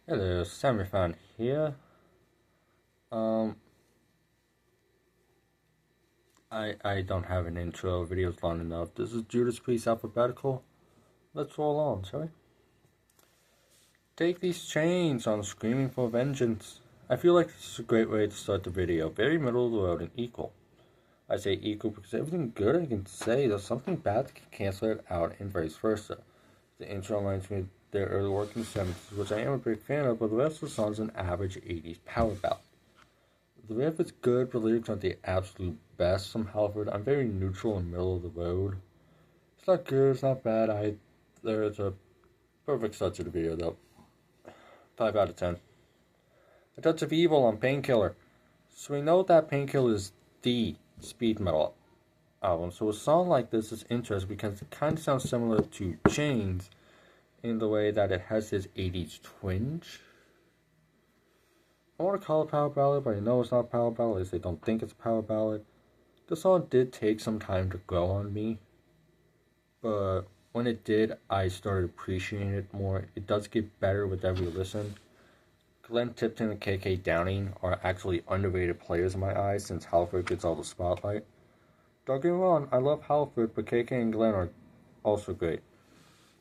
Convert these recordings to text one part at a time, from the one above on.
Hello, Fan here. Um, I don't have an intro. Video's long enough. This is Judas Priest alphabetical. Let's roll on, shall we? Take these chains on screaming for vengeance. I feel like this is a great way to start the video. Very middle of the road and equal. I say equal because everything good I can say, there's something bad that can cancel it out and vice versa. The intro reminds me of their early work in the 70s, which I am a big fan of, but the rest of the song's an average 80s power ballad. The riff is good, but the lyrics aren't the absolute best from Halford. I'm very neutral and middle of the road. It's not good, it's not bad either. It's a perfect start to the video, though. 5 out of 10. A Touch of Evil on Painkiller. So we know that Painkiller is the speed metal album, so a song like this is interesting because it kind of sounds similar to Chains in the way that it has this 80s twinge. I want to call it power ballad, but I know it's not power ballad, at least they don't think it's a power ballad. The song did take some time to grow on me, but when it did, I started appreciating it more. It does get better with every listen. Glenn Tipton and KK Downing are actually underrated players in my eyes since Halford gets all the spotlight. Don't get me wrong, I love Halford, but KK and Glenn are also great.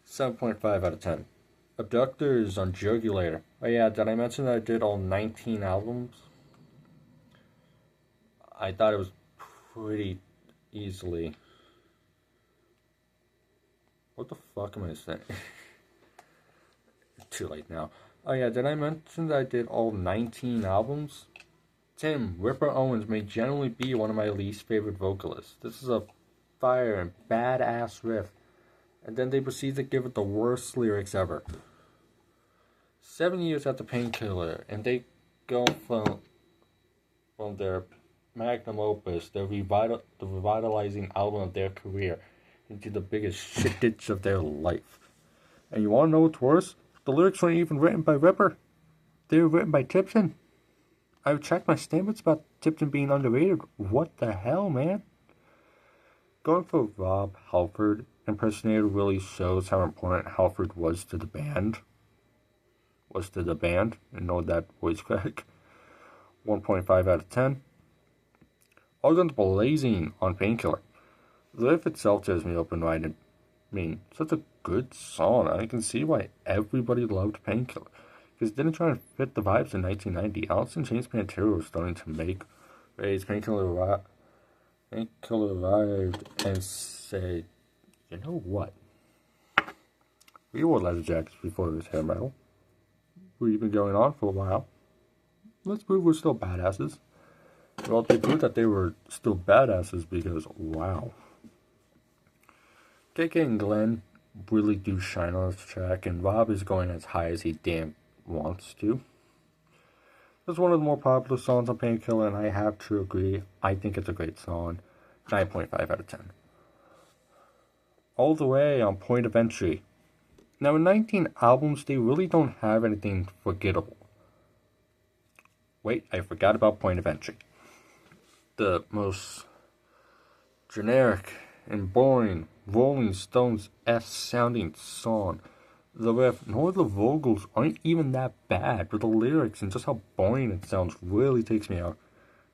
7.5 out of 10. Abductors on Jugulator. Oh yeah, did I mention that I did all 19 albums? I thought it was pretty easily. What the fuck am I saying? Too late now. Oh yeah, did I mention that I did all 19 albums? Tim, Ripper Owens may generally be one of my least favorite vocalists. This is a fire and badass riff. And then they proceed to give it the worst lyrics ever. 7 years after Painkiller, and they go from their magnum opus, the revitalizing album of their career, into the biggest shit ditch of their life. And you want to know what's worse? The lyrics weren't even written by Ripper. They were written by Tipton. I've checked my statements about Tipton being underrated. What the hell, man? Going for Rob Halford impersonator really shows how important Halford was to the band. And know that voice crack. 1.5 out of 10. All Guns Blazing on Painkiller. The riff itself tears me open-minded. I mean, such a good song. I can see why everybody loved Painkiller. Because it didn't try and fit the vibes in 1990. Alice in Chains Pantera was starting to make waves. Painkiller arrived and said, you know what? We wore leather jackets before it was hair metal. We've been going on for a while. Let's prove we're still badasses. Well, they proved that they were still badasses because, wow. KK and Glenn really do shine on this track, and Rob is going as high as he damn wants to. It's one of the more popular songs on Painkiller, and I have to agree. I think it's a great song. 9.5 out of 10. All the Way on Point of Entry. Now, in 19 albums, they really don't have anything forgettable. Wait, I forgot about Point of Entry. The most generic and boring Rolling Stones-esque sounding song. The riff nor the vocals aren't even that bad, but the lyrics and just how boring it sounds really takes me out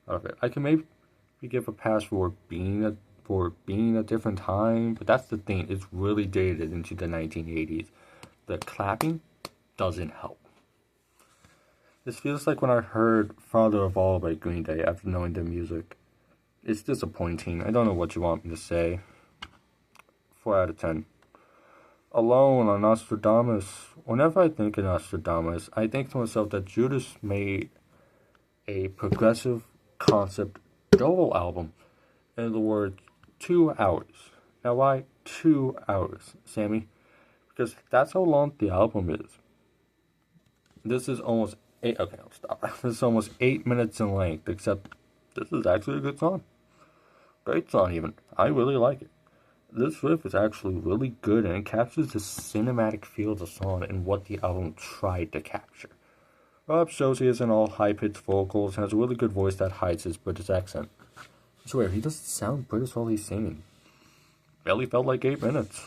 of it. I can maybe give a pass for being a different time, but that's the thing, it's really dated into the 1980s. The clapping doesn't help. This feels like when I heard Father of All by Green Day after knowing their music. It's disappointing. I don't know what you want me to say. 4 out of 10. Alone on Nostradamus. Whenever I think of Nostradamus, I think to myself that Judas made a progressive concept double album. In other words, 2 hours. Now why 2 hours, Sammy? Because that's how long the album is. This is almost 8, okay, I'll stop. This is almost 8 minutes in length, except this is actually a good song. Great song even. I really like it. This riff is actually really good, and it captures the cinematic feel of the song and what the album tried to capture. Rob shows he isn't all high-pitched vocals and has a really good voice that hides his British accent. I swear, he doesn't sound British while he's singing. Barely felt like 8 minutes.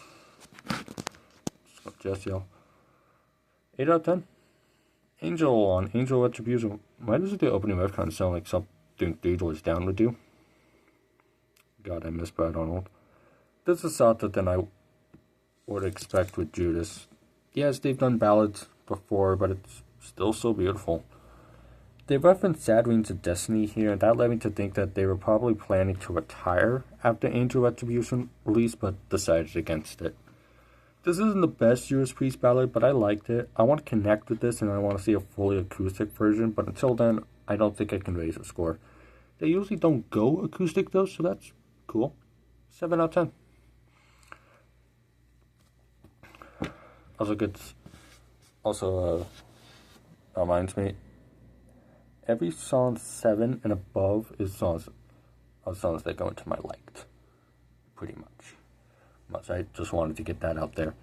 Just yell. 8 out of 10. Angel on Angel Attribution. Why does the opening riff kind of sound like something 3 Doors Down would do? God, I miss Brad Arnold. This is softer than I would expect with Judas. Yes, they've done ballads before, but it's still so beautiful. They referenced Sad Wings of Destiny here, and that led me to think that they were probably planning to retire after Angel Retribution release, but decided against it. This isn't the best Judas Priest ballad, but I liked it. I want to connect with this, and I want to see a fully acoustic version, but until then, I don't think I can raise the score. They usually don't go acoustic though, so that's cool. 7 out of 10. Also reminds me, every song 7 and above is songs that go into my liked. Pretty much. I just wanted to get that out there.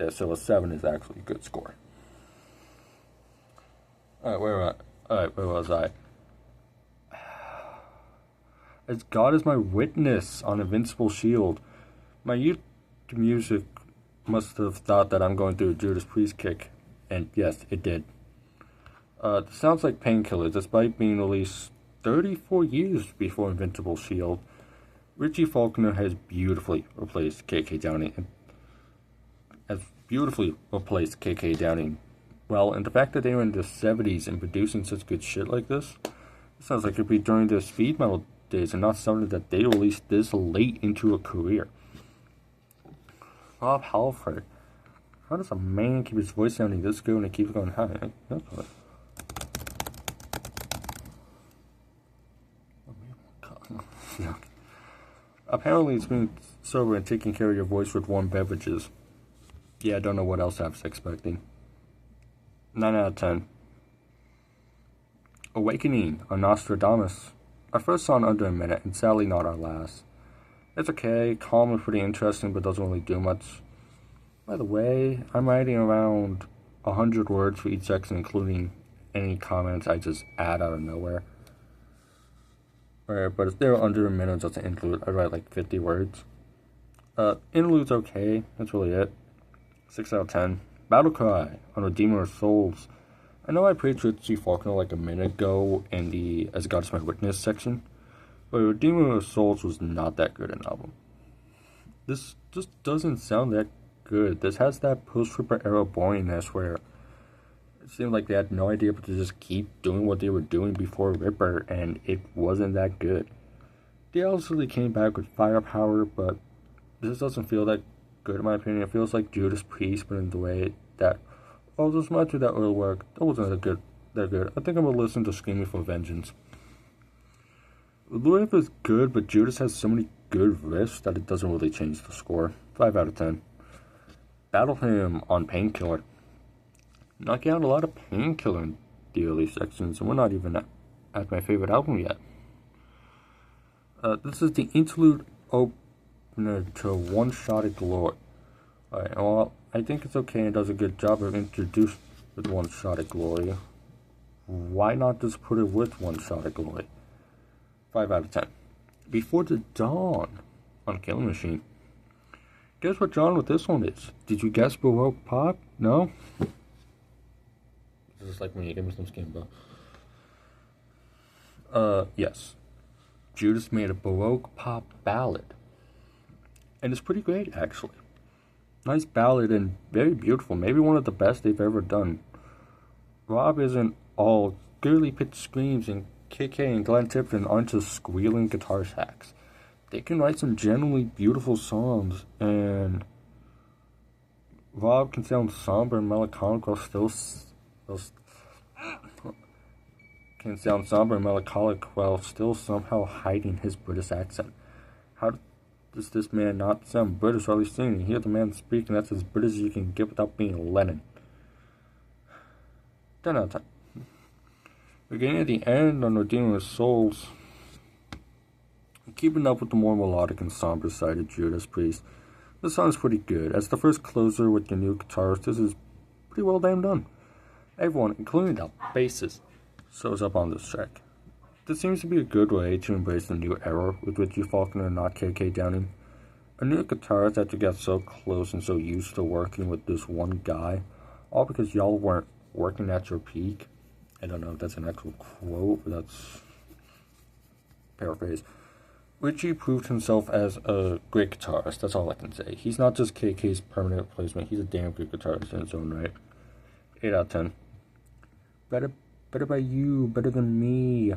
Yeah, so a 7 is actually a good score. Alright, where was I? As God is my witness on Invincible Shield. My YouTube music must have thought that I'm going through a Judas Priest kick. And yes, it did. It sounds like Painkiller, despite being released 34 years before Invincible Shield. Richie Faulkner has beautifully replaced KK Downing. Well, and the fact that they were in the 70s and producing such good shit like this, it sounds like it'd be during their speed metal days and not something that they released this late into a career. Rob Halford. How does a man keep his voice sounding this good and it keeps going high? That's what. Apparently it's being sober and taking care of your voice with warm beverages. Yeah, I don't know what else I was expecting. 9 out of 10. Awakening on Nostradamus. Our first song under a minute, and sadly not our last. It's okay, calm and pretty interesting, but doesn't really do much. By the way, I'm writing around 100 words for each section, including any comments I just add out of nowhere. Right, but if they're under a minute, just an interlude, I'd write like 50 words. Interlude's okay, that's really it. 6 out of 10. Battle Cry on Redeemer of Souls. I know I praised Richie Faulkner like a minute ago in the As God Is My Witness section, but Redeemer of Souls was not that good an album. This just doesn't sound that good. This has that post-Ripper era boringness where it seemed like they had no idea but to just keep doing what they were doing before Ripper, and it wasn't that good. They obviously came back with firepower, but this doesn't feel that good in my opinion. It feels like Judas Priest, but in the way that, oh, this might do that early work. That wasn't that good. I think I'm gonna listen to Screaming for Vengeance. The riff is good, but Judas has so many good riffs that it doesn't really change the score. 5 out of 10. Battle Hymn on Painkiller. Knocking out a lot of Painkiller in the early sections, and we're not even at my favorite album yet. This is the interlude opener to One Shot at Glory. Alright, well, I think it's okay and does a good job of introducing with One Shot at Glory. Why not just put it with One Shot at Glory? 5 out of 10. Before the Dawn on Killing Machine. Guess what genre this one is? Did you guess Baroque Pop? No? This is like when you give me some skin, bro. Yes. Judas made a Baroque Pop ballad. And it's pretty great, actually. Nice ballad and very beautiful. Maybe one of the best they've ever done. Rob isn't all girly pitched screams, and KK and Glenn Tipton aren't just squealing guitar sacks. They can write some genuinely beautiful songs, and Rob can sound somber and melancholic while still somehow hiding his British accent. How does this man not sound British? Or at least you hear the man speak, and that's as British as you can get without being Lennon. 10 out of 10. We're getting at the end on Redeemer of Souls. Keeping up with the more melodic and somber side of Judas Priest. This song is pretty good. As the first closer with the new guitarist, this is pretty well damn done. Everyone, including the bassist, shows up on this track. This seems to be a good way to embrace the new era with Richie Faulkner and not KK Downing. A new guitarist that you got so close and so used to working with this one guy, all because y'all weren't working at your peak. I don't know if that's an actual quote, but that's paraphrase. Richie proved himself as a great guitarist. That's all I can say. He's not just KK's permanent replacement. He's a damn good guitarist in his own right. 8 out of 10. Better by you, better than me.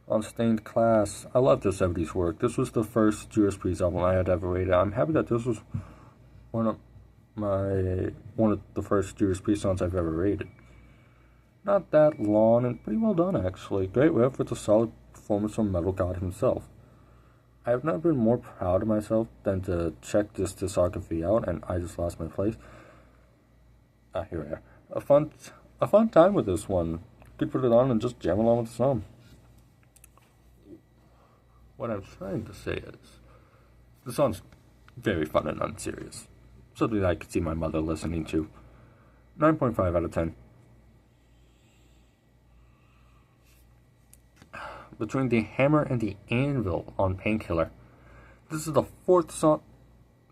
On Stained Class. I love the 70s work. This was the first Judas Priest album I had ever rated. I'm happy that this was one of the first Judas Priest songs I've ever rated. Not that long and pretty well done actually. Great riff with a solid performance from Metal God himself. I have never been more proud of myself than to check this discography out, and I just lost my place. Here we are. A fun time with this one. Could put it on and just jam along with the song. What I'm trying to say is, the song's very fun and unserious. Something that I could see my mother listening to. 9.5 out of 10. Between the hammer and the anvil on Painkiller. This is the fourth song.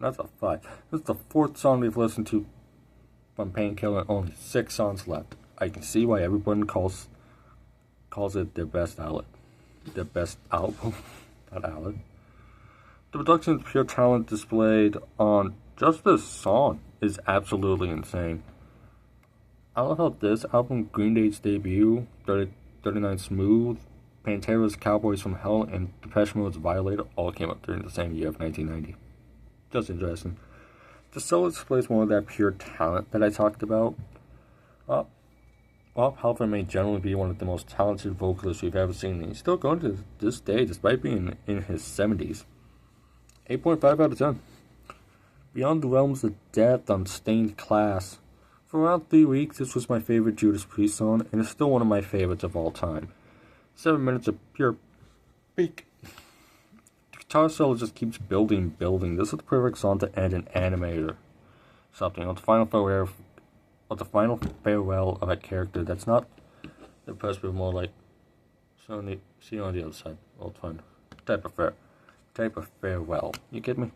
That's a 5. This is the fourth song we've listened to from Painkiller. Only 6 songs left. I can see why everyone calls it their best album. Their best album. Not album. The production and pure talent displayed on just this song is absolutely insane. I love how this album, Green Day's debut, 39 Smooth, Pantera's Cowboys from Hell, and Depeche Mode's Violator all came up during the same year of 1990. Just interesting. The solo displays more of that pure talent that I talked about. Rob Halford may generally be one of the most talented vocalists we've ever seen, and he's still going to this day despite being in his 70s. 8.5 out of 10. Beyond the Realms of Death on Stained Class. For around 3 weeks, this was my favorite Judas Priest song, and it's still one of my favorites of all time. 7 minutes of pure peak. The guitar solo just keeps building. This is the perfect song to end an anime or something. On the final farewell of a character that's not depressed, but more like see you on the other side. Old fun. Type of farewell. You get me?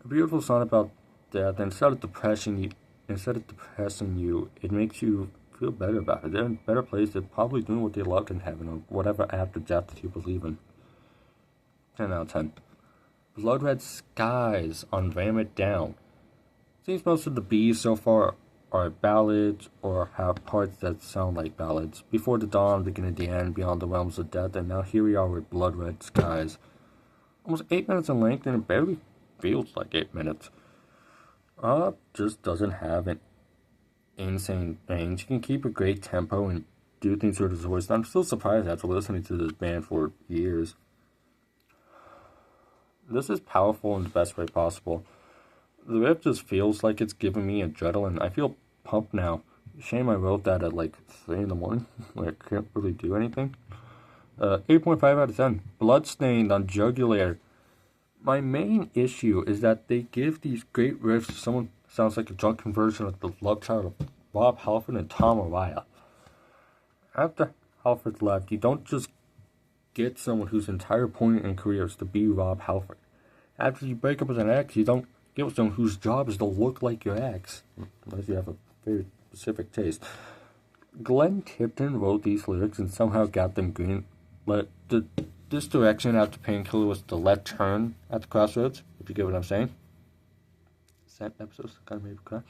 A beautiful song about death. Instead of depressing you, it makes you feel better about it. They're in a better place. They're probably doing what they loved in heaven, or whatever after death that you believe in. 10 out of 10. Blood Red Skies on Ram It Down. Seems most of the B's so far are ballads or have parts that sound like ballads. Before the Dawn, Beginning the End, Beyond the Realms of Death, and now here we are with Blood Red Skies. Almost 8 minutes in length, and it barely feels like 8 minutes. Just doesn't have an insane range. You can keep a great tempo and do things with his voice. I'm still surprised after listening to this band for years. This is powerful in the best way possible. The riff just feels like it's giving me adrenaline. I feel pumped now. Shame I wrote that at like 3 in the morning, where I can't really do anything. 8.5 out of 10. Bloodstained on Jugular. My main issue is that they give these great riffs to someone who sounds like a drunken version of the love child of Rob Halford and Tom Araya. After Halford left, you don't just get someone whose entire point in career is to be Rob Halford. After you break up with an ex, you don't get someone whose job is to look like your ex, unless you have a very specific taste. Glenn Tipton wrote these lyrics and somehow got them green. This direction after Painkiller was the left turn at the crossroads, if you get what I'm saying. That episode's kind of made me cry.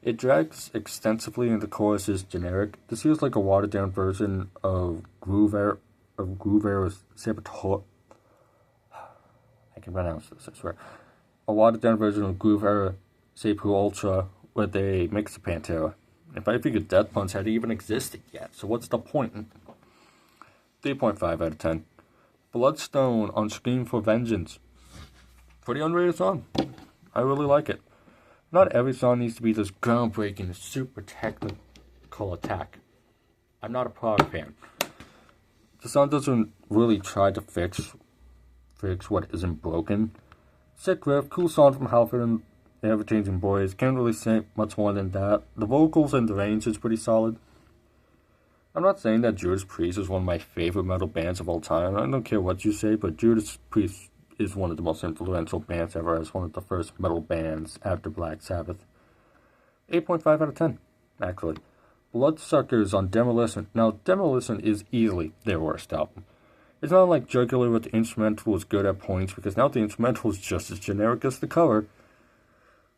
It drags extensively and the chorus is generic. This feels like a watered down version of Groove Era's Saboteur. I can pronounce this, I swear. A watered down version of Groove Era Sapu Ultra where they mix the Pantera. If I figured Death Punch had even existed yet, so what's the point? 3.5 out of 10. Bloodstone on Scream for Vengeance. Pretty underrated song. I really like it. Not every song needs to be this groundbreaking, super technical attack. I'm not a prog fan. The song doesn't really try to fix what isn't broken. Sick riff, cool song from Halford and the Ever-Changing Boys. Can't really say much more than that. The vocals and the range is pretty solid. I'm not saying that Judas Priest is one of my favorite metal bands of all time. I don't care what you say, but Judas Priest is one of the most influential bands ever, as one of the first metal bands after Black Sabbath. 8.5 out of 10. actually. Bloodsuckers on Demolition. Now, Demolition is easily their worst album. It's not like Jugular with the instrumental was good at points, because now the instrumental is just as generic as the cover.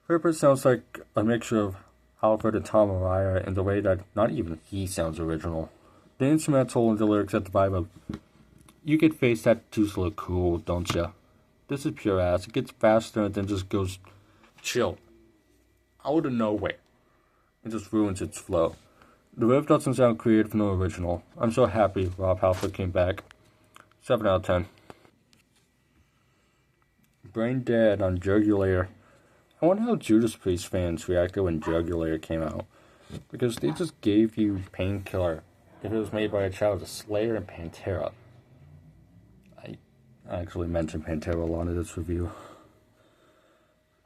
Ripper sounds like a mixture of Alfred and Tom Araya in the way that not even he sounds original. The instrumental and the lyrics have the vibe of, you get face tattoos look cool, don't ya? This is pure ass. It gets faster and then just goes chill. Out of nowhere. It just ruins its flow. The riff doesn't sound creative nor original. I'm so happy Rob Halford came back. 7 out of 10. Brain Dead on Jugular. I wonder how Judas Priest fans reacted when Jugular came out. Because they just gave you Painkiller if it was made by a child of Slayer and Pantera. I actually mentioned Pantera a lot in this review.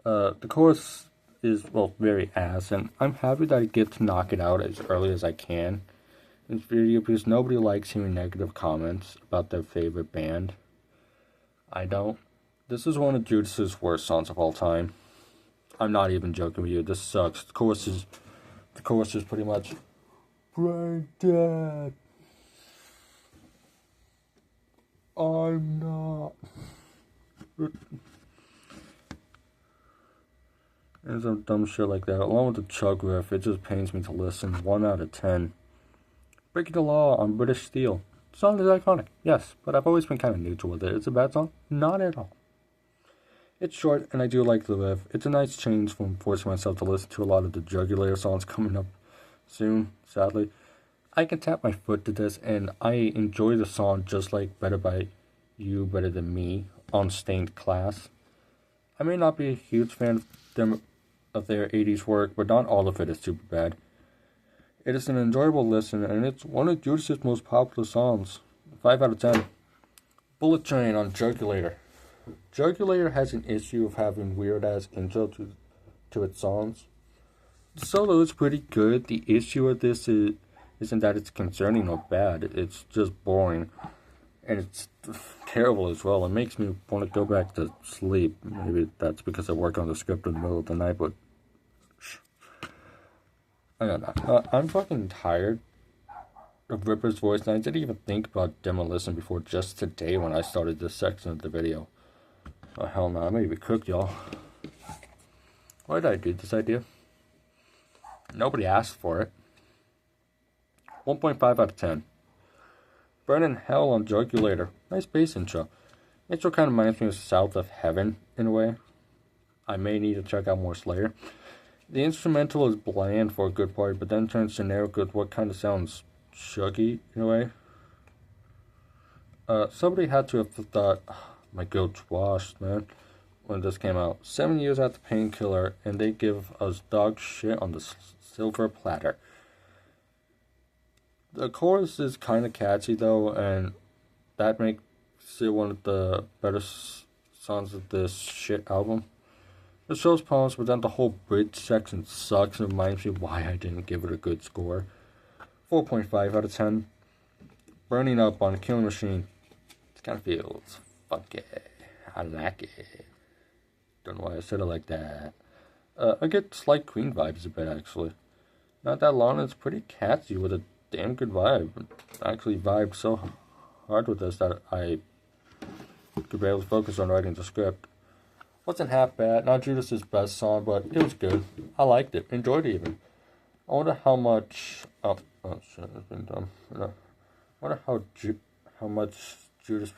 The chorus is, well, very ass, and I'm happy that I get to knock it out as early as I can in this video because nobody likes hearing negative comments about their favorite band. I don't. This is one of Judas's worst songs of all time. I'm not even joking with you. This sucks. The chorus is pretty much Brain Dead. I'm not. And some dumb shit like that. Along with the chug riff, it just pains me to listen. 1 out of 10. Breaking the Law on British Steel. The song is iconic, yes, but I've always been kind of neutral with it. It's a bad song? Not at all. It's short, and I do like the riff. It's a nice change from forcing myself to listen to a lot of the Jugular songs coming up soon, sadly. I can tap my foot to this, and I enjoy the song just like Better By You, Better Than Me on Stained Class. I may not be a huge fan of their 80s work, but not all of it is super bad. It is an enjoyable listen, and it's one of Judas's most popular songs. 5 out of 10. Bullet Train on Jugular. Jugular has an issue of having weird-ass intro to its songs. The solo is pretty good. The issue with this isn't that it's concerning or bad. It's just boring. And it's terrible as well. It makes me want to go back to sleep. Maybe that's because I work on the script in the middle of the night, but I don't know. I'm fucking tired of Ripper's voice, and I didn't even think about Demolition before just today when I started this section of the video. Oh, hell no, I may be cooked, y'all. Why did I do this idea? Nobody asked for it. 1.5 out of 10. Burning Hell on Jugular. Nice bass intro. Intro kind of reminds me of South of Heaven, in a way. I may need to check out more Slayer. The instrumental is bland for a good part, but then turns generic with what kind of sounds shuggy, in a way. Somebody had to have thought, oh, my goat's washed, man, when this came out. 7 years after Painkiller, and they give us dog shit on the silver platter. The chorus is kind of catchy, though, and that makes it one of the better songs of this shit album. The show's promise, but then the whole bridge section sucks and reminds me why I didn't give it a good score. 4.5 out of 10. Burning Up on Killing Machine. It kind of feels funky. I like it. Don't know why I said it like that. I get slight Queen vibes a bit, actually. Not that long, it's pretty catchy with a damn good vibe. I actually vibed so hard with this that I could barely focus on writing the script. Wasn't half bad. Not Judas's best song, but it was good. I liked it. Enjoyed it even. I wonder how much. Oh shit, it's been dumb. I wonder how much Judas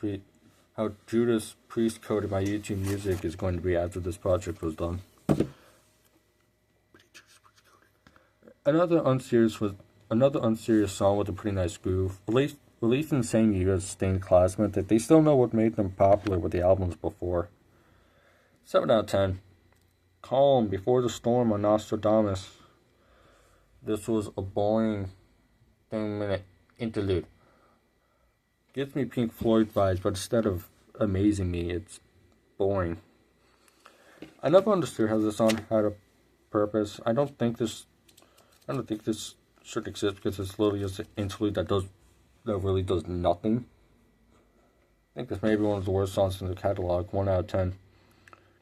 Priest coded my YouTube music is going to be after this project was done. Another unserious song with a pretty nice groove. Released in the same year as Stained Class meant that they still know what made them popular with the albums before. 7 out of 10. Calm Before the Storm on Nostradamus. This was a boring 10-minute interlude. Gives me Pink Floyd vibes, but instead of amazing me, it's boring. I never understood how this song had a purpose. I don't think this should exist because it's literally just an interlude that really does nothing. I think this may be one of the worst songs in the catalog. 1 out of 10.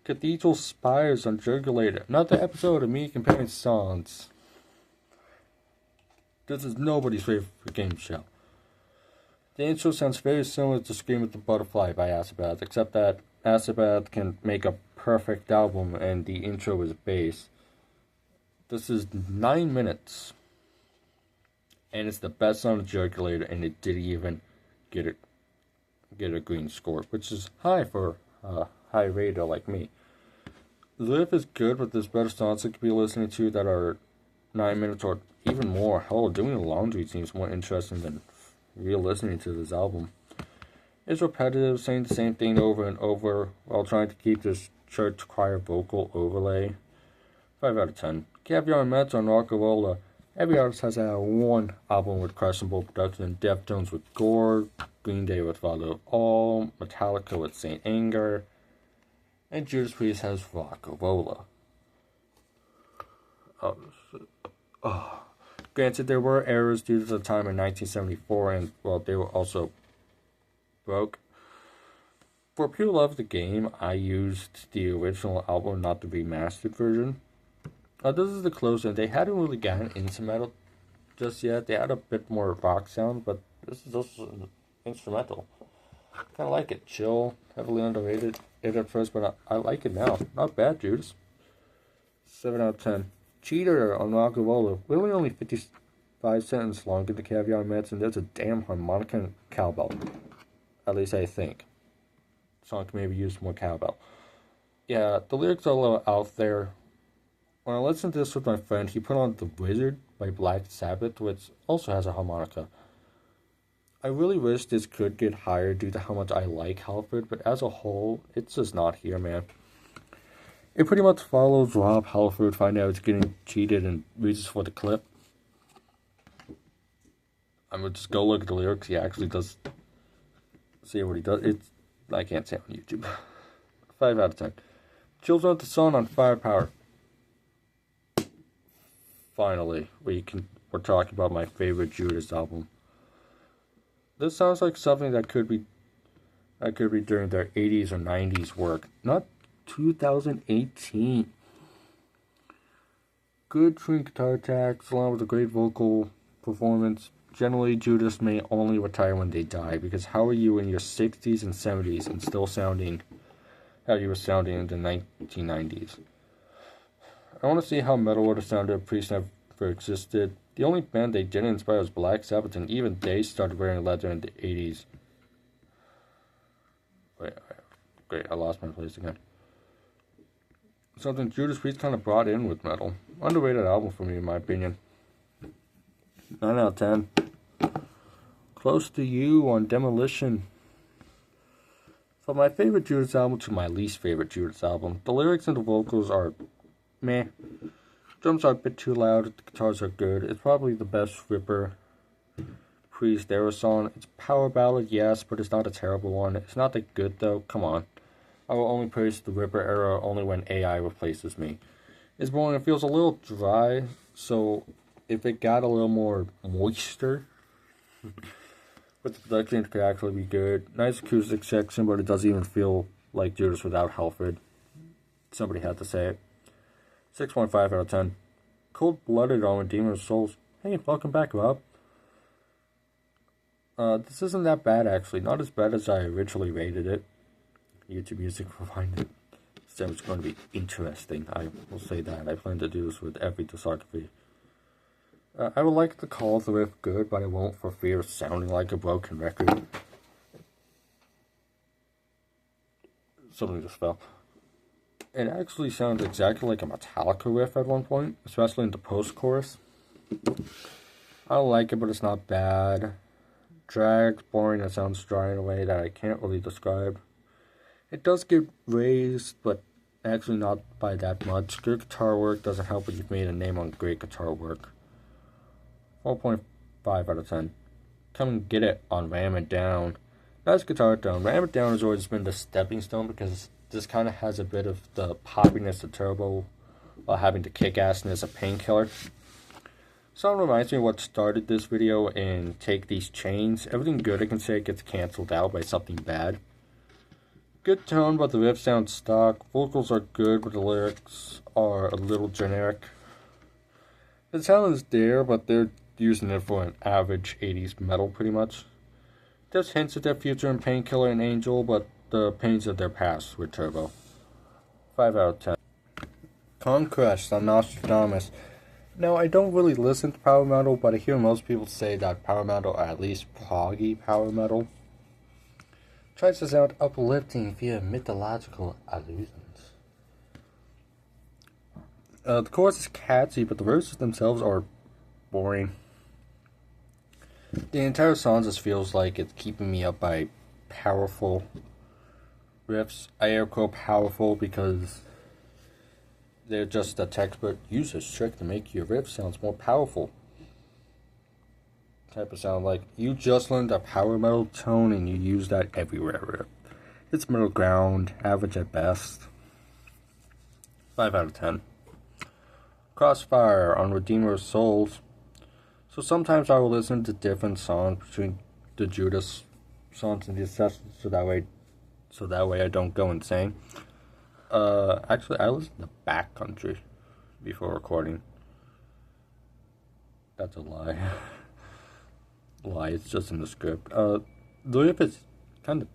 Cathedral Spires on Jugular. Another episode of me comparing songs. This is nobody's favorite game show. The intro sounds very similar to Scream with the Butterfly by Alphabet, except that Alphabet can make a perfect album and the intro is bass. This is 9 minutes. And it's the best on the Circulator, and it didn't even get a green score, which is high for a high rater like me. The riff is good, but there's better songs that could be listening to that are 9 minutes or even more. Hell, doing the laundry seems more interesting than re-listening to this album. It's repetitive, saying the same thing over and over while trying to keep this church choir vocal overlay. 5 out of 10. Caviar and Mets on Rock-a-Rolla. Every artist has had one album with questionable production, Deftones with Gore, Green Day with Father of All, Metallica with Saint Anger, and Judas Priest has Rock-a-Rolla. Granted, there were errors due to the time in 1974, and, well, they were also broke. For pure love of the game, I used the original album, not the remastered version. This is the closest. They hadn't really gotten into metal just yet. They had a bit more rock sound, but this is also instrumental. Kind of like it. Chill, heavily underrated it at first, but I like it now. Not bad, Judas. 7 out of 10. Cheater on Rock-a-Rolla. Really only 55 sentences long in the Caviar Mets, and there's a damn harmonica and cowbell. At least I think. Song can maybe use more cowbell. Yeah, the lyrics are a little out there. When I listened to this with my friend, he put on The Wizard by Black Sabbath, which also has a harmonica. I really wish this could get higher due to how much I like Halford, but as a whole, it's just not here, man. It pretty much follows Rob Halford finding out he's getting cheated and reaches for the clip. I'm gonna just go look at the lyrics. He actually does see what he does. I can't say on YouTube. 5 out of 10. Children of the Sun on Firepower. Finally, we're talking about my favorite Judas album. This sounds like something that could be during their 80s or 90s work, not 2018. Good twin guitar attacks along with a great vocal performance. Generally, Judas may only retire when they die, because how are you in your 60s and 70s and still sounding how you were sounding in the 1990s? I want to see how metal would have sounded if Priest never existed. The only band they didn't inspire was Black Sabbath, and even they started wearing leather in the 80s. Wait, great, I lost my place again. Something Judas Priest kind of brought in with metal. Underrated album for me, in my opinion. 9 out of 10. Close to You on Demolition. From my favorite Judas album to my least favorite Judas album, the lyrics and the vocals are meh. Drums are a bit too loud, the guitars are good. It's probably the best Ripper Priest era song. It's a power ballad, yes, but it's not a terrible one. It's not that good, though. Come on. I will only praise the Ripper era only when AI replaces me. It's boring. It feels a little dry, so if it got a little more moisture with the production, it could actually be good. Nice acoustic section, but it doesn't even feel like Judas without Halford. Somebody had to say it. 6.5 out of 10. Cold-Blooded on Redeemer of Souls. Hey, welcome back, Rob. This isn't that bad, actually. Not as bad as I originally rated it. YouTube Music will find it. So it's going to be interesting. I will say that. I plan to do this with every discography. I would like to call the riff good, but I won't for fear of sounding like a broken record. Something just fell. It actually sounds exactly like a Metallica riff at one point, especially in the post-chorus. I don't like it, but it's not bad. Dragged, boring, it sounds dry in a way that I can't really describe. It does get raised, but actually not by that much. Good guitar work doesn't help when you've made a name on great guitar work. 4.5 out of 10. Come and Get It on Ram It Down. Nice guitar tone. Ram It Down has always been the stepping stone because this kind of has a bit of the poppiness of Turbo while having the kick-assness of Painkiller. Song reminds me of what started this video in Take These Chains. Everything good I can say gets cancelled out by something bad. Good tone, but the riff sounds stock. Vocals are good, but the lyrics are a little generic. The sound is there, but they're using it for an average 80s metal pretty much. There's hints of their future in Painkiller and Angel, but the pains of their past with Turbo. 5 out of 10. Conquest on Nostradamus. Now, I don't really listen to power metal, but I hear most people say that power metal, or at least proggy power metal, tries to sound uplifting via mythological allusions. The chorus is catchy, but the verses themselves are boring. The entire song just feels like it's keeping me up by powerful riffs. I air quote powerful because they're just a textbook user's trick to make your riff sounds more powerful. Type of sound like you just learned a power metal tone and you use that everywhere. It's middle ground, average at best. 5 out of 10. Crossfire on Redeemer of Souls. So sometimes I will listen to different songs between the Judas songs and the Assassins, so that way I don't go insane. Actually, I listen to Backcountry before recording. That's a lie. It's just in the script. The riff is kind of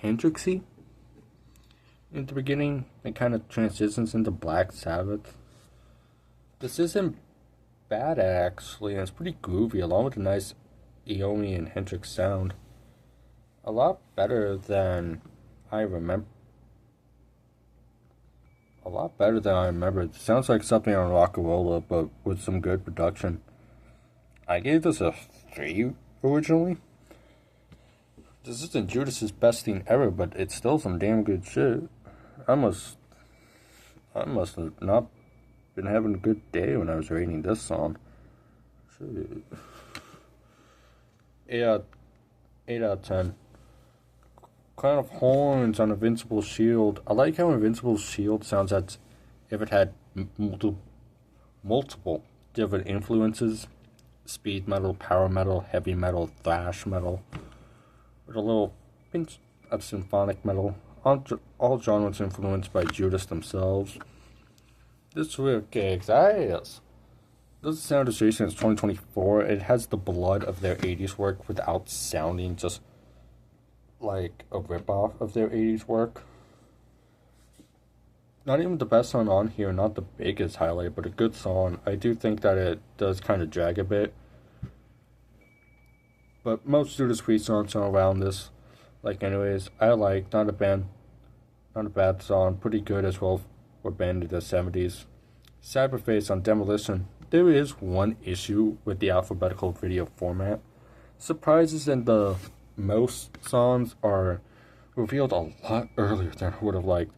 Hendrixy in the beginning. It kind of transitions into Black Sabbath. This isn't bad actually, and it's pretty groovy, along with a nice Iommi and Hendrix sound. A lot better than I remember. It sounds like something on Rockarola, but with some good production. I gave this a 3 originally. This isn't Judas's best thing ever, but it's still some damn good shit. I must have not been having a good day when I was rating this song. Shit. 8 out of 10. Crown of Horns on Invincible Shield. I like how Invincible Shield sounds as if it had multiple different influences. Speed metal, power metal, heavy metal, thrash metal, with a little pinch of symphonic metal. All genres influenced by Judas themselves. This riff kicks ass. This sound is released since 2024. It has the blood of their 80s work without sounding just like a ripoff of their 80s work. Not even the best song on here, not the biggest highlight, but a good song. I do think that it does kind of drag a bit. But most Judas Priest songs are around this. Like anyways, I like, not a bad song, pretty good as well for band in the 70s. Cyberface on Demolition. There is one issue with the alphabetical video format. Surprises in the most songs are revealed a lot earlier than I would have liked.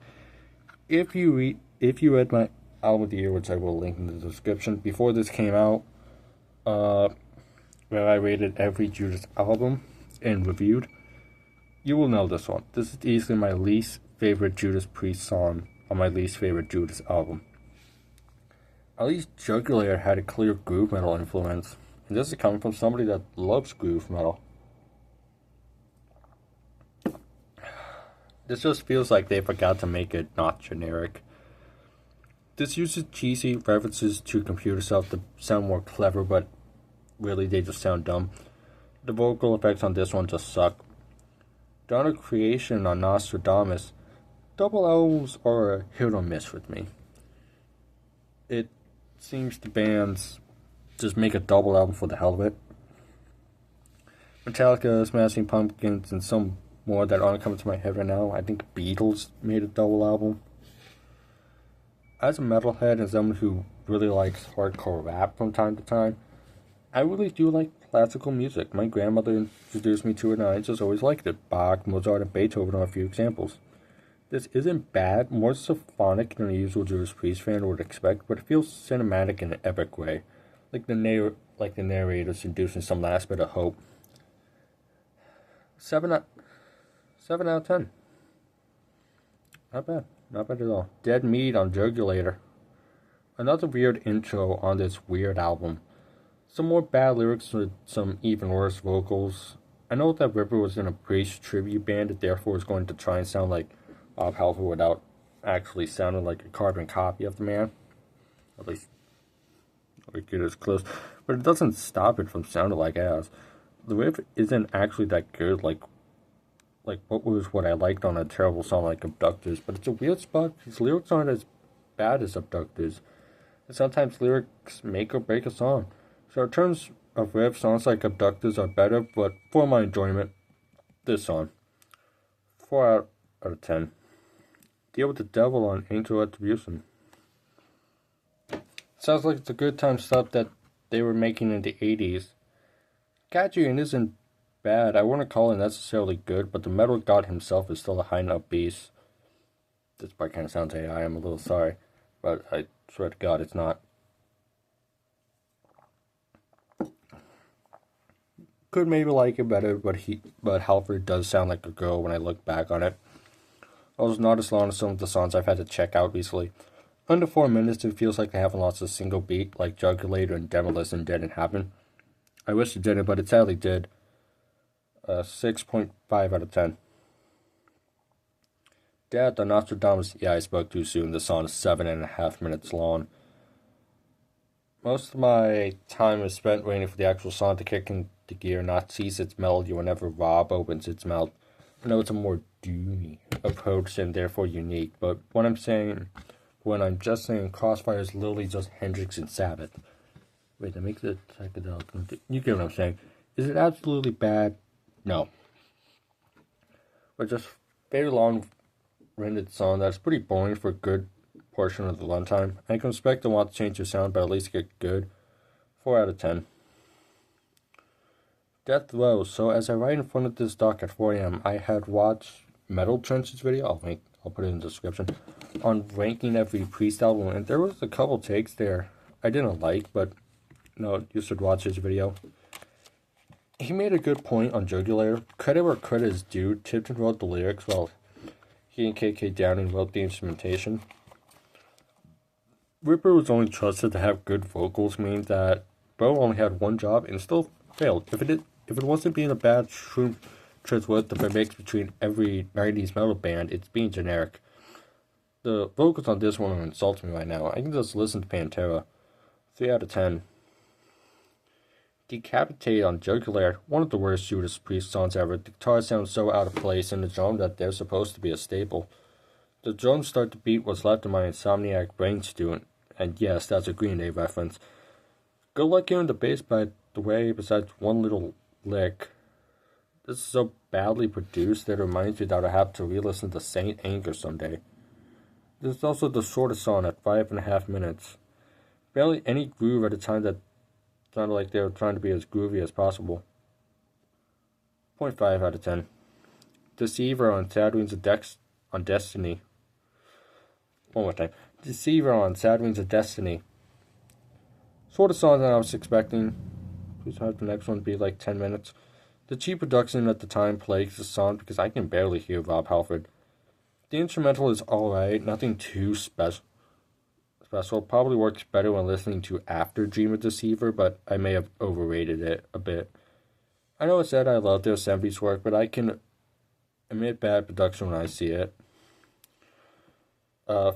If you read my album of the year, which I will link in the description, before this came out, where I rated every Judas album and reviewed, you will know this one. This is easily my least favorite Judas Priest song on my least favorite Judas album. At least Jugular had a clear groove metal influence, and this is coming from somebody that loves groove metal. This just feels like they forgot to make it not generic. This uses cheesy references to computer stuff to sound more clever, but really they just sound dumb. The vocal effects on this one just suck. Dawn of Creation on Nostradamus. Double albums are a hit or miss with me. It seems the bands just make a double album for the hell of it. Metallica, Smashing Pumpkins, and some more that aren't coming to my head right now. I think Beatles made a double album. As a metalhead and someone who really likes hardcore rap from time to time, I really do like classical music. My grandmother introduced me to it and I just always liked it. Bach, Mozart, and Beethoven are a few examples. This isn't bad, more symphonic than a usual Judas Priest fan would expect, but it feels cinematic in an epic way, like the narrator's inducing some last bit of hope. 7 out of 10. Not bad at all. Dead Meat on Jugulator. Another weird intro on this weird album. Some more bad lyrics with some even worse vocals. I know that Ripper was in a Priest tribute band and therefore is going to try and sound like Bob Halper without actually sounding like a carbon copy of the man. At least or get as close, but it doesn't stop it from sounding like ass. The riff isn't actually that good, like what I liked on a terrible song like Abductors, but it's a weird spot because lyrics aren't as bad as Abductors, and sometimes lyrics make or break a song. So in terms of riff, songs like Abductors are better, but for my enjoyment, this song, 4 out of 10. Deal with the Devil on Angel Retribution. Sounds like it's a good time stuff that they were making in the 80s. Gadget isn't bad. I wouldn't call it necessarily good, but the metal god himself is still a high note beast. This part kind of sounds AI, I'm a little sorry, but I swear to God it's not. Could maybe like it better, but Halford does sound like a girl when I look back on it. Also, not as long as some of the songs I've had to check out recently. Under 4 minutes, it feels like they haven't lost a single beat, like Jugulator and Demolition didn't happen. I wish it didn't, but it sadly did. 6.5 out of 10. Dad, the Nostradamus. Yeah, I spoke too soon. The song is 7.5 minutes long. Most of my time is spent waiting for the actual song to kick into gear, not cease its melody whenever Rob opens its mouth. I know it's a more doomy approach and therefore unique, but when I'm just saying Crossfire is literally just Hendrix and Sabbath. Wait, that makes it psychedelic. You get what I'm saying. Is it absolutely bad? No. But just very long-winded song that's pretty boring for a good portion of the runtime. I can expect to want to change the sound, but at least get good. 4 out of 10. Death Row. So as I write in front of this dock at 4 a.m., I had watched Metal Trench's video. I'll put it in the description. On ranking every Priest album, and there was a couple takes there I didn't like, but no, you should watch his video. He made a good point on Jugular. Credit where credit is due. Tipton wrote the lyrics while he and KK Downing wrote the instrumentation. Ripper was only trusted to have good vocals, meaning that Bo only had one job and still failed. If it wasn't being a bad shroom worth of a mix between every 90s metal band, it's being generic. The vocals on this one are insulting me right now. I can just listen to Pantera. 3 out of 10. Decapitate on Jugular, one of the worst Judas Priest songs ever. The guitar sounds so out of place in the drum that they're supposed to be a staple. The drum start to beat was left in my insomniac brain student, and yes, that's a Green Day reference. Good luck hearing the bass, by the way, besides one little lick. This is so badly produced that it reminds me that I have to re-listen to Saint Anger someday. This is also the shortest song at 5.5 minutes. Barely any groove at a time that sounded like they were trying to be as groovy as possible. 0.5 out of 10. Deceiver on Sad Wings of on Destiny. One more time. Deceiver on Sad Wings of Destiny. Sort of song that I was expecting. Please have the next one be like 10 minutes. The cheap production at the time plagues the song because I can barely hear Rob Halford. The instrumental is alright, nothing too special. Probably works better when listening to after Dream of Deceiver, but I may have overrated it a bit. I know I said I love their 70s work, but I can admit bad production when I see it.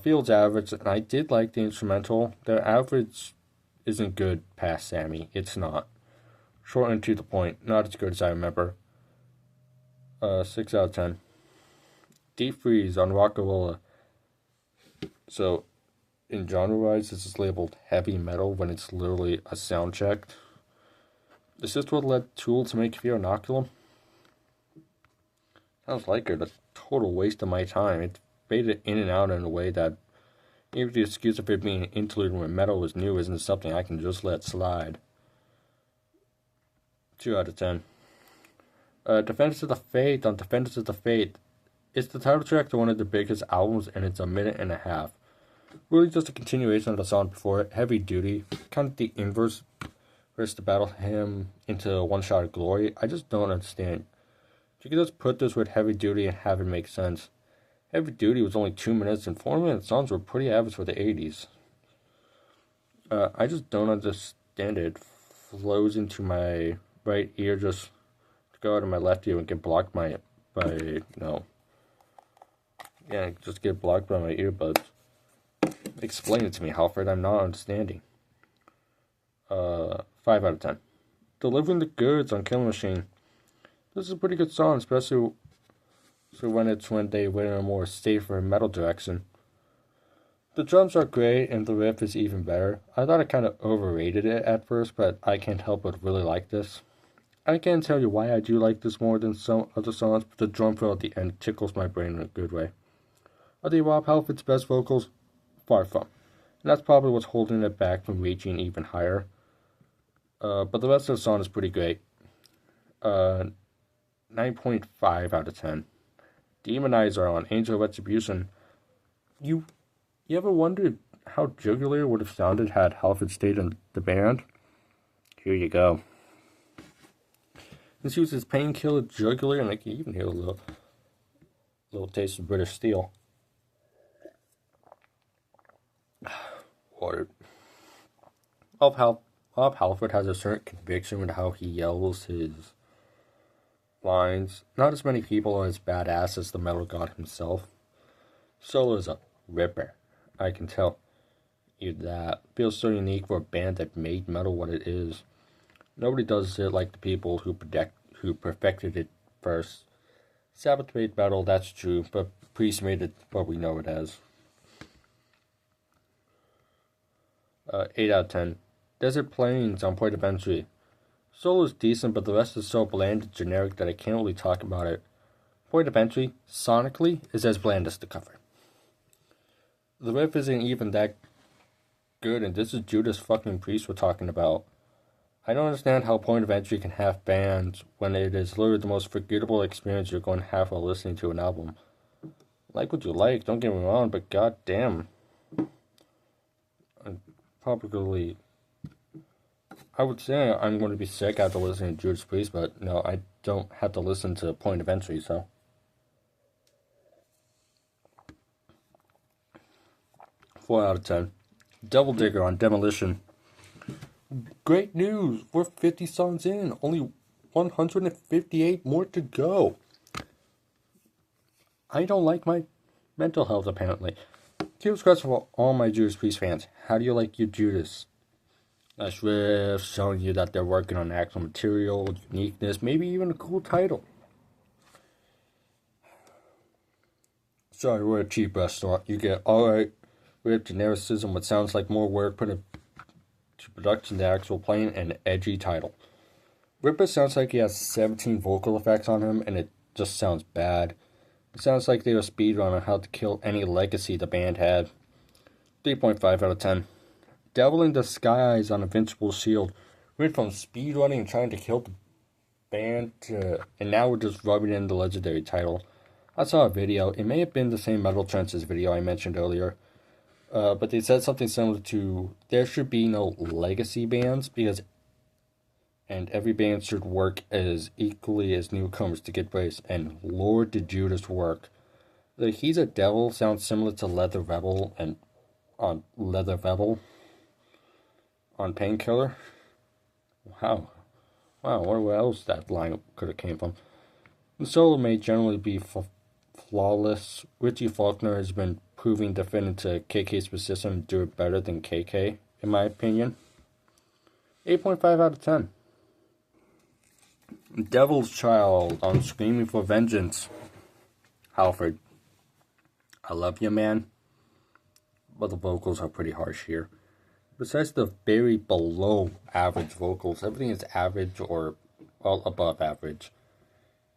Feels average, and I did like the instrumental. Their average isn't good past Sammy. It's not. Short and to the point. Not as good as I remember. 6 out of 10. Deep Freeze on Rockarola. So, in genre-wise, this is labeled heavy metal when it's literally a sound check. Is this what led Tool to make Fear Inoculum? Sounds like it. A total waste of my time. It faded in and out in a way that even the excuse of it being an interlude when metal was new isn't something I can just let slide. 2 out of 10. Defenders of the Faith on Defenders of the Faith. It's the title track to one of the biggest albums, and it's 1.5 minutes. Really just a continuation of the song before it, Heavy Duty, kind of the inverse versus the battle hymn into One Shot of Glory. I just don't understand. You could just put this with Heavy Duty and have it make sense. Heavy Duty was only 2 minutes, and 4-minute songs were pretty average for the 80s. I just don't understand it. Flows into my right ear just to go out of my left ear and get blocked just get blocked by my earbuds. Explain it to me, Halford. I'm not understanding. 5 out of 10. Delivering the goods on Killing Machine. This is a pretty good song, especially when they went in a more safer metal direction. The drums are great and the riff is even better. I thought I kind of overrated it at first, but I can't help but really like this. I can't tell you why I do like this more than some other songs, but the drum fill at the end tickles my brain in a good way. Are they Rob Halford's best vocals? Far from. And that's probably what's holding it back from reaching even higher. But the rest of the song is pretty great. 9.5 out of 10. Demonizer on Angel of Retribution. You ever wondered how Jugular would have sounded had Halford stayed in the band? Here you go. This uses Painkiller, Jugular, and I can even hear a little taste of British Steel. Water. Rob Halford has a certain conviction with how he yells his lines. Not as many people are as badass as the metal god himself. Solo is a ripper. I can tell you that. Feels so unique for a band that made metal what it is. Nobody does it like the people who perfected it first. Sabbath made metal, that's true, but Priest made it what we know it as. 8 out of 10. Desert Plains on Point of Entry. Solo is decent, but the rest is so bland and generic that I can't really talk about it. Point of Entry, sonically, is as bland as the cover. The riff isn't even that good, and this is Judas fucking Priest we're talking about. I don't understand how Point of Entry can have bands when it is literally the most forgettable experience you're going to have while listening to an album. Like what you like, don't get me wrong, but goddamn. I would say I'm going to be sick after listening to Judas Priest, but no, I don't have to listen to Point of Entry, so. 4 out of 10. Devil Digger on Demolition. Great news! We're 50 songs in. Only 158 more to go. I don't like my mental health, apparently. Here's a question for all my Judas Priest fans. How do you like your Judas? Nice riff, showing you that they're working on actual material, uniqueness, maybe even a cool title. Sorry, we're a cheap restaurant. You get alright riff, genericism, what sounds like more work put into production than actual playing, and an edgy title. Ripper sounds like he has 17 vocal effects on him, and it just sounds bad. It sounds like they were speedrunning on how to kill any legacy the band had. 3.5 out of 10. Devil in Disguise on Invincible Shield. Went from speedrunning and trying to kill the band and now we're just rubbing in the legendary title. I saw a video. It may have been the same Metal Trenches video I mentioned earlier. But they said something similar to, there should be no legacy bands and every band should work as equally as newcomers to get praise. And Lord did Judas work. The He's a Devil sounds similar to Leather Rebel and on Leather Rebel on Painkiller. Wow, where else that line could have came from. The solo may generally be flawless. Richie Faulkner has been proving to fit into KK's position and do it better than KK, in my opinion. 8.5 out of 10. Devil's Child on Screaming for Vengeance. Halford. I love you, man. But the vocals are pretty harsh here. Besides the very below average vocals, everything is average or, well, above average.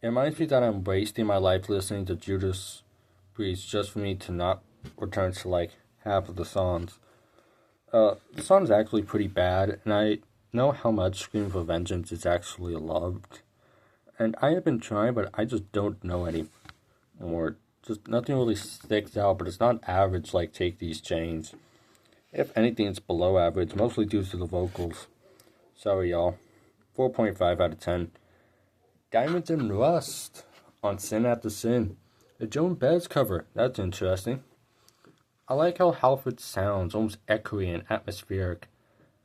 It reminds me that I'm wasting my life listening to Judas Priest just for me to not return to like half of the songs. The song is actually pretty bad, and I know how much Screaming for Vengeance is actually loved. And I have been trying, but I just don't know anymore. Just nothing really sticks out, but it's not average like Take These Chains. If anything, it's below average, mostly due to the vocals. Sorry, y'all. 4.5 out of 10. Diamonds and Rust on Sin After Sin. The Joan Baez cover. That's interesting. I like how Halford sounds, almost echoey and atmospheric.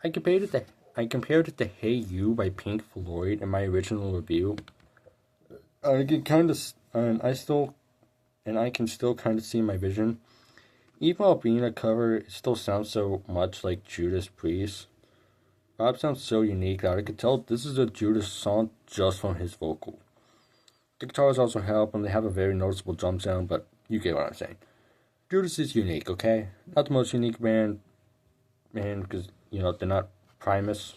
I compared it to Hey You by Pink Floyd in my original review. I can still kind of see my vision. Even while being a cover, it still sounds so much like Judas Priest. Rob sounds so unique that I could tell this is a Judas song just from his vocal. The guitars also help and they have a very noticeable drum sound, but you get what I'm saying. Judas is unique, okay? Not the most unique band, because, they're not Primus.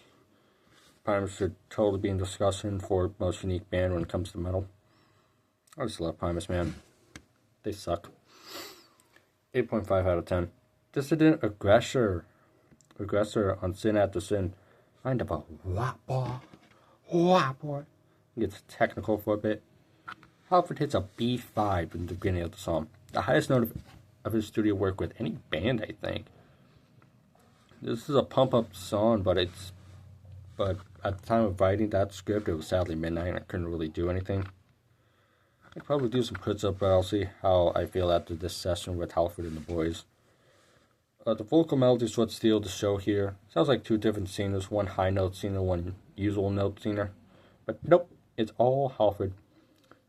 Primus should totally be in discussion for most unique band when it comes to metal. I just love Primus, man. They suck. 8.5 out of 10. Dissident Aggressor on Sin After Sin. Mind of a whop boy. Gets technical for a bit. Halford hits a B5 in the beginning of the song. The highest note of his studio work with any band, I think. This is a pump-up song, but at the time of writing that script, it was sadly midnight and I couldn't really do anything. I could probably do some puts-up, but I'll see how I feel after this session with Halford and the boys. The vocal melody is what steals the show here. Sounds like two different singers, one high note singer, one usual note singer. But nope, it's all Halford.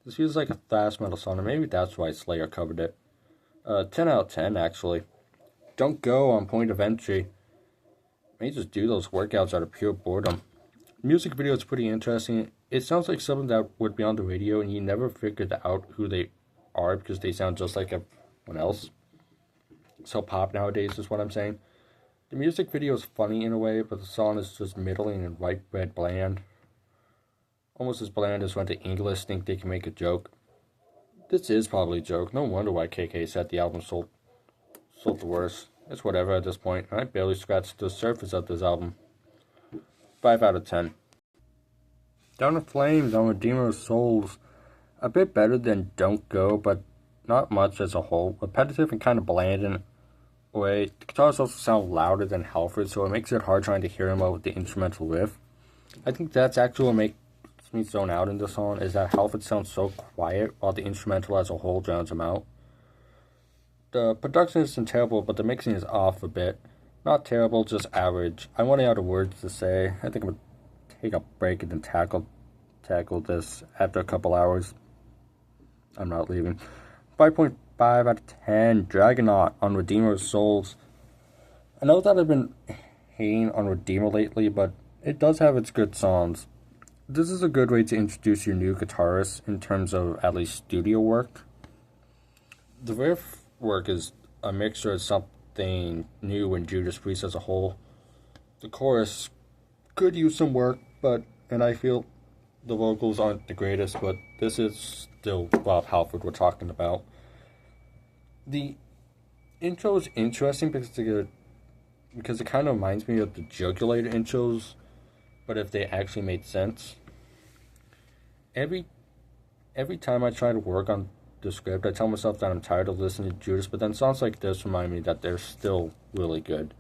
This feels like a thrash metal song, and maybe that's why Slayer covered it. 10 out of 10, actually. Don't go on point of entry. May just do those workouts out of pure boredom. The music video is pretty interesting. It sounds like something that would be on the radio, and you never figured out who they are because they sound just like everyone else. So pop nowadays is what I'm saying. The music video is funny in a way, but the song is just middling and white bread bland. Almost as bland as when the English think they can make a joke. This is probably a joke. No wonder why KK said the album sold the worst. It's whatever at this point. I barely scratched the surface of this album. 5 out of 10. Down in Flames on Redeemer of Souls. A bit better than Don't Go, but not much as a whole. Repetitive and kind of bland in a way. The guitars also sound louder than Halford, so it makes it hard trying to hear him out with the instrumental riff. I think that's actually what makes me zone out in the song, is that Halford sounds so quiet while the instrumental as a whole drowns him out. The production isn't terrible, but the mixing is off a bit. Not terrible, just average. I'm running out of words to say. I think I'm going to take a break and then tackle this after a couple hours. I'm not leaving. 5.5 out of 10. Dragonaut on Redeemer of Souls. I know that I've been hating on Redeemer lately, but it does have its good songs. This is a good way to introduce your new guitarist in terms of at least studio work. The riff work is a mixture of something new in Judas Priest as a whole. The chorus could use some work, and I feel the vocals aren't the greatest, but this is still Rob Halford we're talking about. The intro is interesting because it kind of reminds me of the Jugulator intros, but if they actually made sense. Every time I try to work on the script, I tell myself that I'm tired of listening to Judas, but then songs like this remind me that they're still really good.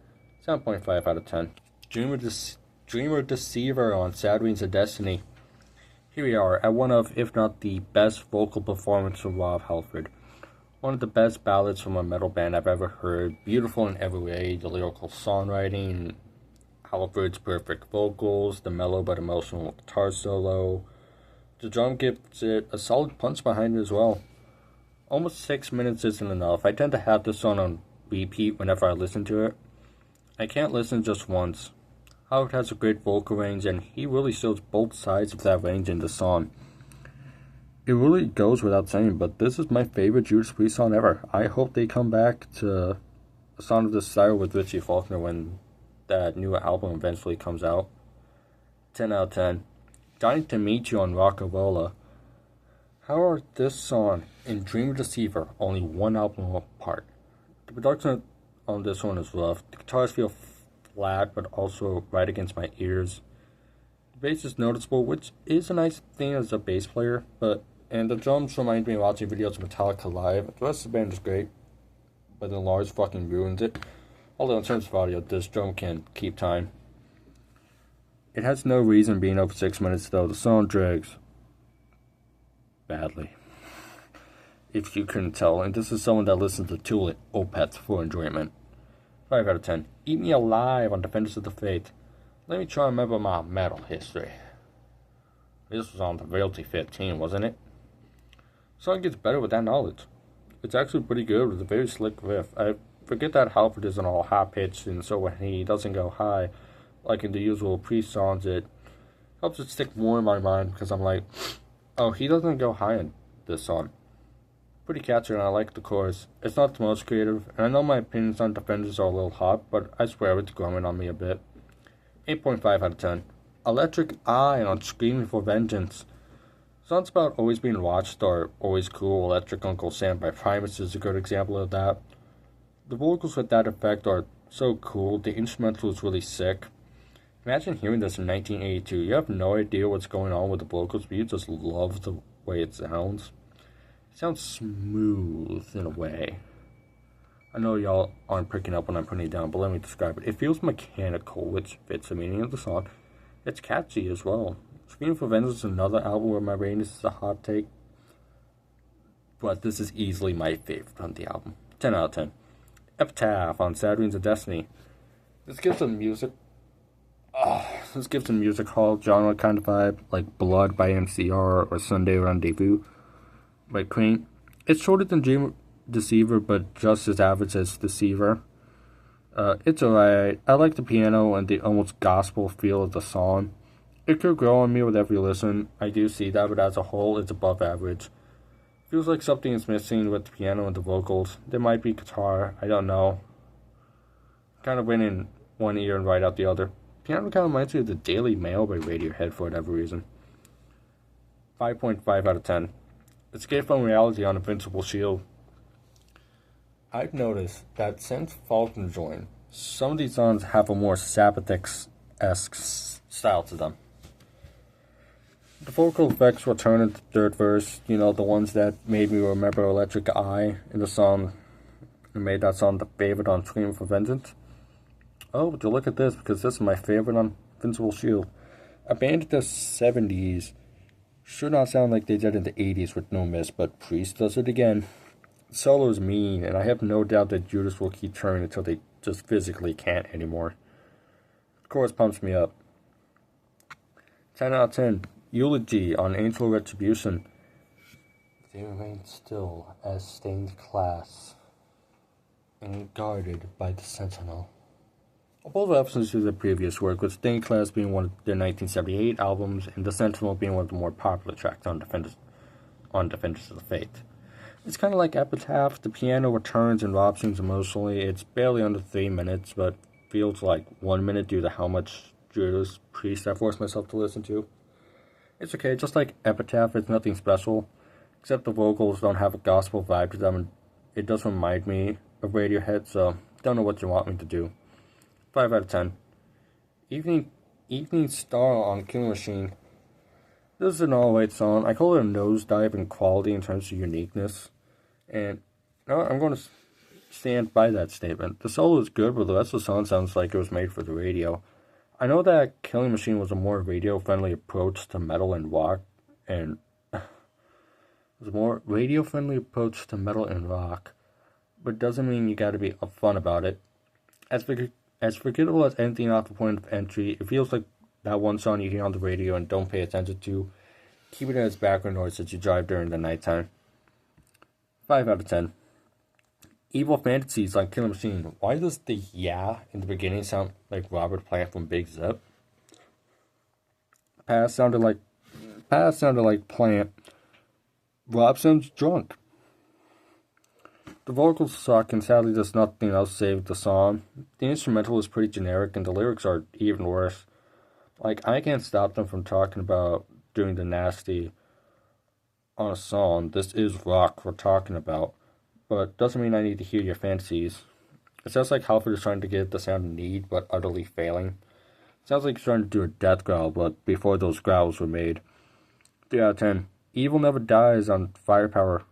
7.5 out of 10. Dreamer Deceiver on Sad Wings of Destiny. Here we are at one of, if not the best vocal performance from Rob Halford. One of the best ballads from a metal band I've ever heard. Beautiful in every way, the lyrical songwriting, Halford's perfect vocals, the mellow but emotional guitar solo. The drum gives it a solid punch behind it as well. Almost 6 minutes isn't enough. I tend to have this song on repeat whenever I listen to it. I can't listen just once. Howard has a great vocal range, and he really shows both sides of that range in the song. It really goes without saying, but this is my favorite Judas Priest song ever. I hope they come back to a song of this style with Richie Faulkner when that new album eventually comes out. 10 out of 10. Dying to Meet You on Rockavola. How are this song and Dreamer Deceiver only one album apart? The production on this one is rough. The guitars feel flat, but also right against my ears. The bass is noticeable, which is a nice thing as a bass player, and the drums remind me of watching videos of Metallica live. The rest of the band is great, but then Lars fucking ruins it. Although in terms of audio, this drum can keep time. It has no reason being over 6 minutes though. The song drags badly, if you couldn't tell, and this is someone that listens to Tool at Opeth for enjoyment. 5 out of 10. Eat Me Alive on Defenders of the Faith. Let me try and remember my metal history. This was on the Realty 15, wasn't it? The song gets better with that knowledge. It's actually pretty good with a very slick riff. I forget that Halford isn't all high pitched, and so when he doesn't go high, like in the usual Priest songs, it helps it stick more in my mind because I'm like, oh, he doesn't go high in this song. Pretty catchy, and I like the chorus. It's not the most creative, and I know my opinions on Defenders are a little hot, but I swear it's growing on me a bit. 8.5 out of 10. Electric Eye on Screaming for Vengeance. Songs about always being watched are always cool. Electric Uncle Sam by Primus is a good example of that. The vocals with that effect are so cool. The instrumental is really sick. Imagine hearing this in 1982. You have no idea what's going on with the vocals, but you just love the way it sounds. It sounds smooth in a way. I know y'all aren't picking up when I'm putting it down, but let me describe it. It feels mechanical, which fits the meaning of the song. It's catchy as well. Screaming for Vengeance is another album where my rating is a hot take, but this is easily my favorite on the album. 10 out of 10. Epitaph on Sad Dreams of Destiny. This gives some music hall genre kind of vibe, like Blood by MCR or Sunday Rendezvous by Queen. It's shorter than Dream Deceiver, but just as average as Deceiver. It's alright. I like the piano and the almost gospel feel of the song. It could grow on me with every listen. I do see that, but as a whole, it's above average. Feels like something is missing with the piano and the vocals. There might be guitar, I don't know. Kind of went in one ear and right out the other. Piano kind of reminds me of the Daily Mail by Radiohead for whatever reason. 5.5 out of 10. Escape from Reality on Invincible Shield. I've noticed that since Falcon joined, some of these songs have a more Sabbath-esque style to them. The vocal effects return in the third verse, the ones that made me remember Electric Eye in the song, and made that song the favorite on Screaming for Vengeance. Oh, but you look at this, because this is my favorite on Invincible Shield. A band in the 70s should not sound like they did in the 80s with No Miss, but Priest does it again. The solo is mean, and I have no doubt that Judas will keep turning until they just physically can't anymore. The chorus pumps me up. 10 out of 10. Eulogy on Angel Retribution. They remain still as stained glass and guarded by the Sentinel. Both references to the previous work, with Stained Glass being one of their 1978 albums and The Sentinel being one of the more popular tracks on Defenders of the Faith. It's kind of like Epitaph. The piano returns and Rob sings emotionally. It's barely under 3 minutes, but feels like 1 minute due to how much Judas Priest I forced myself to listen to. It's okay, just like Epitaph, it's nothing special, except the vocals don't have a gospel vibe to them, and it does remind me of Radiohead, so don't know what you want me to do. 5 out of 10. Evening Star on Killing Machine. This is an alright song. I call it a nosedive in quality in terms of uniqueness, and I'm going to stand by that statement. The solo is good, but the rest of the song sounds like it was made for the radio. I know that Killing Machine was a more radio-friendly approach to metal and rock, but it doesn't mean you gotta be upfront about it. As forgettable as anything off the point of entry, it feels like that one song you hear on the radio and don't pay attention to. Keep it as background noise as you drive during the nighttime. 5 out of 10. Evil Fantasies on Killing Machine. Why does the yeah in the beginning sound like Robert Plant from Big Zip? Past sounded like Plant. Rob sounds drunk. The vocals suck, and sadly there's nothing else saved the song. The instrumental is pretty generic, and the lyrics are even worse. Like, I can't stop them from talking about doing the nasty on a song. This is rock we're talking about, but doesn't mean I need to hear your fantasies. It sounds like Halford is trying to get the sound Need, but utterly failing. It sounds like he's trying to do a death growl, but before those growls were made. 3 out of 10. Evil Never Dies on Firepower.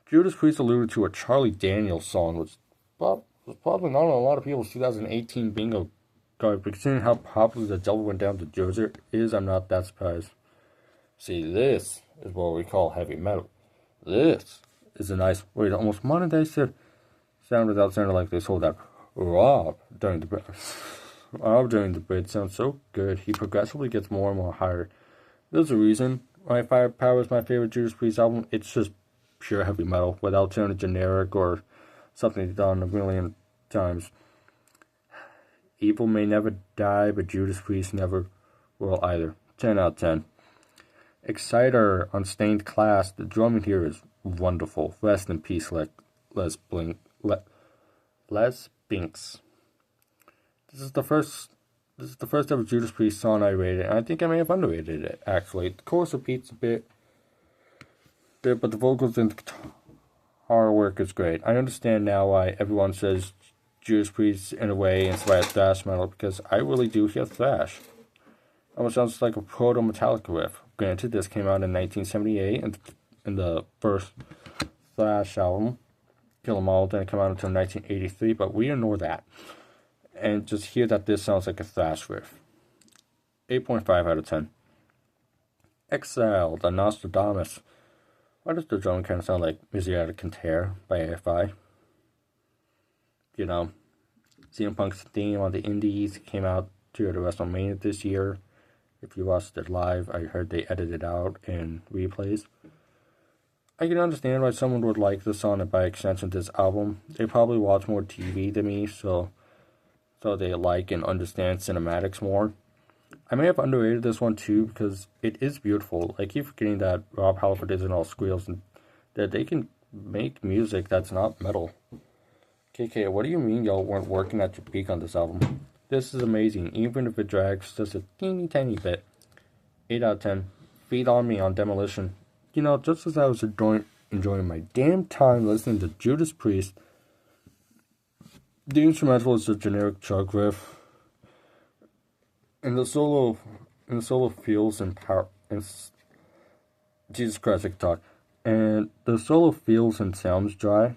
Judas Priest alluded to a Charlie Daniels song, which was probably not on a lot of people's 2018 bingo card, but considering how popular The Devil Went Down to Georgia is, I'm not that surprised. See, this is what we call heavy metal. This is a nice way to almost modern day sound without sounding like they sold that. Rob during the bridge sounds so good. He progressively gets more and more higher. There's a reason why Firepower is my favorite Judas Priest album. It's just pure heavy metal without sounding generic or something done a million times. Evil may never die, but Judas Priest never will either. 10 out of 10. Exciter on Stained Class. The drumming here is wonderful. Rest in peace, Les Binks. This is the first ever Judas Priest song I rated, and I think I may have underrated it, actually. The chorus repeats a bit, but the vocals and the guitar work is great. I understand now why everyone says Judas Priest, in a way, inspired thrash metal, because I really do hear thrash. Almost sounds like a proto-Metallica riff. Granted, this came out in 1978, and in the first thrash album, Kill 'Em All, didn't come out until 1983, but we ignore that. And just hear that this sounds like a thrash riff. 8.5 out of 10. Exile, the Nostradamus. Why does the drum kind of sound like Messiah Canter by AFI? You know, CM Punk's theme on the Indies came out to the WrestleMania this year. If you watched it live, I heard they edited it out in replays. I can understand why someone would like this song and by extension this album. They probably watch more TV than me, so they like and understand cinematics more. I may have underrated this one too because it is beautiful. I keep forgetting that Rob Halford isn't all squeals and that they can make music that's not metal. KK, what do you mean y'all weren't working at your peak on this album? This is amazing, even if it drags just a teeny tiny bit. 8 out of 10. Feed on Me on Demolition. You know, just as I was enjoying my damn time listening to Judas Priest, the instrumental is a generic chug riff, and the solo feels and power. Jesus Christ, I can talk. And the solo feels and sounds dry.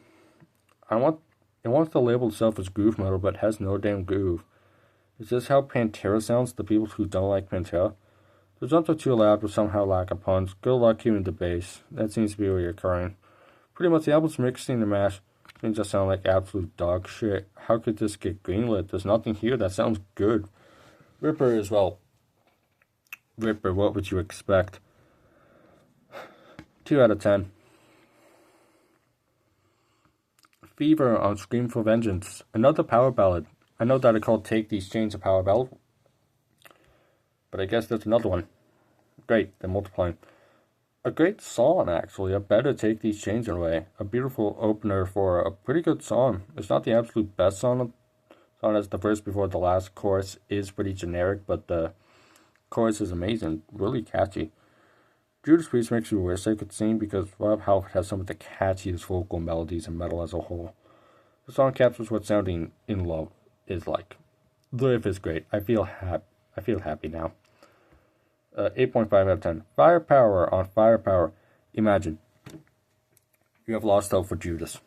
It wants to label itself as groove metal, but has no damn groove. Is this how Pantera sounds to people who don't like Pantera? The drums are too loud but somehow lack a punch. Good luck hearing the bass. That seems to be reoccurring. Pretty much the album's mixing and mash things that sound like absolute dog shit. How could this get greenlit? There's nothing here that sounds good. Ripper as well. Ripper, what would you expect? 2 out of 10. Fever on Scream for Vengeance. Another power ballad. I know that I called Take These Chains a power ballad, but I guess there's another one. Great, they're multiplying. A great song, actually. A better Take These Chains away. A beautiful opener for a pretty good song. It's not the absolute best song as the verse before the last chorus is pretty generic, but the chorus is amazing. Really catchy. Judas Priest makes me wish I could sing because Rob Halford has some of the catchiest vocal melodies in metal as a whole. The song captures what sounding in love is like. The riff is great. I feel happy now. 8.5 out of 10. Firepower on Firepower. Imagine. You have lost hope for Judas.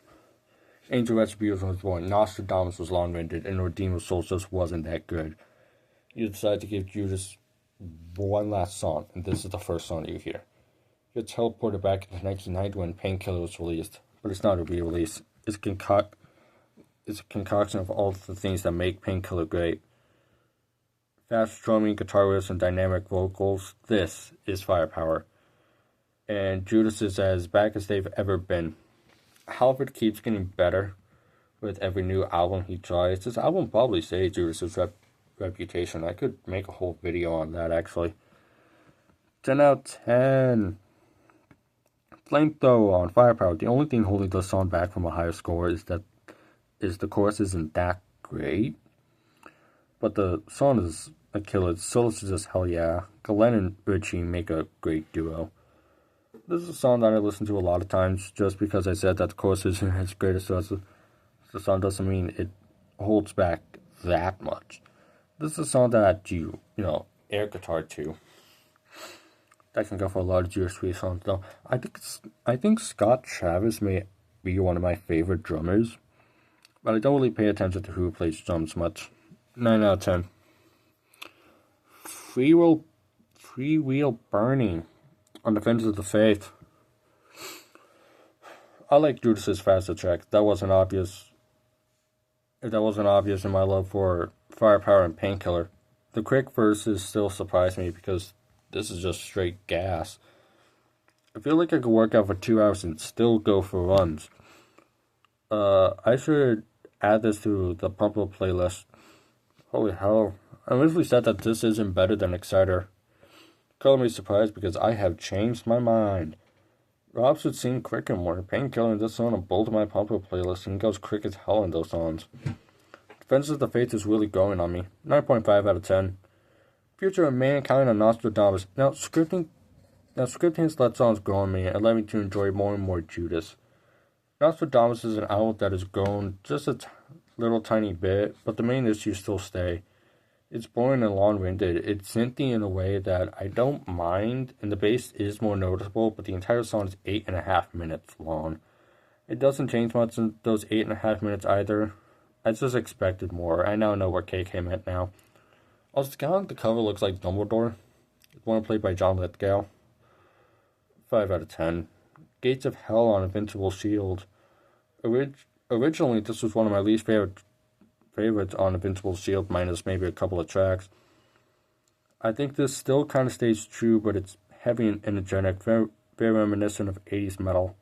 Angel Retribution was born. Nostradamus was long-winded. And Redeemer Souls just wasn't that good. You decide to give Judas one last song. And this is the first song you hear. You're teleported back into 1990 when Painkiller was released. But it's not a re-release. It's a concoction of all the things that make Painkiller great. Fast drumming, guitar riffs, and dynamic vocals. This is Firepower. And Judas is as back as they've ever been. Halford keeps getting better with every new album he tries. This album probably saved Judas' reputation. I could make a whole video on that, actually. 10 out of 10. Flamethrower on Firepower. The only thing holding this song back from a higher score is the chorus isn't that great. But the song is a killer. The solos is just hell yeah. Glenn and Richie make a great duo. This is a song that I listen to a lot of times just because I said that the chorus isn't as great as the song doesn't mean it holds back that much. This is a song that you air guitar to. That can go for a lot of Judas Priest songs though. I think Scott Travis may be one of my favorite drummers, but I don't really pay attention to who plays drums much. 9 out of 10. Free Wheel Burning on Defenders of the Faith. I like Judas's faster track. That wasn't obvious. If that wasn't obvious in my love for Firepower and Painkiller, the quick verses still surprise me because this is just straight gas. I feel like I could work out for 2 hours and still go for runs. I should add this to the Pump Up playlist Holy hell. I originally said that this isn't better than Exciter. Color me surprised because I have changed my mind. Rob should sing quicker more. Painkiller and this song are both of my popular playlists and goes quick as hell in those songs. Defense of the Faith is really growing on me. 9.5 out of 10. Future of Mankind and Nostradamus. Now scripting has let songs grow on me and led me to enjoy more and more Judas. Nostradamus is an album that has grown just a little tiny bit, but the main issues still stay. It's boring and long-winded. It's synthy in a way that I don't mind, and the bass is more noticeable, but the entire song is 8.5 minutes long. It doesn't change much in those 8.5 minutes either. I just expected more. I now know what KK meant now. Also, the guy on the cover looks like Dumbledore. It's one played by John Lithgow. 5 out of 10. Gates of Hell on Invincible Shield. Originally, this was one of my least favorites on Invincible Shield, minus maybe a couple of tracks. I think this still kind of stays true, but it's heavy and energetic, very reminiscent of 80s metal.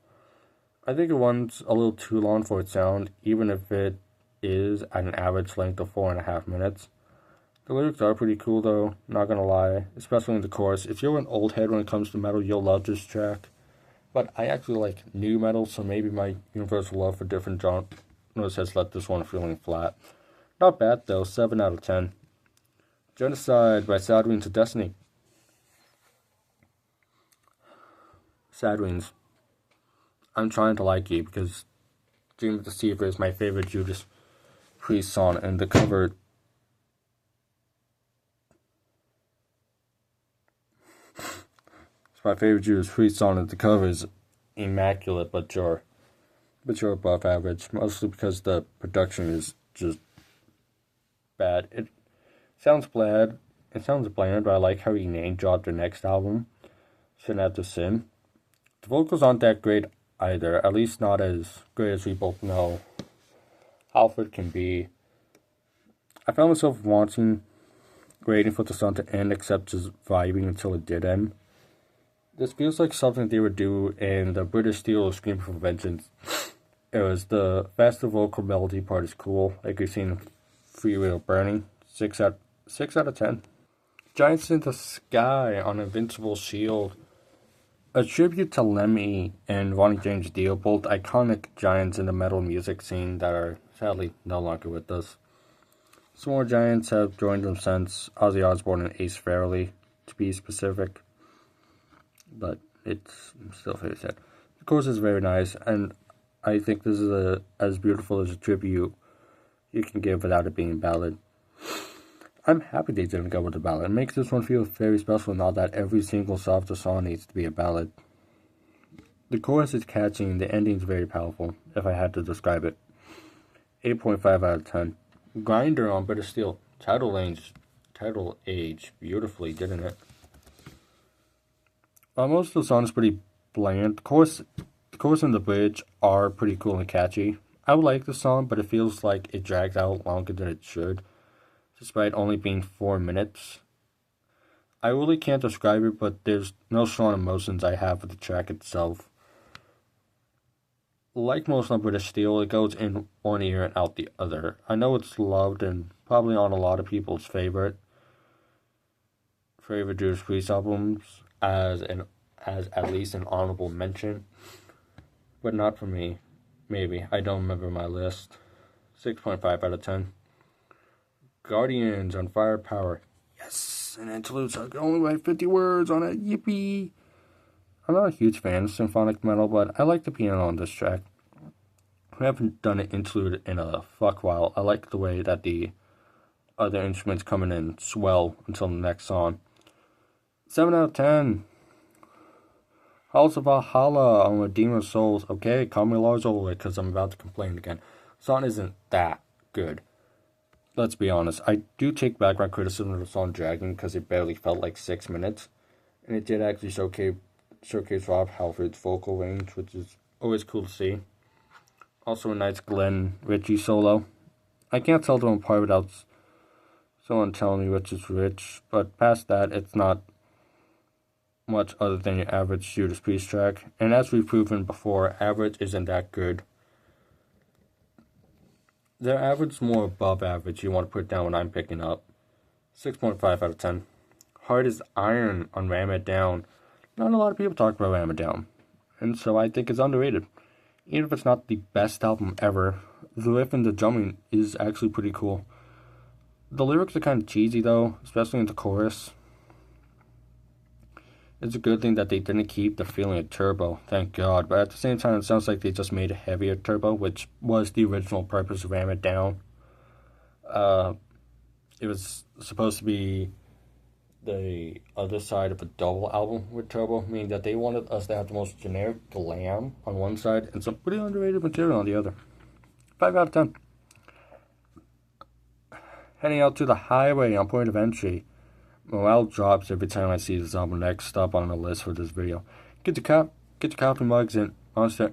I think it runs a little too long for its sound, even if it is at an average length of 4.5 minutes. The lyrics are pretty cool though, not gonna lie, especially in the chorus. If you're an old head when it comes to metal, you'll love this track. But I actually like new metal, so maybe my universal love for different genres has left this one feeling flat. Not bad though, 7 out of 10. Genocide by Sad Wings of Destiny. Sad Wings. I'm trying to like you because Dream of the Deceiver is my favorite Judas Priest song, and the cover... It's my favorite Judas Priest song, and the cover is immaculate, but you're above average, mostly because the production is just bad. It sounds bland, but I like how he name-dropped the next album, Sin After Sin. The vocals aren't that great either, at least not as great as we both know Halford can be. I found myself waiting for the song to end, except just vibing until it did end. This feels like something they would do in the British Steel Scream for Vengeance. It was the faster vocal melody part is cool, like we've seen Free Will Burning. 6 out of 10. Giants in the Sky on Invincible Shield. A tribute to Lemmy and Ronnie James Dio, both iconic giants in the metal music scene that are sadly no longer with us. Some more giants have joined them since, Ozzy Osbourne and Ace Frehley, to be specific. But it's still very sad. The chorus is very nice, and I think this is as beautiful as a tribute you can give without it being a ballad. I'm happy they didn't go with the ballad. It makes this one feel very special, not that every single softer song needs to be a ballad. The chorus is catchy and the ending is very powerful, if I had to describe it. 8.5 out of 10. Grinder on British Steel. Title age beautifully, didn't it? Most of the song is pretty bland. The chorus and the bridge are pretty cool and catchy. I would like the song, but it feels like it drags out longer than it should, despite only being 4 minutes. I really can't describe it, but there's no strong emotions I have with the track itself. Like most on British Steel, it goes in one ear and out the other. I know it's loved and probably on a lot of people's favorite Judas Priest albums as at least an honorable mention, but not for me. Maybe. I don't remember my list. 6.5 out of 10. Guardians on Firepower. Yes, an interlude, so I can only write 50 words on it. Yippee! I'm not a huge fan of symphonic metal, but I like the piano on this track. I haven't done an interlude in a fuck while. I like the way that the other instruments come in and swell until the next song. 7 out of 10. House of Valhalla on Redeemer Souls. Okay, call me Lars Ulrich because I'm about to complain again. The song isn't that good. Let's be honest. I do take back my criticism of the song Dragon because it barely felt like 6 minutes. And it did actually showcase Rob Halford's vocal range, which is always cool to see. Also a nice Glenn Ritchie solo. I can't tell them apart without someone telling me which is which, but past that, it's not much other than your average Judas Priest track. And as we've proven before, average isn't that good. Their average is more above average. You want to put it down what I'm picking up. 6.5 out of 10. Hard as Iron on Ram It Down. Not a lot of people talk about Ram It Down. And so I think it's underrated. Even if it's not the best album ever, the riff and the drumming is actually pretty cool. The lyrics are kind of cheesy though, especially in the chorus. It's a good thing that they didn't keep the feeling of Turbo, thank God. But at the same time, it sounds like they just made a heavier Turbo, which was the original purpose of Ram It Down. It was supposed to be the other side of a double album with Turbo, meaning that they wanted us to have the most generic glam on one side and some pretty underrated material on the other. 5 out of 10. Heading out to the highway on Point of Entry. Morale drops every time I see this album next up on the list for this video. Get your coffee mugs and Monster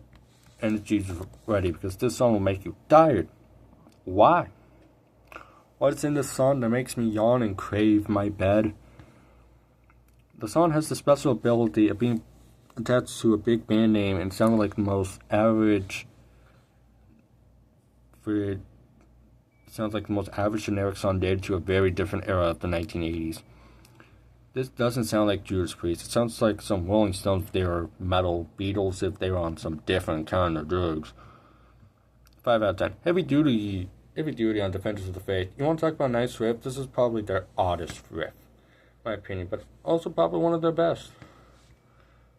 Energy's ready because this song will make you tired. Why? What's in this song that makes me yawn and crave my bed? The song has the special ability of being attached to a big band name and sounding like the most average generic song dated to a very different era of the 1980s. This doesn't sound like Judas Priest. It sounds like some Rolling Stones if they were metal, Beatles if they were on some different kind of drugs. 5 out of 10. Heavy duty on Defenders of the Faith. You want to talk about a nice riff? This is probably their oddest riff, in my opinion, but also probably one of their best.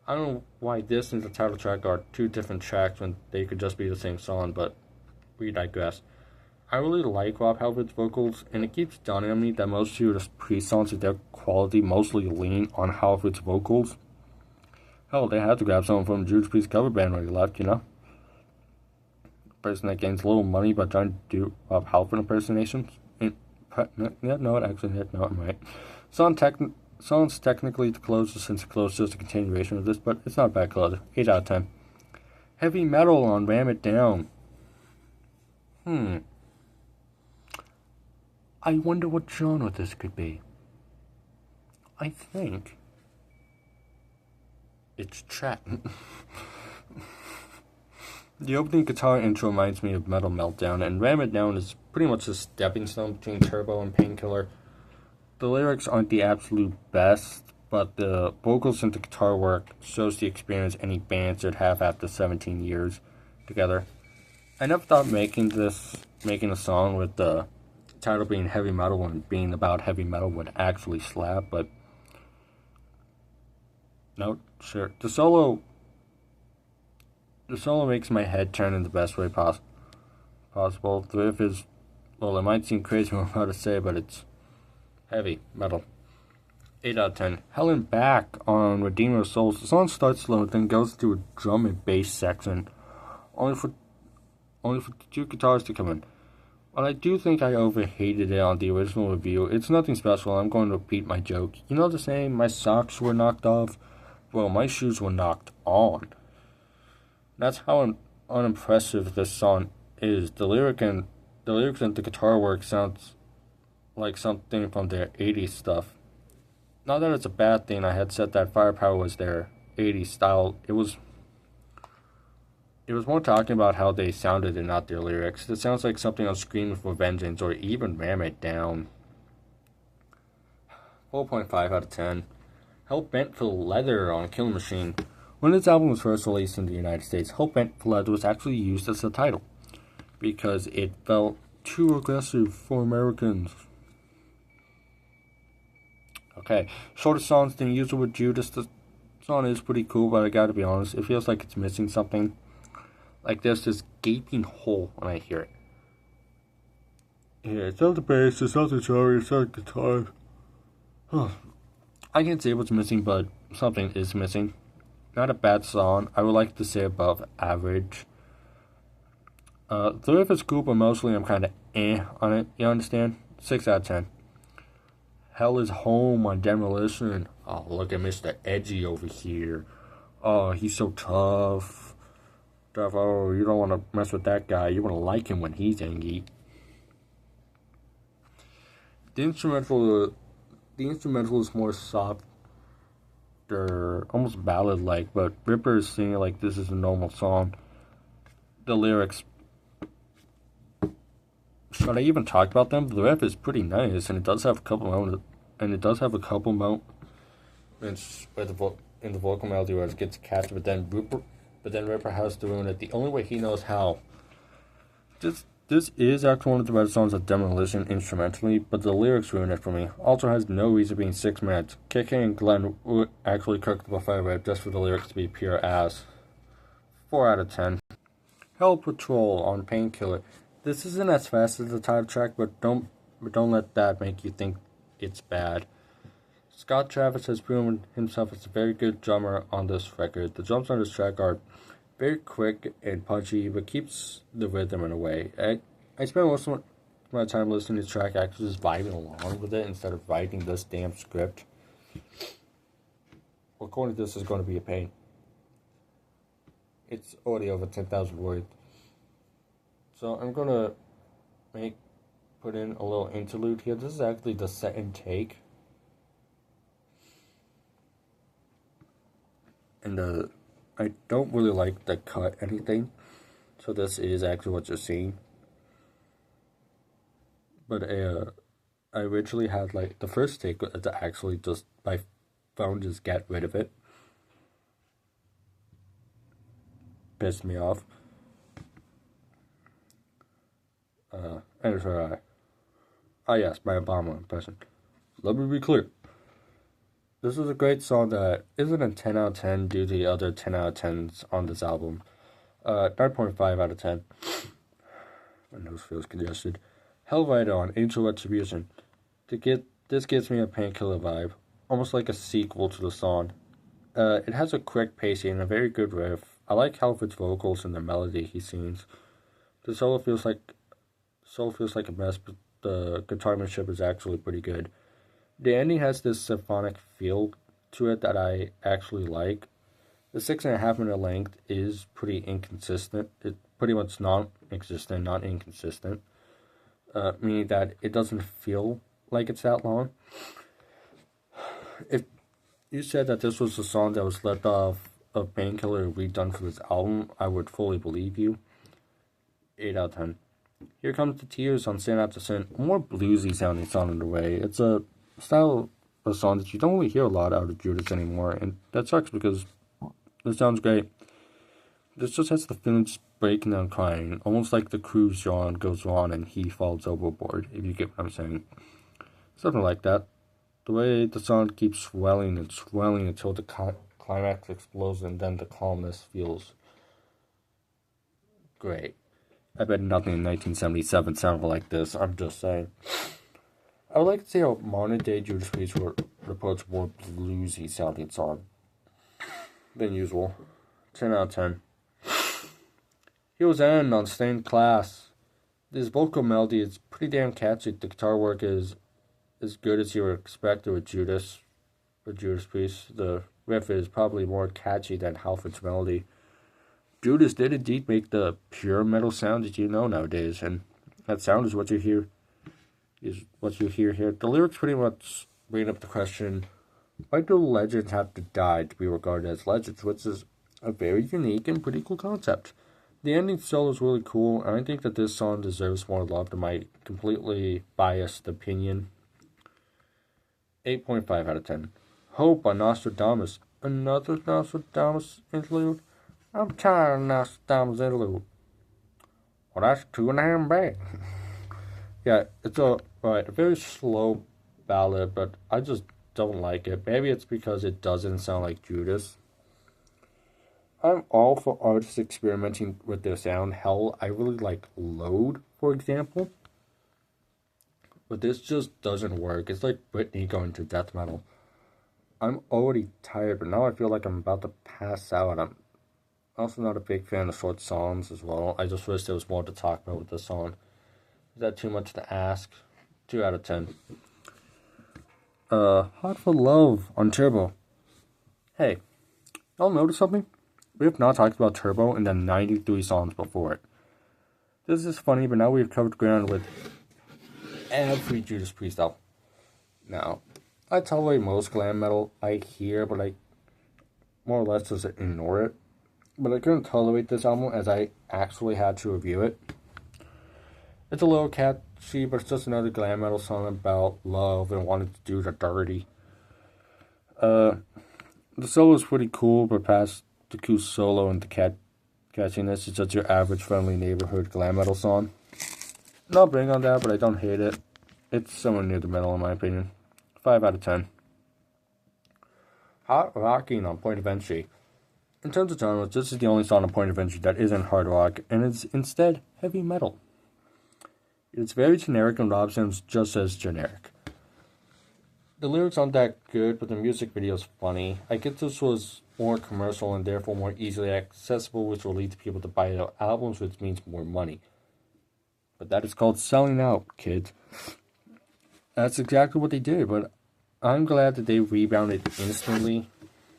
I don't know why this and the title track are two different tracks when they could just be the same song, but we digress. I really like Rob Halford's vocals, and it keeps dawning on me that most Judas Priest songs of their quality mostly lean on Halford's vocals. Hell, they had to grab someone from Judas Priest cover band when he left, you know? Person that gains little money by trying to do Rob Halford impersonations. I'm right. Song's technically the closest since the closest is a continuation of this, but it's not a bad closer. 8 out of 10. Heavy metal on Ram It Down. I wonder what genre this could be. I think it's trap. The opening guitar intro reminds me of Metal Meltdown, and Ram It Down is pretty much a stepping stone between Turbo and Painkiller. The lyrics aren't the absolute best, but the vocals and the guitar work shows the experience any band should have after 17 years together. I never thought making a song with the title being heavy metal and being about heavy metal would actually slap, but no, sure. The solo makes my head turn in the best way possible. The riff is, well, it might seem crazy what I'm about to say, but it's heavy metal. 8 out of 10. Hell and Back on Redeemer of Souls. The song starts slow, then goes to a drum and bass section, only for the two guitars to come in. While I do think I overhated it on the original review, it's nothing special. I'm going to repeat my joke. You know the saying, my socks were knocked off? Well, my shoes were knocked on. That's how unimpressive this song is. The lyrics and the guitar work sounds like something from their 80s stuff. Not that it's a bad thing. I had said that Firepower was their 80s style. It was more talking about how they sounded and not their lyrics. It sounds like something on Screaming for Vengeance or even Ram It Down. 4.5 out of 10. Hellbent for Leather on Killing Machine. When this album was first released in the United States, Hellbent for Leather was actually used as the title because it felt too aggressive for Americans. Okay, shorter songs than usual with Judas. The song is pretty cool, but I gotta be honest, it feels like it's missing something. Like there's this gaping hole when I hear it. Yeah, it's not the bass, it's not the drum, it's not the guitar. I can't say what's missing, but something is missing. Not a bad song. I would like to say above average. The riff is cool, but mostly I'm kind of on it. You understand? 6 out of 10. Hell is Home on Demolition. Oh, look at Mr. Edgy over here. Oh, he's so tough. Oh, you don't want to mess with that guy. You want to like him when he's angry. The instrumental is more softer, almost ballad-like, but Ripper is singing like this is a normal song. The lyrics Should I even talk about them? The riff is pretty nice, and it does have a couple moments, where in the vocal melody where it gets catchy, but then Ripper has to ruin it the only way he knows how. This is actually one of the better songs of Demolition instrumentally, but the lyrics ruin it for me. Also has no reason being 6 minutes. KK and Glenn would actually cook the buffet rib just for the lyrics to be pure ass. 4 out of 10. Hell Patrol on Painkiller. This isn't as fast as the title track, but don't let that make you think it's bad. Scott Travis has proven himself as a very good drummer on this record. The drums on this track are very quick and punchy, but keeps the rhythm in a way. I spent most of my time listening to the track actually just vibing along with it instead of writing this damn script. Recording this is going to be a pain. It's already over 10,000 words. So I'm going to put in a little interlude here. This is actually the second take. And I don't really like to cut anything, so this is actually what you're seeing. But I originally had like the first take to actually just my phone just get rid of it. Pissed me off. And so yes, my Obama impression. Let me be clear. This is a great song that isn't a 10 out of 10 due to the other 10 out of 10s on this album. 9.5 out of 10. My nose feels congested. Hellrider on Angel Retribution. This gives me a Painkiller vibe, almost like a sequel to the song. It has a quick pacing and a very good riff. I like Halford's vocals and the melody he sings. The solo feels like a mess, but the guitarmanship is actually pretty good. The ending has this symphonic feel to it that I actually like. The 6.5 minute length is pretty inconsistent. It's pretty much non-existent, not inconsistent. Meaning that it doesn't feel like it's that long. If you said that this was a song that was left off of Painkiller and redone for this album, I would fully believe you. 8 out of 10. Here Comes the Tears on Sin After Sin. A more bluesy sounding song in a way. It's a style of song that you don't really hear a lot out of Judas anymore, and that sucks because it sounds great. This just has the feeling just breaking down crying, almost like the cruise John goes on and he falls overboard, if you get what I'm saying. Something like that. The way the song keeps swelling and swelling until the climax explodes, and then the calmness feels great. I bet nothing in 1977 sounded like this, I'm just saying. I would like to see how modern day Judas Priest reports more bluesy sounding song than usual. 10 out of 10. Heroes End on Stained Class. This vocal melody is pretty damn catchy. The guitar work is as good as you would expect with Judas Priest. The riff is probably more catchy than Halford's melody. Judas did indeed make the pure metal sound that you know nowadays, and that sound is what you hear. Here. The lyrics pretty much bring up the question, why do legends have to die to be regarded as legends? Which is a very unique and pretty cool concept. The ending solo is really cool, and I think that this song deserves more love than my completely biased opinion. 8.5 out of 10. Hope by Nostradamus. Another Nostradamus interlude? I'm tired of Nostradamus interlude. Well, that's 2.5 bad. Yeah, it's a very slow ballad, but I just don't like it. Maybe it's because it doesn't sound like Judas. I'm all for artists experimenting with their sound. Hell, I really like Load, for example. But this just doesn't work. It's like Britney going to death metal. I'm already tired, but now I feel like I'm about to pass out. I'm also not a big fan of short songs as well. I just wish there was more to talk about with this song. Is that too much to ask? 2 out of 10. Hot for Love on Turbo. Hey, y'all notice something? We have not talked about Turbo in the 93 songs before it. This is funny, but now we've covered ground with every Judas Priest album. Now, I tolerate most glam metal I hear, but I more or less just ignore it. But I couldn't tolerate this album as I actually had to review it. It's a little catchy, but it's just another glam metal song about love and wanting to do the dirty. The solo is pretty cool, but past the cool solo and the catchiness, it's just your average friendly neighborhood glam metal song. Not big on that, but I don't hate it. It's somewhere near the middle in my opinion. 5 out of 10. Hot rocking on Point of Entry. In terms of genres, this is the only song on Point of Entry that isn't hard rock, and it's instead heavy metal. It's very generic, and Rob sounds just as generic. The lyrics aren't that good, but the music video is funny. I get this was more commercial and therefore more easily accessible, which will lead to people to buy their albums, which means more money. But that is called selling out, kids. That's exactly what they did, but I'm glad that they rebounded instantly.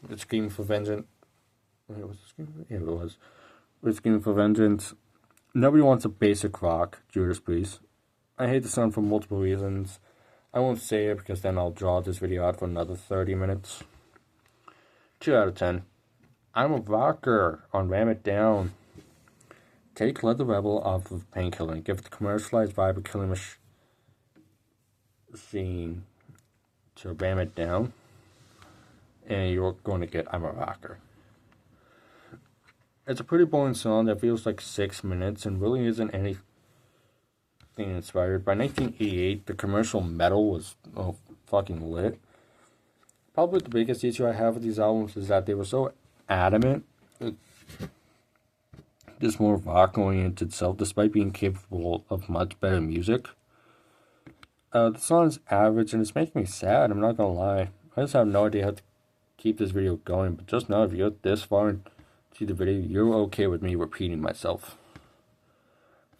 With Screaming for Vengeance. Wait, was it Screaming? Yeah, it was. With Screaming for Vengeance. Nobody wants a basic rock, Judas Priest. I hate the song for multiple reasons. I won't say it because then I'll draw this video out for another 30 minutes. 2 out of 10. I'm a rocker on Ram It Down. Take Let the Rebel off of Painkiller and give it the commercialized vibe of Killing Machine to Ram It Down. And you're going to get I'm a Rocker. It's a pretty boring song that feels like 6 minutes and really isn't anything inspired. By 1988, the commercial metal was fucking lit. Probably the biggest issue I have with these albums is that they were so adamant. This more rock-oriented itself, despite being capable of much better music. The song is average and it's making me sad, I'm not gonna lie. I just have no idea how to keep this video going, but just know if you're this far into the video, you're okay with me repeating myself.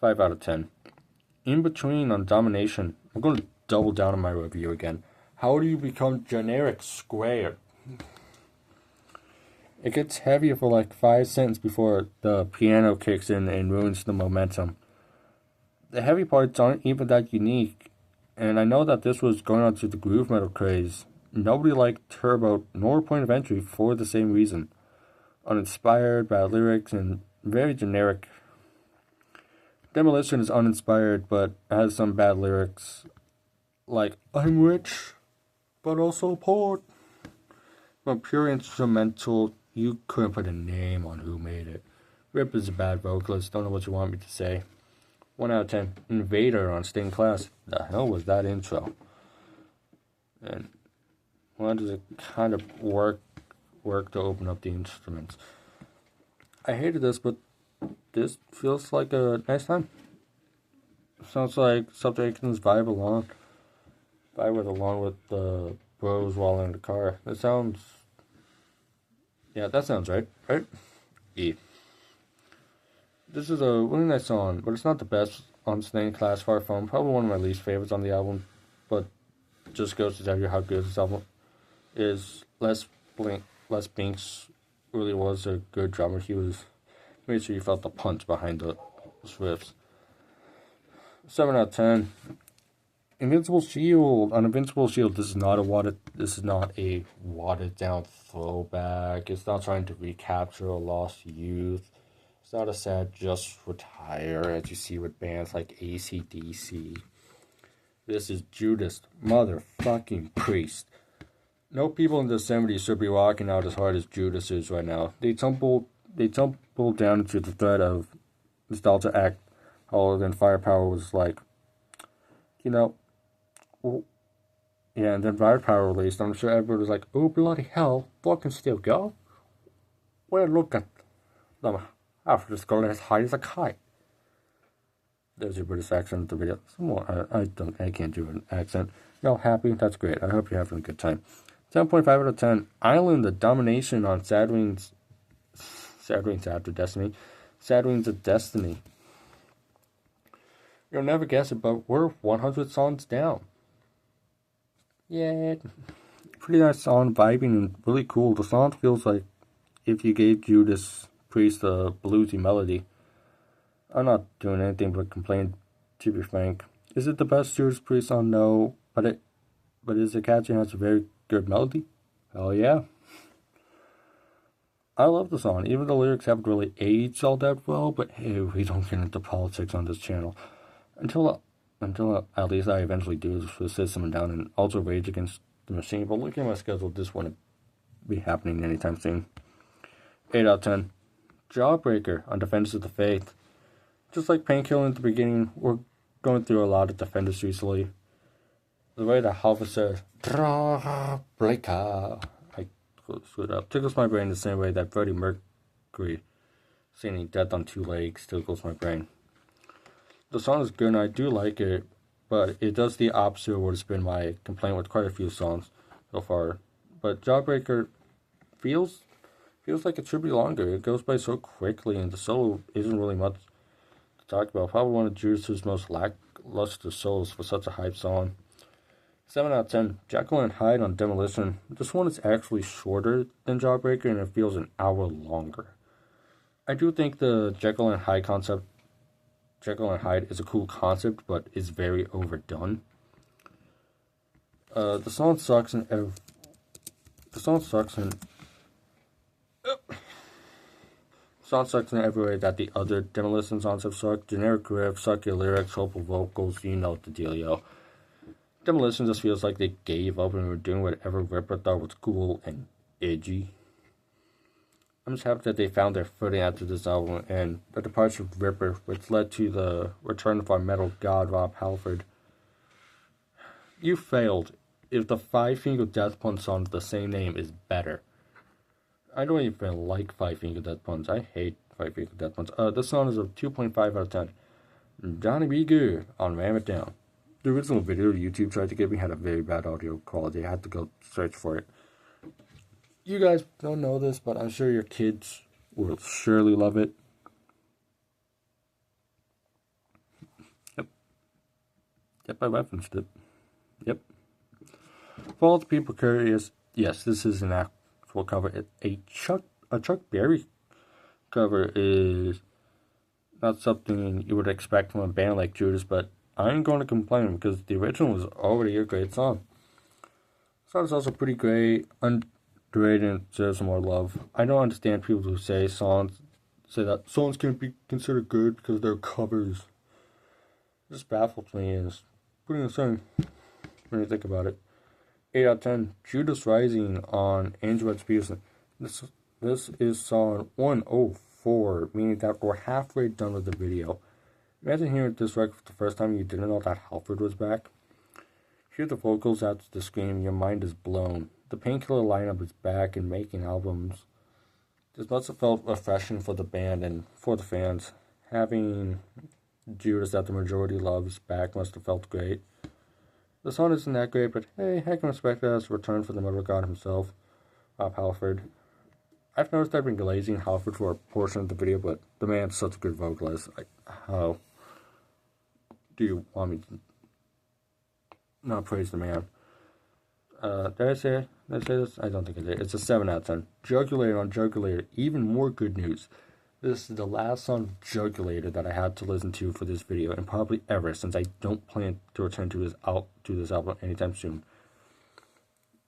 5 out of 10. In Between on Domination. I'm going to double down on my review again. How do you become generic square? It gets heavier for like 5 seconds before the piano kicks in and ruins the momentum. The heavy parts aren't even that unique, and I know that this was going on to the groove metal craze. Nobody liked Turbo nor Point of Entry for the same reason. Uninspired, bad lyrics, and very generic. Demolition is uninspired, but has some bad lyrics, like, I'm rich, but also poor. From pure instrumental, you couldn't put a name on who made it. Rip is a bad vocalist, don't know what you want me to say. 1 out of 10. Invader on Stained Class. The hell was that intro? And why does it kind of work to open up the instruments? I hated this, but this feels like a nice time. Sounds like something I can just vibe along with the bros while in the car. That sounds right? Right? E. This is a really nice song, but it's not the best on Stained Class, far from. Probably one of my least favorites on the album, but just goes to tell you how good this album is. Les Binks really was a good drummer. He made sure you felt the punch behind the riffs. 7 out of 10. Invincible Shield. On Invincible Shield, this is not a watered down throwback. It's not trying to recapture a lost youth. It's not a sad just retire as you see with bands like AC/DC. This is Judas motherfucking Priest. No people in the 70s should be rocking out as hard as Judas is right now. They tumbled down into the threat of nostalgia act harder than Firepower was like, yeah, and then Firepower released. I'm sure everybody was like, oh bloody hell, fucking still go? Well, look at them. After just going as high as a kite. There's your British accent in the video. Some more. I can't do an accent. Y'all happy? That's great. I hope you're having a good time. 7.5 out of 10. Island, the Domination on Sad Wings After Destiny. Sad Wings of Destiny. You'll never guess it, but we're 100 songs down. Yeah. Pretty nice song, vibing and really cool. The song feels like if you gave Judas Priest a bluesy melody. I'm not doing anything but complain, to be frank. Is it the best Judas Priest song? No. But is it catchy and has a very good melody? Hell yeah. I love the song. Even the lyrics haven't really aged all that well, but hey, we don't get into politics on this channel. Until at least I eventually do this with System Down and also Rage Against the Machine. But looking at my schedule, this wouldn't be happening anytime soon. 8 out of 10. Jawbreaker on Defenders of the Faith. Just like Painkiller in the beginning, we're going through a lot of Defenders recently. The way that Halva says, Jawbreaker, I screwed up, tickles my brain the same way that Freddie Mercury singing Death on Two Legs tickles my brain. The song is good and I do like it, but it does the opposite of what has been my complaint with quite a few songs so far. But Jawbreaker feels like it should be longer. It goes by so quickly and the solo isn't really much to talk about. Probably one of Judas' most lackluster solos for such a hype song. 7 out of 10. Jekyll and Hyde on Demolition. This one is actually shorter than Jawbreaker and it feels an hour longer. I do think the Jekyll and Hyde is a cool concept, but is very overdone. The song sucks in every way that the other Demolition songs have sucked. Generic riff, sucky lyrics, hopeful vocals, you know the dealio. Demolition just feels like they gave up and were doing whatever Ripper thought was cool and edgy. I'm just happy that they found their footing after this album and the departure of Ripper, which led to the return of our metal god Rob Halford. You failed. If the Five Finger Death Punch song with the same name is better. I don't even like Five Finger Death Punch. I hate Five Finger Death Punch. This song is a 2.5 out of 10. Johnny B. Good on Ram It Down. The original video YouTube tried to give me had a very bad audio quality. I had to go search for it. You guys don't know this, but I'm sure your kids will surely love it. Yep, I referenced it. Yep. For all the people curious, yes, this is an actual cover. A Chuck Berry cover is not something you would expect from a band like Judas, but I ain't going to complain because the original was already a great song. The song is also pretty great, underrated, and deserves more love. I don't understand people who say that songs can't be considered good because they're covers. It just baffles me and it's pretty insane when you think about it. 8 out of 10. Judas Rising on Angel Peterson. This is song 104, meaning that we're halfway done with the video. Imagine hearing this record for the first time and you didn't know that Halford was back. Hear the vocals after the scream, your mind is blown. The Painkiller lineup is back and making albums. This must have felt refreshing for the band and for the fans. Having Judas that the majority loves back must have felt great. The song isn't that great, but hey, I can respect that as a return for the metal god himself, Rob Halford. I've noticed I've been glazing Halford for a portion of the video, but the man's such a good vocalist. How do you want me to not praise the man? Did I say this? I don't think I did. It's a 7 out of 10. Jugulator on Jugulator. Even more good news. This is the last song of Jugulator that I had to listen to for this video, and probably ever, since I don't plan to return to this album anytime soon.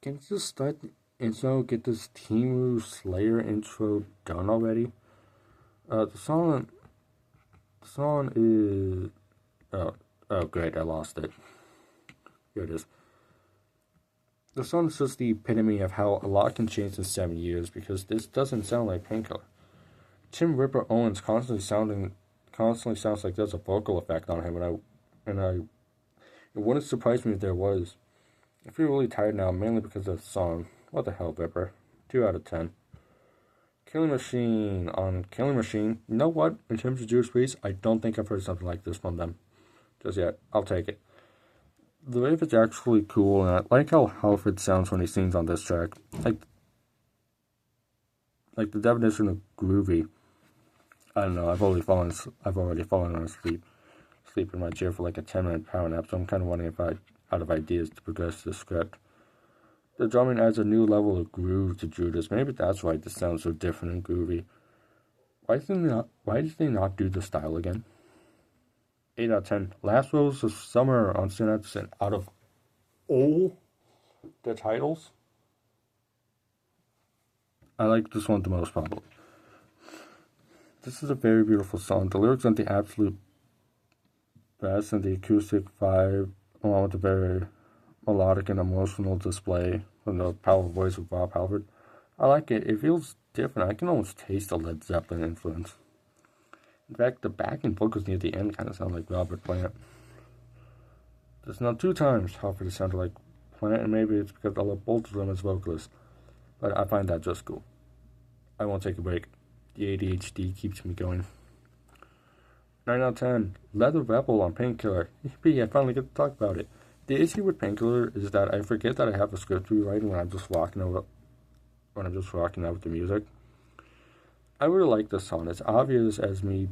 Can you just start the intro, get this Timu Slayer intro done already? The song is... Oh, great, I lost it. Here it is. The song is just the epitome of how a lot can change in 7 years, because this doesn't sound like Painkiller. Tim Ripper Owens constantly sounds like there's a vocal effect on him, and it wouldn't surprise me if there was. I feel really tired now, mainly because of the song. What the hell, Ripper? 2 out of 10. Killing Machine on Killing Machine. You know what? In terms of Judas Priest, I don't think I've heard something like this from them just yet. I'll take it. The riff is actually cool, and I like how Halford sounds when he sings on this track. Like the definition of groovy. I don't know. I've already fallen on sleep in my chair for like a 10-minute power nap. So I'm kind of wondering if I'm out of ideas to progress the script. The drumming adds a new level of groove to Judas. Maybe that's why this sounds so different and groovy. Why did they not do the style again? 8 out of 10. Last Rose of Summer on Synapse, and out of all the titles, I like this one the most probably. This is a very beautiful song. The lyrics aren't the absolute best, and the acoustic vibe, along with the very melodic and emotional display from the powerful voice of Rob Halford. I like it. It feels different. I can almost taste the Led Zeppelin influence. In fact, the backing vocals near the end kind of sound like Robert Plant. There's now 2 times Halford sounded like Plant, and maybe it's because I love both of them as vocalists. But I find that just cool. I won't take a break. The ADHD keeps me going. 9 out of 10. Leather Rebel on Painkiller. Yippee, I finally get to talk about it. The issue with Painkiller is that I forget that I have a script to rewrite when I'm just rocking out with the music. I really like this song. It's obvious as me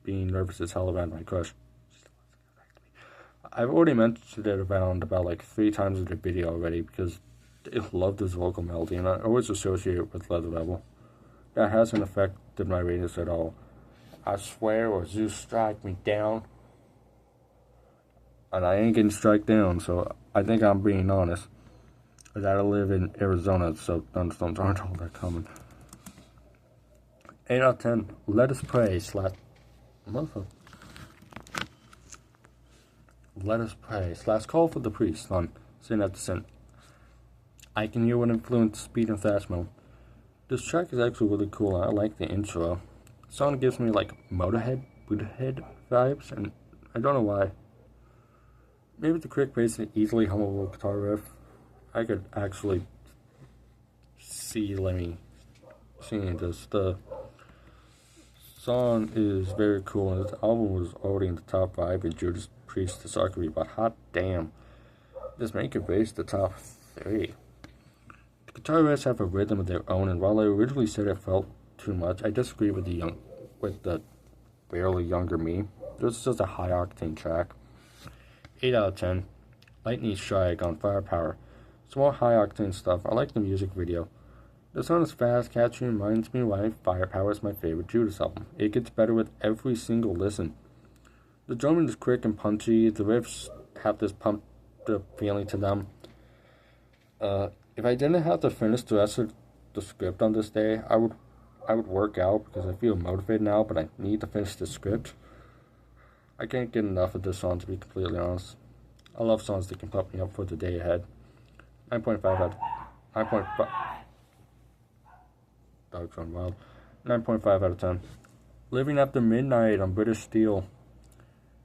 being nervous as hell around my crush. I've already mentioned it around about like 3 times in the video already because I love this vocal melody and I always associate it with Leather Rebel. That hasn't affected my ratings at all. I swear, or Zeus strike me down. And I ain't getting struck down, so I think I'm being honest. I gotta live in Arizona, so thunderstorms aren't all that common. 8 out of 10. Let Us Pray Let Us Pray / Call for the Priest on Sin After Sin. I can hear what influenced speed and thrash metal. This track is actually really cool, and I like the intro. The song gives me like Motorhead, Buddhahead vibes, and I don't know why. Maybe the quick pace and easily hummable guitar riff. I could actually see Lemmy singing this. The song is very cool, and this album was already in the top 5 in Judas Priest discography, but hot damn, this make it raise the top 3. The guitar riffs have a rhythm of their own, and while I originally said it felt too much, I disagree with the barely younger me. This is just a high octane track. 8 out of 10. Lightning Strike on Firepower. Some more high octane stuff. I like the music video. The song is fast, catchy, and reminds me why Firepower is my favorite Judas album. It gets better with every single listen. The drumming is quick and punchy. The riffs have this pumped up feeling to them. If I didn't have to finish the rest of the script on this day, I would work out because I feel motivated now, but I need to finish the script. I can't get enough of this song, to be completely honest. I love songs that can pump me up for the day ahead. 9.5 out of 10. Living After Midnight on British Steel.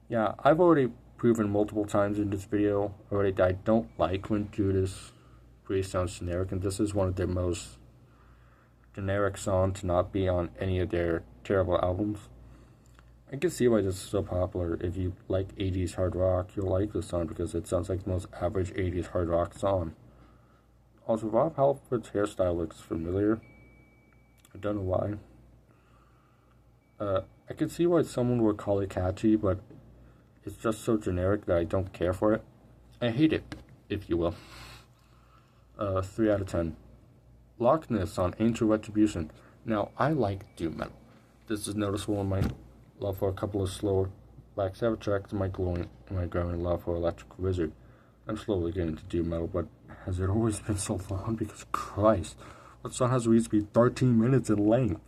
Yeah, I've already proven multiple times in this video already that I don't like when Judas Priest sounds generic, and this is one of their most generic songs to not be on any of their terrible albums. I can see why this is so popular. If you like 80s hard rock, you'll like this song because it sounds like the most average 80s hard rock song. Also, Rob Halford's hairstyle looks familiar. I don't know why. I can see why someone would call it catchy, but it's just so generic that I don't care for it. I hate it, if you will. 3 out of 10. Lockness on Angel Retribution. Now, I like doom metal. This is noticeable in my love for a couple of slower Black Sabbath tracks and my growing love for Electric Wizard. I'm slowly getting to doom metal, but has it always been so long? Because Christ, what song has reached to be 13 minutes in length?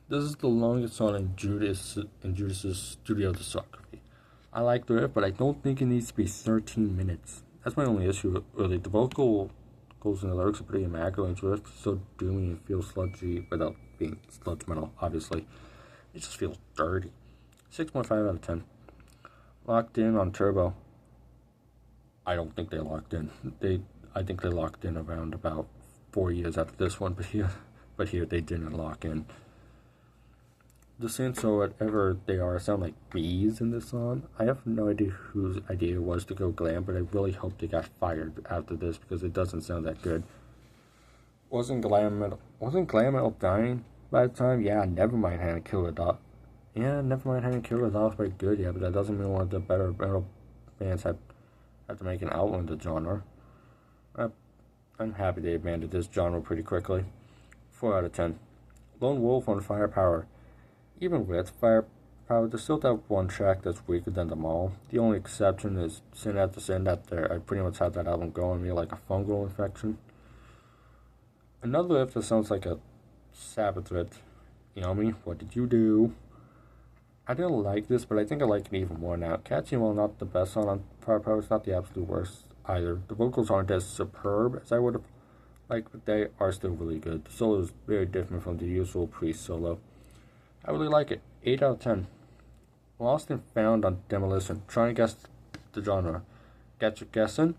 This is the longest song in Judas's studio discography. I like the riff, but I don't think it needs to be 13 minutes. That's my only issue, really. The vocals and the lyrics are pretty immaculate, and it's so doomy and feels sludgy without being sludge metal, obviously. It just feels dirty. 6.5 out of 10. Locked In on Turbo. I don't think they locked in. I think they locked in around about 4 years after this one, but here they didn't lock in. The synths or whatever they are sound like bees in this song. I have no idea whose idea it was to go glam, but I really hope they got fired after this because it doesn't sound that good. Wasn't glam metal dying by the time? Yeah, Nevermind hadn't killed it off. Yeah, Nevermind hadn't killed it off very good yet, but that doesn't mean one of the better metal bands had to make an outlet in the genre. I'm happy they abandoned this genre pretty quickly. 4 out of 10. Lone Wolf on Firepower. Even with Firepower, there's still that one track that's weaker than them all. The only exception is Sin After Sin. I pretty much had that album going me like a fungal infection. Another riff that sounds like a Sabbath riff. Yummy, what did you do? I didn't like this, but I think I like it even more now. Catchy, while not the best song on Firepower, it's not the absolute worst either. The vocals aren't as superb as I would have liked, but they are still really good. The solo is very different from the usual Priest solo. I really like it. 8 out of 10. Lost and Found on Demolition. Try and guess the genre. Get you guessing?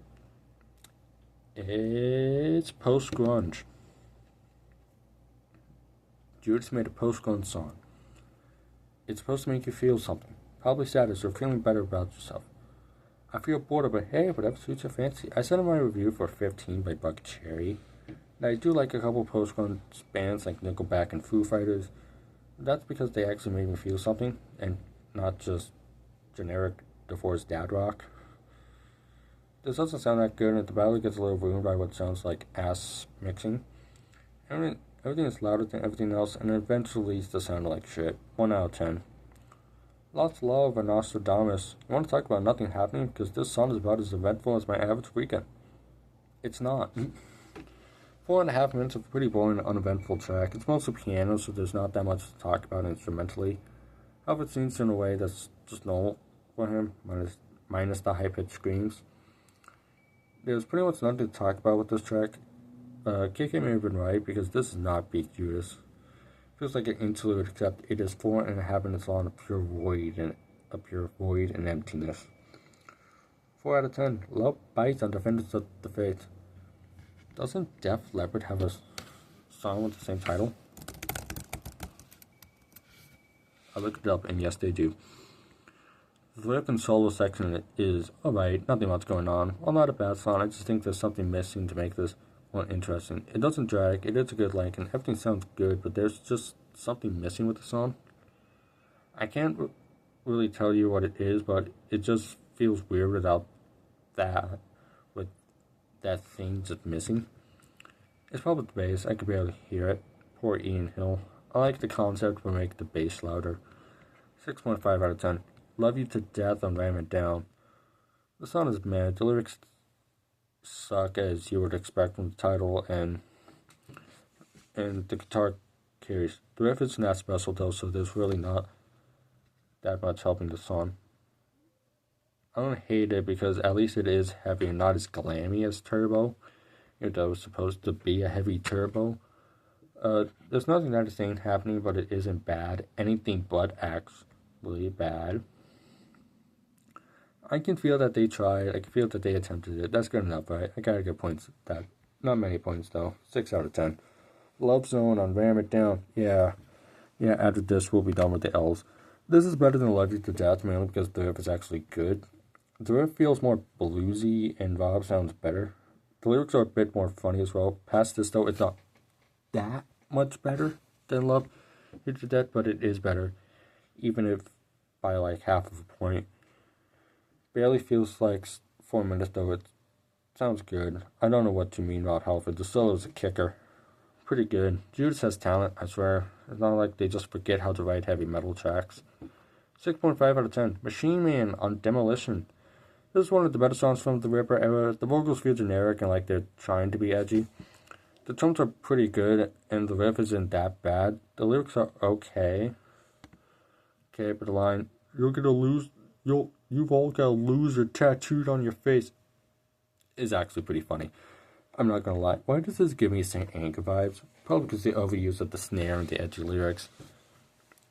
It's post-grunge. Judas made a post-grunge song. It's supposed to make you feel something. Probably sadness or feeling better about yourself. I feel bored, but hey, whatever suits your fancy. I sent in my review for 15 by Buck Cherry. And I do like a couple post-grunge bands like Nickelback and Foo Fighters. That's because they actually made me feel something, and not just generic DeForest dad rock. This doesn't sound that good, and the battle gets a little ruined by what sounds like ass mixing. Everything is louder than everything else, and eventually leads to sound like shit. 1 out of 10. Lots of love and Nostradamus. You want to talk about nothing happening? Because this song is about as eventful as my average weekend. It's not. 4.5 minutes of a pretty boring, uneventful track. It's mostly piano, so there's not that much to talk about instrumentally. However, it seems in a way that's just normal for him, minus the high-pitched screams. There's pretty much nothing to talk about with this track. KK may have been right, because this is not Beat Judas. Feels like an interlude, except it is 4.5 minutes long of pure void and emptiness. 4 out of 10. Love bites on Defenders of the Faith. Doesn't Def Leppard have a song with the same title? I looked it up, and yes, they do. The lyric and solo section is alright, nothing much going on. Well, not a bad song, I just think there's something missing to make this one interesting. It doesn't drag, it is a good length, and everything sounds good, but there's just something missing with the song. I can't really tell you what it is, but it just feels weird without that, with that thing just missing. It's probably the bass, I could barely hear it. Poor Ian Hill. I like the concept, but make the bass louder. 6.5 out of 10. Love You to Death on Ram It Down. The song is mad. The lyrics suck as you would expect from the title, and the guitar carries. The riff is not special though, so there's really not that much helping the song. I don't hate it because at least it is heavy and not as glammy as Turbo. Even though it's supposed to be a heavy Turbo. There's nothing that insane happening, but it isn't bad. Anything but actually bad. I can feel that they tried. I can feel that they attempted it. That's good enough, right? I gotta get points at that. Not many points, though. 6 out of 10. Love Zone on Ram It Down. Yeah, after this, we'll be done with the L's. This is better than Love You to Death, mainly because the riff is actually good. The riff feels more bluesy, and Rob sounds better. The lyrics are a bit more funny as well. Past this, though, it's not that much better than Love You to Death, but it is better, even if by like half of a point. Barely feels like 4 minutes, though. It sounds good. I don't know what you mean about Halford. The solo is a kicker. Pretty good. Judas has talent, I swear. It's not like they just forget how to write heavy metal tracks. 6.5 out of 10. Machine Man on Demolition. This is one of the better songs from the Ripper era. The vocals feel generic and like they're trying to be edgy. The drums are pretty good, and the riff isn't that bad. The lyrics are okay. Okay, but the line, you've all got a loser tattooed on your face, is actually pretty funny. I'm not gonna lie. Why does this give me St. Anger vibes? Probably because the overuse of the snare and the edgy lyrics.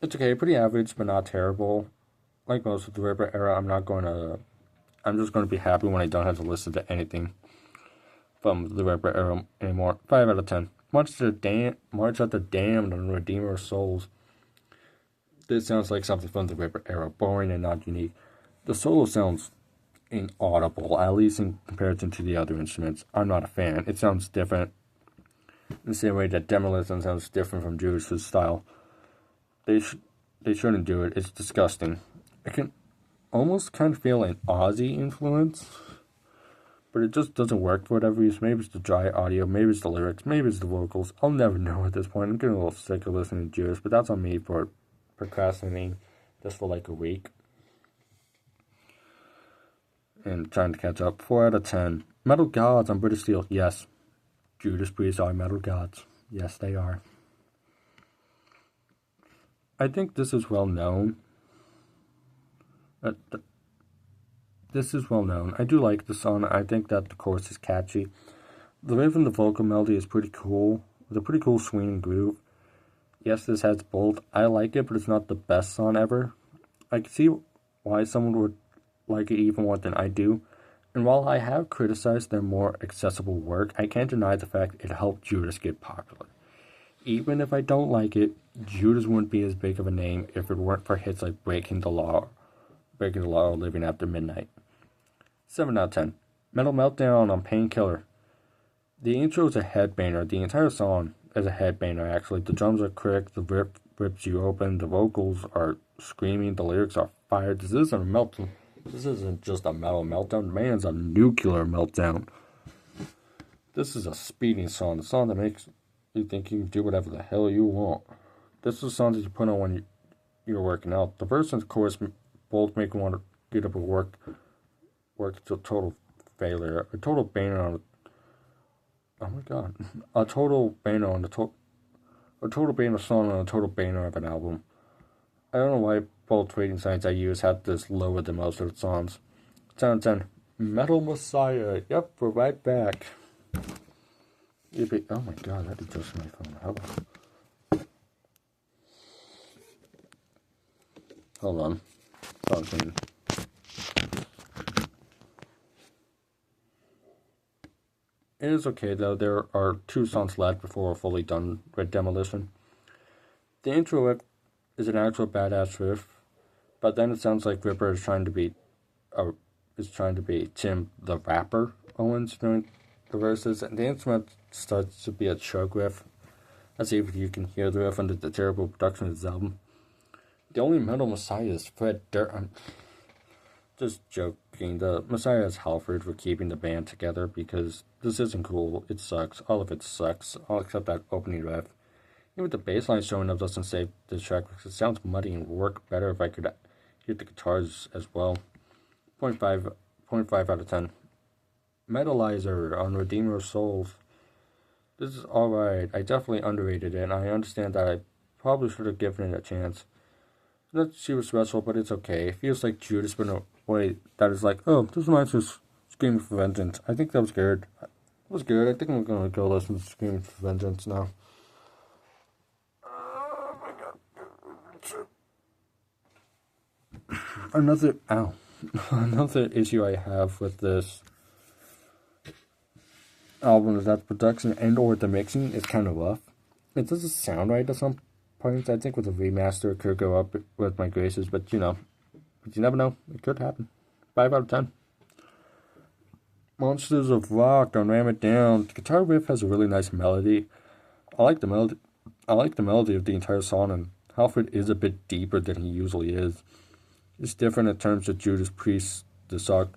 It's okay, pretty average, but not terrible. Like most of the Ripper era, I'm just gonna be happy when I don't have to listen to anything from the Ripper era anymore. 5 out of 10. March at the Damned on Redeemer of Souls. This sounds like something from the Ripper era, boring and not unique. The solo sounds inaudible, at least in comparison to the other instruments. I'm not a fan. It sounds different, in the same way that Demolition sounds different from Judas' style. They shouldn't do it. It's disgusting. I can almost kind of feel an Aussie influence, but it just doesn't work for whatever reason. Maybe it's the dry audio, maybe it's the lyrics, maybe it's the vocals. I'll never know at this point. I'm getting a little sick of listening to Judas, but that's on me for procrastinating this for like a week and trying to catch up. 4 out of 10. Metal Gods on British Steel. Yes, Judas Priest are metal gods. Yes, they are. I think this is well known. This is well known. I do like the song. I think that the chorus is catchy. The riff and the vocal melody is pretty cool. With a pretty cool swing and groove. Yes, this has both. I like it, but it's not the best song ever. I can see why someone would like it even more than I do. And while I have criticized their more accessible work, I can't deny the fact it helped Judas get popular. Even if I don't like it, Judas wouldn't be as big of a name if it weren't for hits like Breaking the Law or Living After Midnight. 7 out of 10. Metal Meltdown on Painkiller. The intro is a headbanger. The entire song is a headbanger, actually. The drums are quick, the riff rips you open, the vocals are screaming, the lyrics are fire. This isn't just a metal meltdown. Man's a nuclear meltdown. This is a speeding song. A song that makes you think you can do whatever the hell you want. This is a song that you put on when you're working out. The verse and the chorus both make you want to get up and work to a total failure. A total banger on oh my god. A total banger on a total banger song on a total banger of an album. I don't know why both rating sites I use have this lower than most of the songs. 10 out of 10. Metal Messiah. Yep, we're right back. Oh my god, that adjusts my phone. Hold on. Something. It is okay though. There are 2 songs left before we're fully done with Demolition. The intro is an actual badass riff, but then it sounds like Ripper is trying to be Tim the Rapper Owens during the verses, and the instrument starts to be a chug riff. Let's see if you can hear the riff under the terrible production of this album. The only Metal Messiah is Fred Durst. I'm just joking. The Messiah is Halford for keeping the band together because this isn't cool. It sucks. All of it sucks. All except that opening riff. Even the bass line showing up doesn't save this track because it sounds muddy and would work better if I could hear the guitars as well. 0.5 out of 10. Metalizer on Redeemer of Souls. This is alright. I definitely underrated it, and I understand that I probably should have given it a chance. Not she was stressful, but it's okay. It feels like Judas, but in a way that is like, oh, this reminds me of Screaming for Vengeance. I think that was good. It was good. I think I'm gonna go listen to Screaming for Vengeance now. Oh my god. Another issue I have with this album is that the production and or the mixing is kind of rough. It doesn't sound right at some points. I think with a remaster it could go up with my graces, but you never know. It could happen. 5 out of 10. Monsters of Rock on Ram It Down. The guitar riff has a really nice melody. I like the melody of the entire song, and Halford is a bit deeper than he usually is. It's different in terms of Judas Priest. The song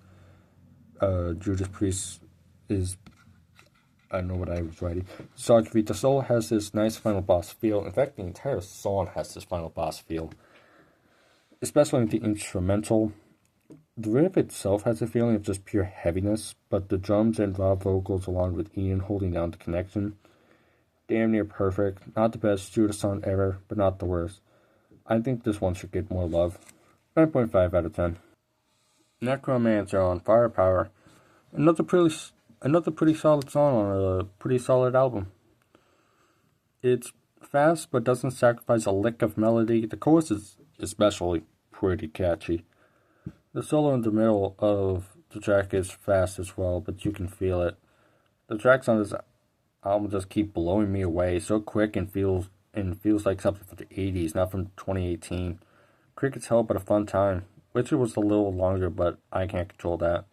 Judas Priest is, I don't know what I was writing. Sorry, the solo has this nice final boss feel. In fact, the entire song has this final boss feel. Especially the instrumental. The riff itself has a feeling of just pure heaviness, but the drums and raw vocals along with Ian holding down the connection. Damn near perfect. Not the best Judas song ever, but not the worst. I think this one should get more love. 9.5 out of 10. Necromancer on Firepower. Another pretty solid song on a pretty solid album. It's fast but doesn't sacrifice a lick of melody. The chorus is especially pretty catchy. The solo in the middle of the track is fast as well, but you can feel it. The tracks on this album just keep blowing me away, so quick and feels like something from the 80s, not from 2018. Quick as hell, but a fun time. Witcher was a little longer, but I can't control that.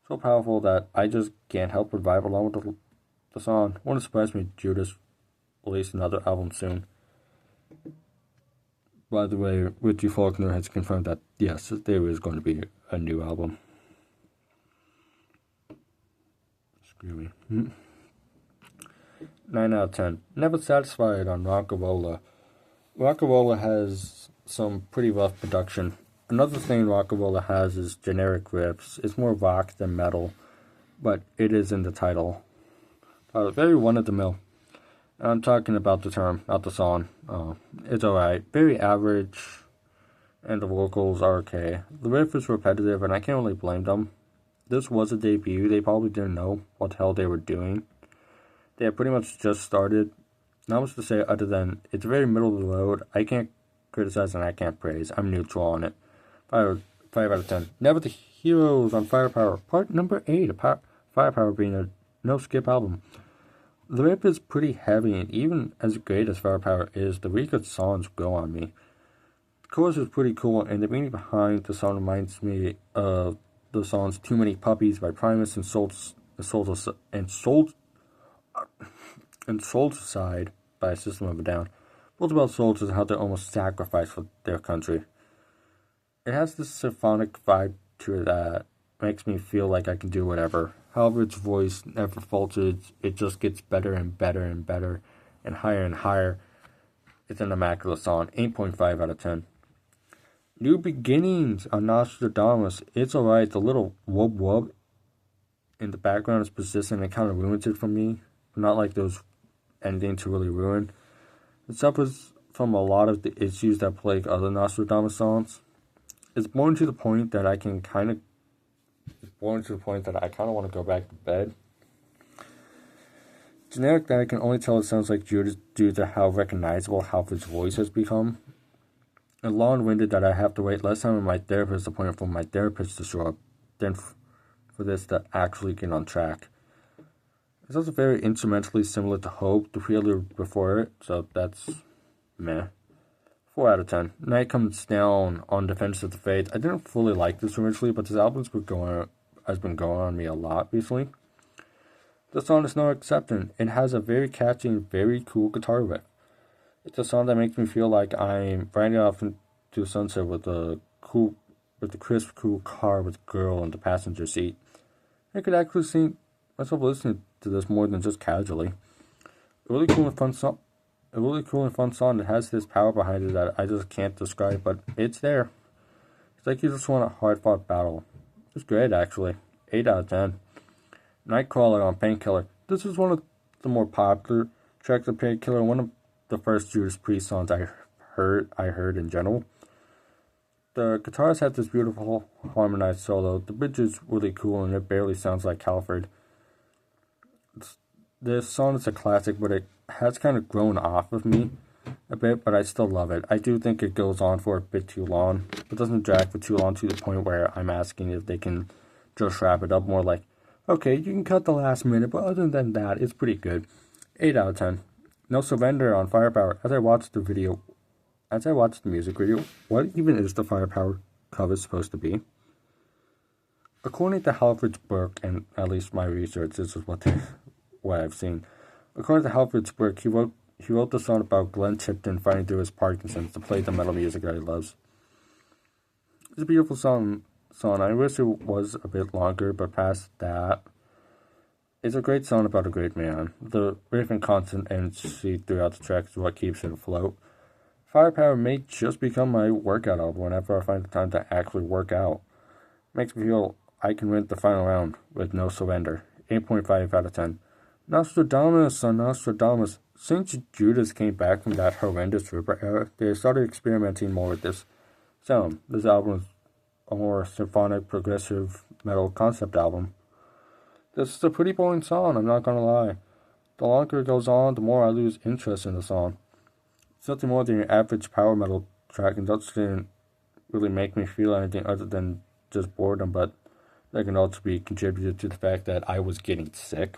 So powerful that I just can't help but vibe along with the song. Wouldn't surprise me Judas release another album soon. By the way, Richie Faulkner has confirmed that, yes, there is going to be a new album. Screw me. 9 out of 10. Never Satisfied on Rockarola. Rockarola has some pretty rough production. Another thing Rockarola has is generic riffs. It's more rock than metal, but it is in the title. Very one-of-the-mill. I'm talking about the term, not the song. It's alright. Very average. and the vocals are okay. The riff is repetitive, and I can't really blame them. This was a debut. They probably didn't know what the hell they were doing. They had pretty much just started. Not much to say other than it's very middle of the road. I can't criticize and I can't praise. I'm neutral on it. 5 out of 10. Never the Heroes on Firepower. Part number 8 of Firepower being a no-skip album. The riff is pretty heavy, and even as great as Firepower is, the really good songs grow on me. The chorus is pretty cool, and the meaning behind the song reminds me of the songs Too Many Puppies by Primus and Soul Side by System of a Down. Both about soldiers and how they almost sacrifice for their country. It has this symphonic vibe to it that makes me feel like I can do whatever. However, its voice never falters. It just gets better and better and better and higher. It's an immaculate song. 8.5 out of 10. New Beginnings on Nostradamus. It's alright. The little wub wub in the background is persistent and kind of ruins it for me. Not like there's anything to really ruin. It suffers from a lot of the issues that plague other Nostradamus songs. It's born to the point that I kind of want to go back to bed. Generic that I can only tell it sounds like Judas due to how recognizable Halford's voice has become. And long-winded that I have to wait less time with my therapist appointment for my therapist to show up than for this to actually get on track. It's also very instrumentally similar to Hope, the prelude before it, so that's meh. 4 out of 10. Night Comes Down on Defense of the Faith. I didn't fully like this originally, but this album has been going on me a lot recently. The song is no exception. It has a very catchy and very cool guitar riff. It's a song that makes me feel like I'm riding off into the sunset with a crisp, cool car with a girl in the passenger seat. I could actually see myself listening to this more than just casually. A really cool and fun song that has this power behind it that I just can't describe, but it's there. It's like you just want a hard-fought battle. It's great, actually. 8 out of 10. Nightcrawler on Painkiller. This is one of the more popular tracks of Painkiller, one of the first Judas Priest songs I heard in general. The guitars have this beautiful harmonized solo. The bridge is really cool and it barely sounds like Halford. This song is a classic, but it has kind of grown off of me a bit, but I still love it. I do think it goes on for a bit too long. It doesn't drag for too long to the point where I'm asking if they can just wrap it up more like, okay, you can cut the last minute, but other than that, it's pretty good. 8 out of 10. No Surrender on Firepower. As I watched the music video, what even is the Firepower cover supposed to be? According to Halford's book, and at least my research, this is what I've seen. According to Halford's book, he wrote the song about Glenn Tipton fighting through his Parkinson's to play the metal music that he loves. It's a beautiful song. I wish it was a bit longer, but past that, it's a great song about a great man. The riff and constant energy throughout the track is what keeps it afloat. Firepower may just become my workout album whenever I find the time to actually work out. Makes me feel I can win the final round with No Surrender. 8.5 out of 10. Nostradamus on Nostradamus. Since Judas came back from that horrendous Ripper era, they started experimenting more with this sound. This album is a more symphonic, progressive metal concept album. This is a pretty boring song, I'm not gonna lie. The longer it goes on, the more I lose interest in the song. It's nothing more than your average power metal track, and that didn't really make me feel anything other than just boredom, but that can also be contributed to the fact that I was getting sick.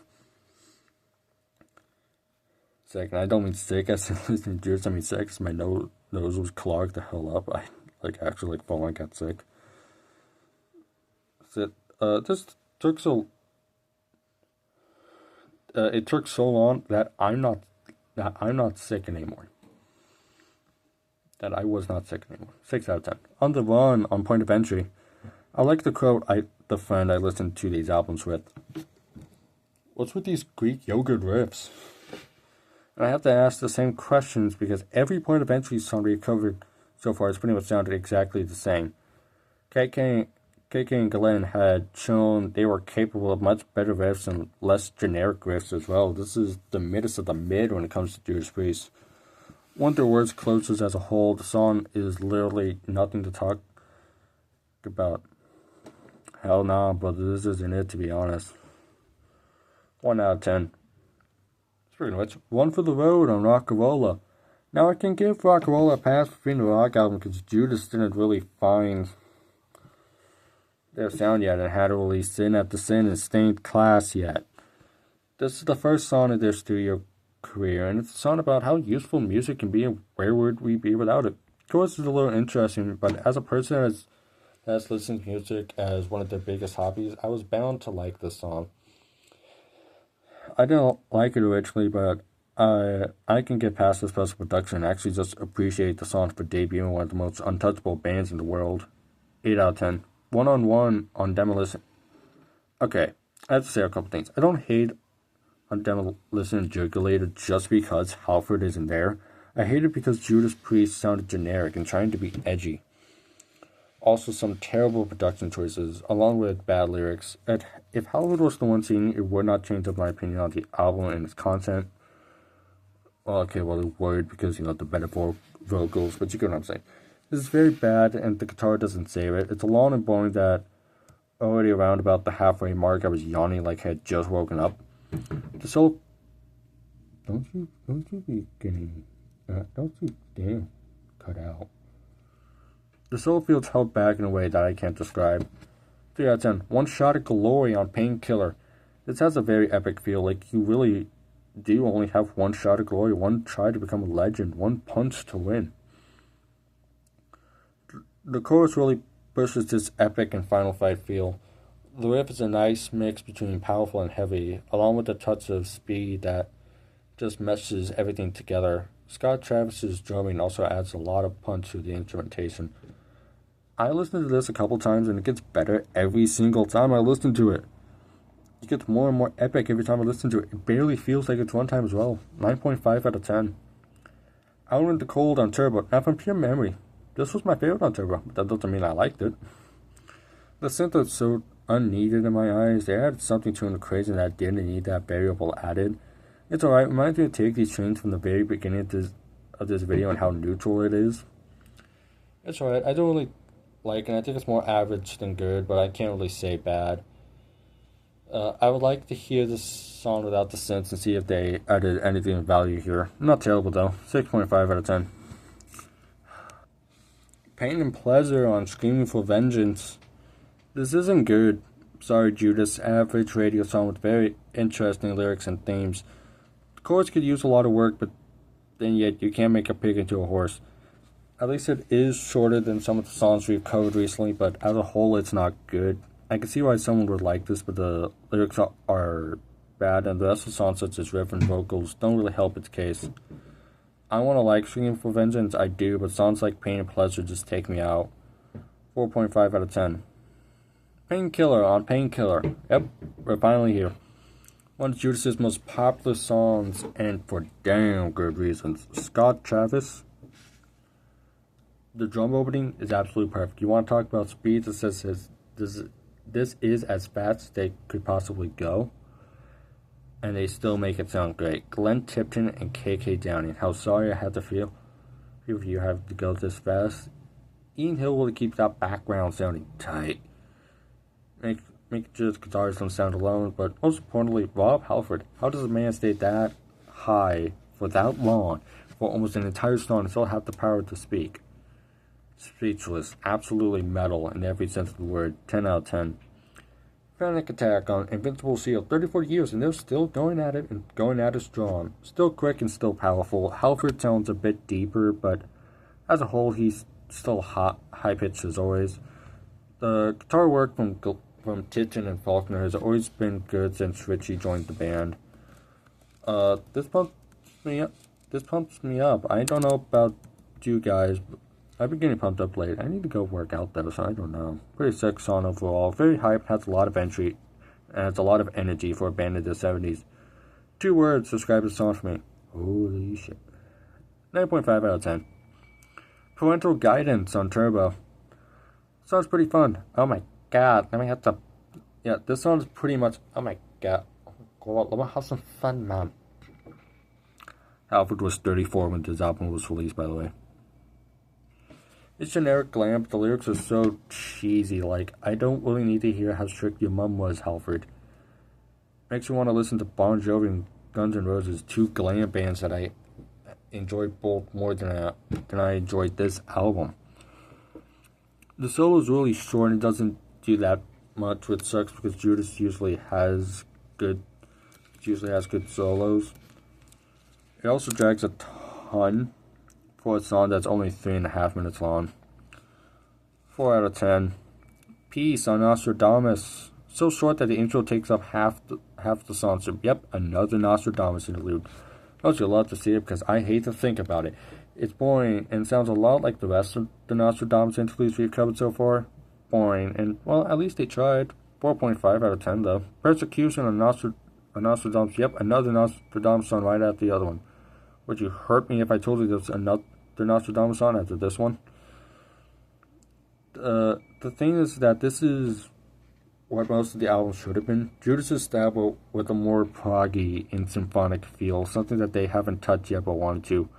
And I don't mean sick as in listening to Judas, I mean sick because my nose was clogged the hell up. I actually felt like I got sick. This took so it took so long that I'm not sick anymore. That I was not sick anymore. 6 out of 10. On the Run on Point of Entry. I like the quote the friend I listened to these albums with. What's with these Greek yogurt riffs? And I have to ask the same questions because every Point of Entry song we covered so far has pretty much sounded exactly the same. KK and Glenn had shown they were capable of much better riffs and less generic riffs as well. This is the middest of the mid when it comes to Judas Priest. When the words closes as a whole, the song is literally nothing to talk about. Hell nah, brother, this isn't it, to be honest. 1 out of 10. Speaking of which, One for the Road on Rockarola. Now, I can give Rockarola a pass for being a rock album because Judas didn't really find their sound yet and hadn't really Sin After Sin and Stained Class yet. This is the first song in their studio career, and it's a song about how useful music can be and where would we be without it. Of course, it's a little interesting, but as a person that's listened to music as one of their biggest hobbies, I was bound to like this song. I didn't like it originally, but I can get past the special production and actually just appreciate the song for debuting one of the most untouchable bands in the world. 8 out of 10. 1-on-1 on Demolition. Okay, I have to say a couple things. I don't hate on Demolition and Jugulator just because Halford isn't there. I hate it because Judas Priest sounded generic and trying to be edgy. Also, some terrible production choices, along with bad lyrics. If Halford was the one singing, it would not change up my opinion on the album and its content. Well, okay, well, it would because, the better vocals, but you get what I'm saying. This is very bad, and the guitar doesn't save it. It's a long and boring that already around about the halfway mark, I was yawning like I had just woken up. The solo... Don't you be getting... don't you dare cut out. The solo feels held back in a way that I can't describe. 3 out of 10. One Shot at Glory on Painkiller. This has a very epic feel, like you really do only have one shot at glory, one try to become a legend, one punch to win. The chorus really pushes this epic and final fight feel. The riff is a nice mix between powerful and heavy, along with a touch of speed that just meshes everything together. Scott Travis's drumming also adds a lot of punch to the instrumentation. I listened to this a couple times and it gets better every single time I listen to it. It gets more and more epic every time I listen to it. It barely feels like it's runtime as well. 9.5 out of 10. Out in the Cold on Turbo. Now from pure memory, this was my favorite on Turbo, but that doesn't mean I liked it. The synth is so unneeded in my eyes. They added something to the equation that didn't need that variable added. It's alright. Reminds me to take these trains from the very beginning of this video and how neutral it is. It's alright. I don't really like it. I think it's more average than good, but I can't really say bad. I would like to hear this song without the synths and see if they added anything of value here. Not terrible though. 6.5 out of 10. Pain and Pleasure on Screaming for Vengeance. This isn't good. Sorry, Judas. Average radio song with very interesting lyrics and themes. The chorus could use a lot of work, but then yet you can't make a pig into a horse. At least it is shorter than some of the songs we've covered recently, but as a whole it's not good. I can see why someone would like this, but the lyrics are bad, and the rest of the songs, such as riff and vocals, don't really help its case. I want to like Screaming for Vengeance, I do, but songs like Pain and Pleasure just take me out. 4.5 out of 10. Painkiller on Painkiller. Yep, we're finally here. One of Judas' most popular songs, and for damn good reasons. Scott Travis. The drum opening is absolutely perfect. You want to talk about speed? This is as fast as they could possibly go, and they still make it sound great. Glenn Tipton and KK Downing. How sorry I had to feel if you have to go this fast. Ian Hill really keeps that background sounding tight. Make just guitars don't sound alone, but most importantly, Rob Halford. How does a man stay that high for that long, for almost an entire song, and still have the power to speak? Speechless, absolutely metal in every sense of the word. 10 out of 10. Panic Attack on Invincible Shield. 34 years and they're still going at it and going at it strong. Still quick and still powerful. Halford sounds a bit deeper, but as a whole he's still high pitched as always. The guitar work from Tipton and Faulkner has always been good since Richie joined the band. This pumps me up. I don't know about you guys, but I've been getting pumped up late. I need to go work out though, so I don't know. Pretty sick song overall. Very hype, has a lot of entry, and has a lot of energy for a band in the 70s. 2 words describe the song for me. Holy shit. 9.5 out of 10. Parental Guidance on Turbo. Sounds pretty fun. Oh my god. Let me have to... Yeah, this song's pretty much... Oh my god. Go on, let me have some fun, man. Halford was 34 when this album was released, by the way. It's generic glam, but the lyrics are so cheesy, like, I don't really need to hear how strict your mum was, Halford. Makes me want to listen to Bon Jovi and Guns N' Roses, two glam bands that I enjoyed both more than I enjoyed this album. The solo is really short and it doesn't do that much, which sucks because Judas usually has good solos. It also drags a ton for a song that's only 3.5 minutes long. 4 out of 10. Peace on Nostradamus. So short that the intro takes up half the song. So, yep, another Nostradamus interlude. Don't you love to see it because I hate to think about it. It's boring and sounds a lot like the rest of the Nostradamus interludes we've covered so far. Boring, and, well, at least they tried. 4.5 out of 10, though. Persecution on Nostradamus. Yep, another Nostradamus song right after the other one. Would you hurt me if I told you there's another Nostradamus song after this one? The thing is that this is what most of the album should have been. Judas is stabbed with a more proggy and symphonic feel, something that they haven't touched yet but wanted to.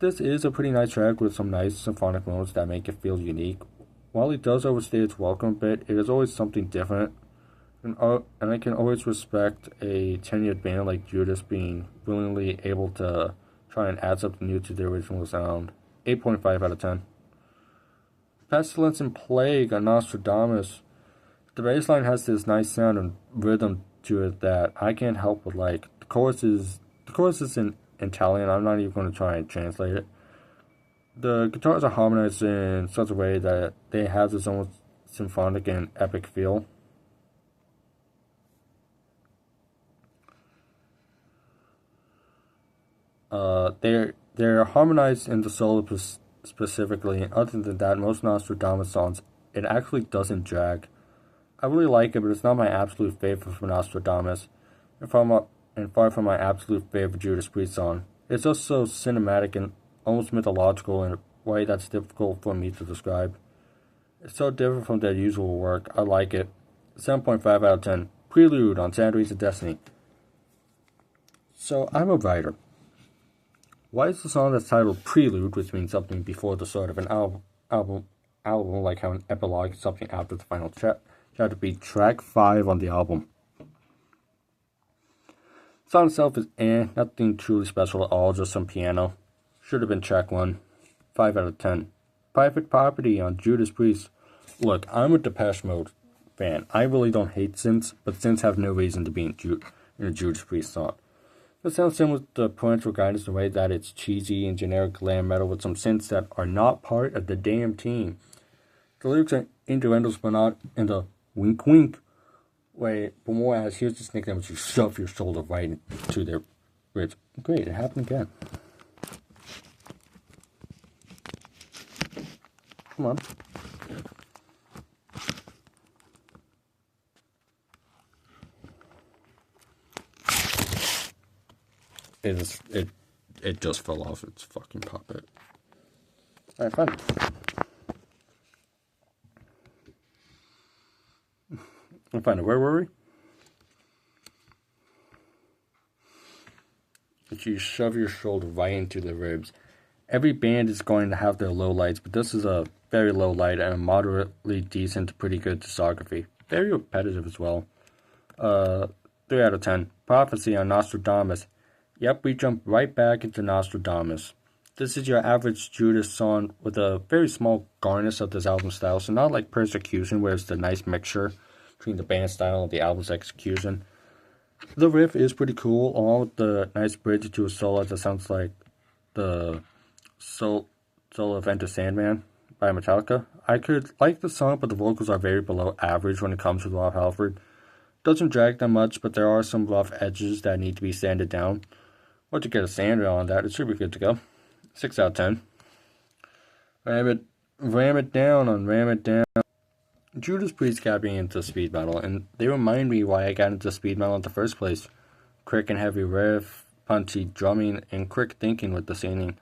This is a pretty nice track with some nice symphonic moments that make it feel unique. While it does overstay its welcome a bit, it is always something different. And I can always respect a tenured band like Judas being willingly able to try and add something new to the original sound. 8.5 out of 10. Pestilence and Plague on Nostradamus. The bass line has this nice sound and rhythm to it that I can't help but like. The chorus is in Italian. I'm not even going to try and translate it. The guitars are harmonized in such a way that they have this almost symphonic and epic feel. They're harmonized in the solo specifically, and other than that, most Nostradamus songs, it actually doesn't drag. I really like it, but it's not my absolute favorite from Nostradamus, and far from my absolute favorite Judas Priest song. It's just so cinematic and almost mythological in a way that's difficult for me to describe. It's so different from their usual work. I like it. 7.5 out of 10. Prelude on Sandaries of Destiny. So, I'm a writer. Why is the song that's titled Prelude, which means something before the start of an album, like how an epilogue is something after the final chapter, be track 5 on the album? The song itself is nothing truly special at all, just some piano. Should have been track 1. 5 out of 10. Private Property on Judas Priest. Look, I'm a Depeche Mode fan. I really don't hate synths, but synths have no reason to be in a Judas Priest song. This sounds similar to Parental Guidance in the way that it's cheesy and generic glam metal with some synths that are not part of the damn team. The lyrics are innuendos, but not in the wink wink way, but more as here's this nickname which you shove your shoulder right into their ribs. Great, it happened again. Come on. It just fell off its fucking puppet. Alright, fine. I'm fine. Where were we? If you shove your shoulder right into the ribs. Every band is going to have their low lights, but this is a very low light and a moderately decent to pretty good discography. Very repetitive as well. 3 out of 10. Prophecy on Nostradamus. Yep, we jump right back into Nostradamus. This is your average Judas song with a very small garnish of this album style, so not like Persecution, where it's the nice mixture between the band style and the album's execution. The riff is pretty cool, along with the nice bridge to a solo that sounds like the solo of Enter Sandman by Metallica. I could like the song, but the vocals are very below average when it comes to Rob Halford. Doesn't drag that much, but there are some rough edges that need to be sanded down. Once you get a sander on that, it should be good to go. 6 out of 10. Ram it down. Judas Priest got me into speed metal, and they remind me why I got into speed metal in the first place. Quick and heavy riff, punchy drumming, and quick thinking with the singing.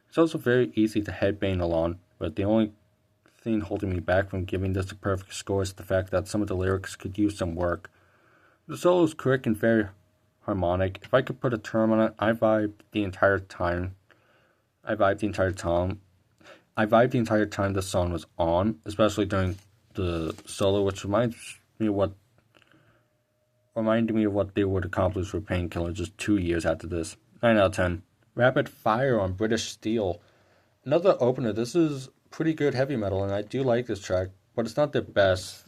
It's also very easy to headbang along, but the only thing holding me back from giving this a perfect score is the fact that some of the lyrics could use some work. The solo is quick and very harmonic. If I could put a term on it, I vibed the entire time. I vibed the entire time. I vibed the entire time the song was on, especially during the solo, which reminded me of what they would accomplish with Painkiller just 2 years after this. 9 out of 10. Rapid Fire on British Steel. Another opener. This is pretty good heavy metal, and I do like this track, but it's not the best,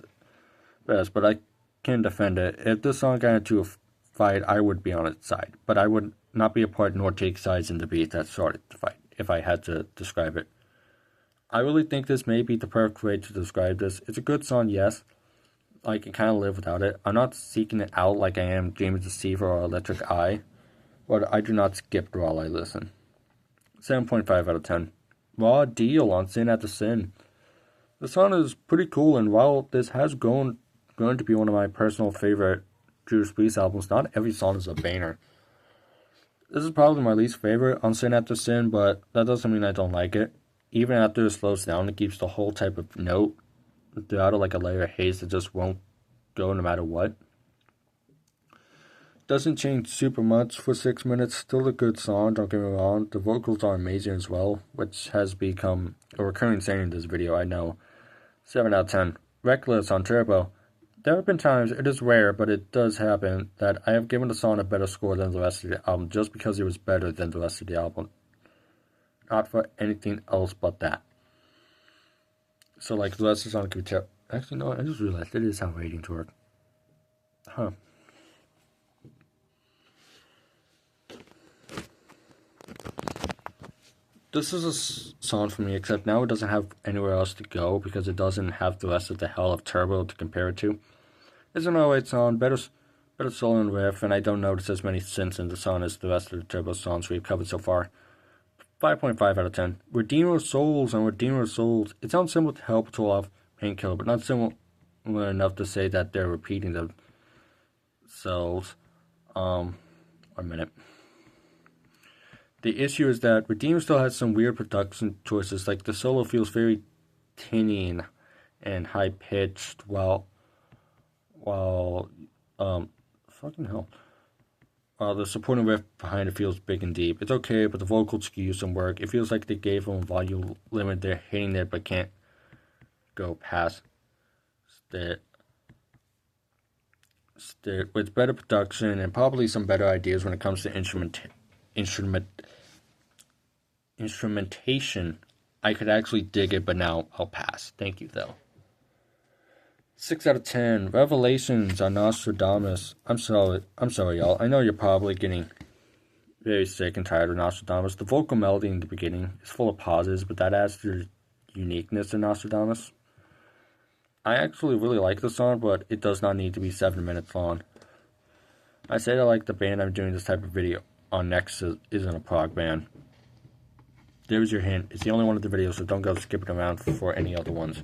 but I can defend it. If this song got into a fight, I would be on its side, but I would not be a part nor take sides in the debate that started the fight, if I had to describe it. I really think this may be the perfect way to describe this. It's a good song, yes. I can kind of live without it. I'm not seeking it out like I am James Deceiver or Electric Eye, but I do not skip while I listen. 7.5 out of 10. Raw Deal on Sin After Sin. The song is pretty cool, and while this has grown to be one of my personal favorite Judas Priest albums, not every song is a banger. This is probably my least favorite on Sin After Sin, but that doesn't mean I don't like it. Even after it slows down, it keeps the whole type of note throughout it like a layer of haze that just won't go no matter what. Doesn't change super much for 6 minutes. Still a good song, don't get me wrong. The vocals are amazing as well, which has become a recurring saying in this video, I know. 7 out of 10. Reckless on Turbo. There have been times, it is rare, but it does happen, that I have given the song a better score than the rest of the album just because it was better than the rest of the album. Not for anything else but that. So, like, the rest of the song could be terrible. Actually, no, I just realized it is how ratings work. Huh. This is a song for me, except now it doesn't have anywhere else to go because it doesn't have the rest of the hell of Turbo to compare it to. It's an alright song, better solo and riff, and I don't notice as many synths in the song as the rest of the Turbo songs we've covered so far. 5.5 out of 10. Redeemer Souls on Redeemer Souls. It sounds similar to Help Patrol off Painkiller, but not similar enough to say that they're repeating themselves. A minute. The issue is that Redeemer still has some weird production choices, like the solo feels very tinny and high pitched, while fucking hell. The supporting riff behind it feels big and deep. It's okay, but the vocals could use some work. It feels like they gave them a volume limit. They're hitting it, but can't go past it. With better production and probably some better ideas when it comes to instrumentation, I could actually dig it, but now I'll pass. Thank you, though. 6 out of 10. Revelations on Nostradamus. I'm sorry, y'all. I know you're probably getting very sick and tired of Nostradamus. The vocal melody in the beginning is full of pauses, but that adds to the uniqueness in Nostradamus. I actually really like the song, but it does not need to be 7 minutes long. I say I like the band I'm doing this type of video on next isn't a prog band. There's your hint. It's the only one of the videos, so don't go skipping around for any other ones.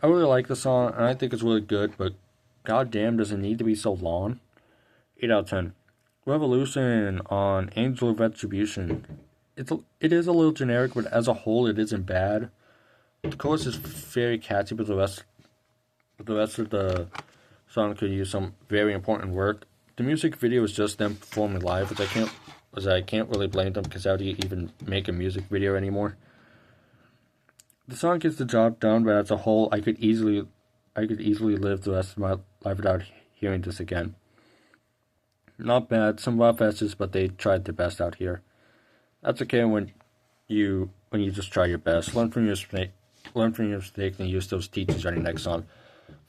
I really like the song, and I think it's really good, but goddamn, does it need to be so long? 8 out of 10. Revolution on Angel of Retribution. It is a little generic, but as a whole, it isn't bad. The chorus is very catchy, but the rest of the song could use some very important work. The music video is just them performing live, which I can't really blame them, because how do you even make a music video anymore? The song gets the job done, but as a whole, I could easily live the rest of my life without hearing this again. Not bad, some rough edges, but they tried their best out here. That's okay when you just try your best. Learn from your mistake and use those teachings on your next song.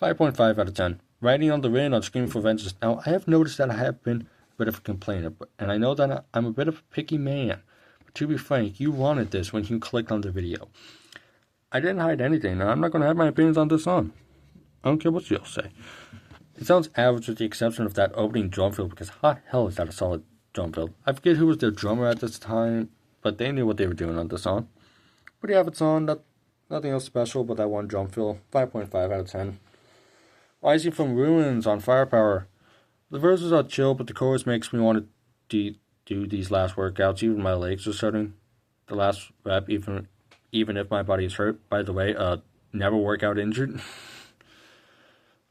5.5 out of 10. Riding on the Wind on Screaming for Vengeance. Now, I have noticed that I have been a bit of a complainer, and I know that I'm a bit of a picky man. But to be frank, you wanted this when you clicked on the video. I didn't hide anything, and I'm not going to have my opinions on this song. I don't care what you'll say. It sounds average with the exception of that opening drum fill, because hot hell is that a solid drum fill. I forget who was their drummer at this time, but they knew what they were doing on this song. Pretty average song, nothing else special but that one drum fill. 5.5 out of 10. Rising from Ruins on Firepower. The verses are chill, but the chorus makes me want to do these last workouts. Even my legs are starting the last rep, even if my body is hurt. By the way, never work out injured.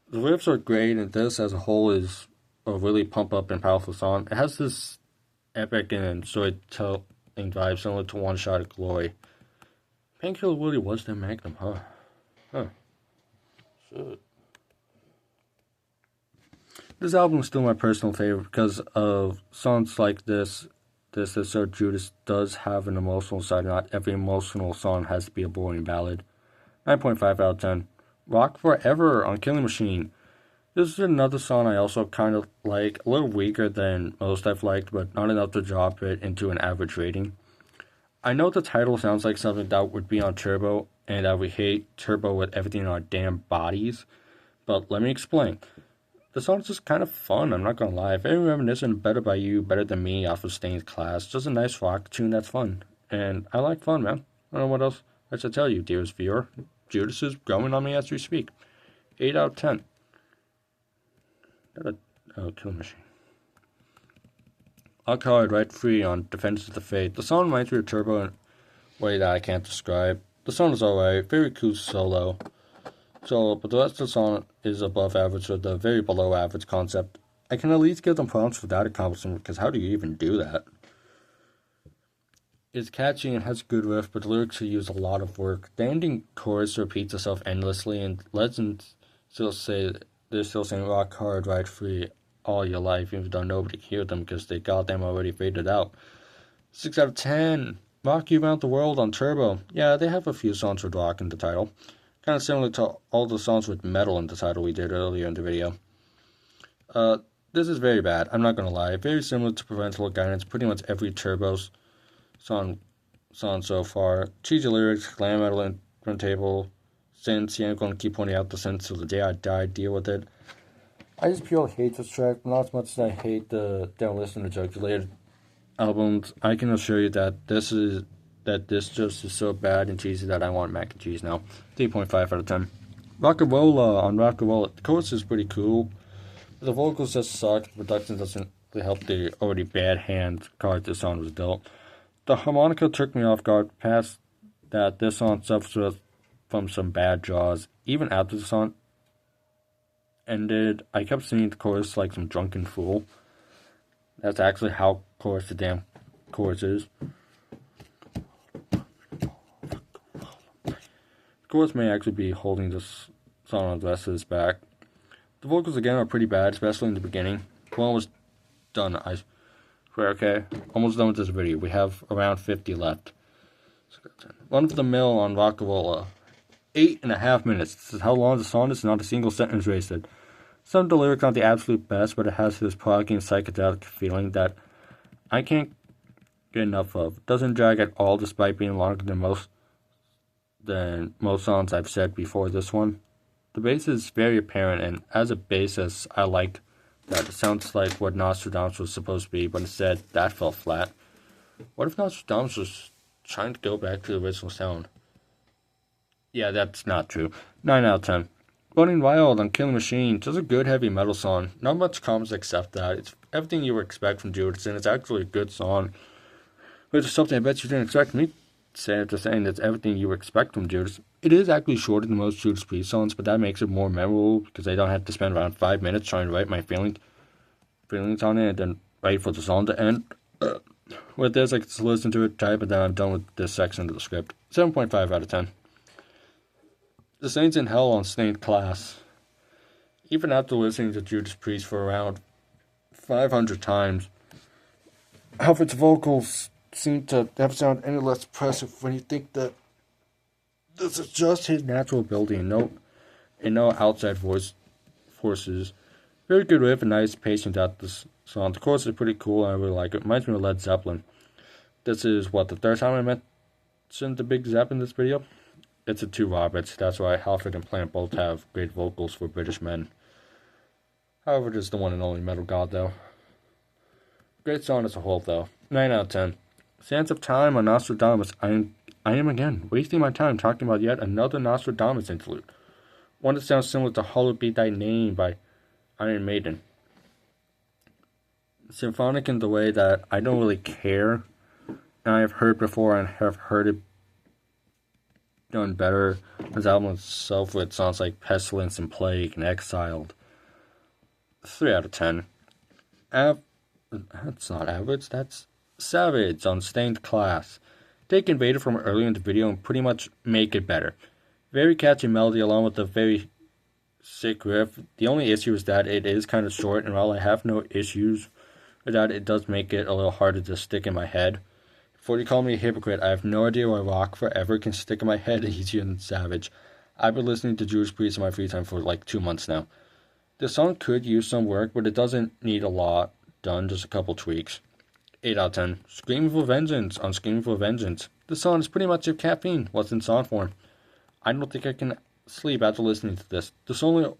The riffs are great, and this as a whole is a really pump up and powerful song. It has this epic and storytelling vibe similar to One Shot of Glory. Painkiller really was their magnum, huh? Huh. Shit. This album is still my personal favorite because of songs like this. This so Judas does have an emotional side. Not every emotional song has to be a boring ballad. 9.5 out of 10. Rock Forever on Killing Machine. This is another song I also kind of like. A little weaker than most I've liked, but not enough to drop it into an average rating. I know the title sounds like something that would be on Turbo, and that we hate Turbo with everything in our damn bodies, but let me explain. The song's just kind of fun, I'm not gonna lie. Very reminiscent, Better By You, Better Than Me off of Stained Class. Just a nice rock tune that's fun. And I like fun, man. I don't know what else I should tell you, dearest viewer. Judas is growing on me as we speak. 8 out of 10. Kill Machine. Alcard Right Free on Defense of the Faith. The song reminds me of Turbo in a way that I can't describe. The song is alright, very cool solo. But the rest of the song is above average with a very below average concept. I can at least give them props for that accomplishment, because how do you even do that? It's catchy and has a good riff, but the lyrics use a lot of work. The ending chorus repeats itself endlessly, and legends still say they're still saying rock hard, ride free all your life, even though nobody can hear them because they goddamn already faded out. 6 out of 10. Rock You Around the World on Turbo. Yeah, they have a few songs with rock in the title. Kind of similar to all the songs with metal in the title we did earlier in the video. This is very bad, I'm not gonna lie. Very similar to Parental Guidance, pretty much every Turbo's song so far. Cheesy lyrics, glam metal turntable, synths. Yeah, I'm gonna keep pointing out the synths till the day I die, deal with it. I just purely hate this track, not as much as I hate the Don't Listen to Juggulated albums. I can assure you that this just is so bad and cheesy that I want mac and cheese now. 3.5 out of 10. Rockarola on Rockarola. The chorus is pretty cool. The vocals just suck. The production doesn't really help the already bad hand card this song was dealt. The harmonica took me off guard past that. This song suffers from some bad jaws. Even after the song ended, I kept singing the chorus like some drunken fool. That's actually how the damn chorus is. The chorus may actually be holding this song on the rest of his back. The vocals again are pretty bad, especially in the beginning. We're almost done, I swear, okay? Almost done with this video. We have around 50 left. Run of the Mill on Rockarola. 8.5 minutes. This is how long the song is, not a single sentence wasted. Some of the lyrics aren't the absolute best, but it has this proggy and psychedelic feeling that I can't get enough of. It doesn't drag at all, despite being longer than most songs I've said before this one. The bass is very apparent, and as a bassist, I like that. It sounds like what Nostradamus was supposed to be, but instead, that fell flat. What if Nostradamus was trying to go back to the original sound? Yeah, that's not true. 9 out of 10. Running Wild on Killing Machine. Just a good heavy metal song. Not much comes except that. It's everything you would expect from Judas, and it's actually a good song. Which is something I bet you didn't expect me to say after saying it's everything you would expect from Judas. It is actually shorter than most Judas Priest songs, but that makes it more memorable because I don't have to spend around 5 minutes trying to write my feelings on it and then wait for the song to end. With this, I can just listen to it, type, and then I'm done with this section of the script. 7.5 out of 10. The Saints in Hell on Stained Class. Even after listening to Judas Priest for around 500 times, Alfred's vocals seem to never sound any less impressive when you think that this is just his natural ability and no outside forces. Very good riff and nice pacing throughout this song. The chorus is pretty cool and I really like it. Reminds me of Led Zeppelin. This is the third time I mentioned the Big Zepp in this video. It's a two Roberts. That's why Halford and Plant both have great vocals for British men. However, just the one and only metal god, though. Great song as a whole, though. 9 out of 10. Sands of Time on Nostradamus. I am again wasting my time talking about yet another Nostradamus interlude. One that sounds similar to Hallowed Be Thy Name by Iron Maiden. Symphonic in the way that I don't really care. And I have heard before and have heard it done better. This album itself with songs like Pestilence and Plague and Exiled. 3 out of 10. That's not average, that's savage on Stained Class. Take Invader from earlier in the video and pretty much make it better. Very catchy melody along with a very sick riff. The only issue is that it is kind of short, and while I have no issues with that, it does make it a little harder to stick in my head. Before you call me a hypocrite, I have no idea why Rock Forever can stick in my head easier than Savage. I've been listening to Judas Priest in my free time for like 2 months now. The song could use some work, but it doesn't need a lot done, just a couple tweaks. 8 out of 10. Screaming for Vengeance on Screaming for Vengeance. This song is pretty much if caffeine was in song form. I don't think I can sleep after listening to this. The solo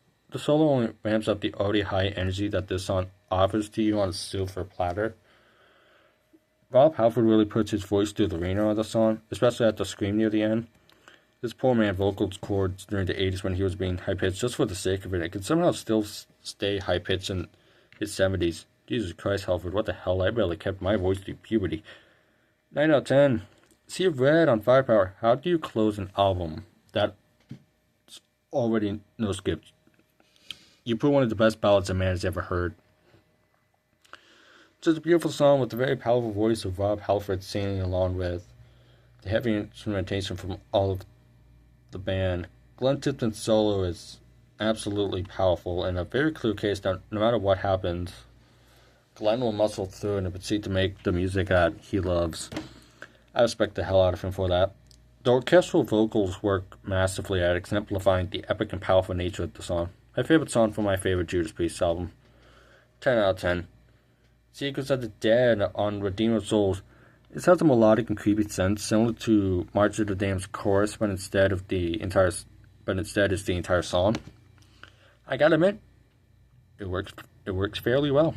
only ramps up the already high energy that this song offers to you on a silver platter. Rob Halford really puts his voice through the ringer on the song, especially at the scream near the end. This poor man vocals chords during the 80s when he was being high-pitched just for the sake of it. It could somehow still stay high-pitched in his 70s. Jesus Christ, Halford, what the hell? I barely kept my voice through puberty. 9 out of 10. Sea of Red on Firepower. How do you close an album that's already no skips? You put one of the best ballads a man has ever heard. It's just a beautiful song with the very powerful voice of Rob Halford singing along with the heavy instrumentation from all of the band. Glenn Tipton's solo is absolutely powerful and a very clear case that no matter what happens, Glenn will muscle through and proceed to make the music that he loves. I respect the hell out of him for that. The orchestral vocals work massively at exemplifying the epic and powerful nature of the song. My favorite song from my favorite Judas Priest album. 10 out of 10. Secrets of the Dead on Redeemer of Souls. It has a melodic and creepy sense, similar to March of the Damned's chorus, but instead it's the entire song. I gotta admit, it works fairly well.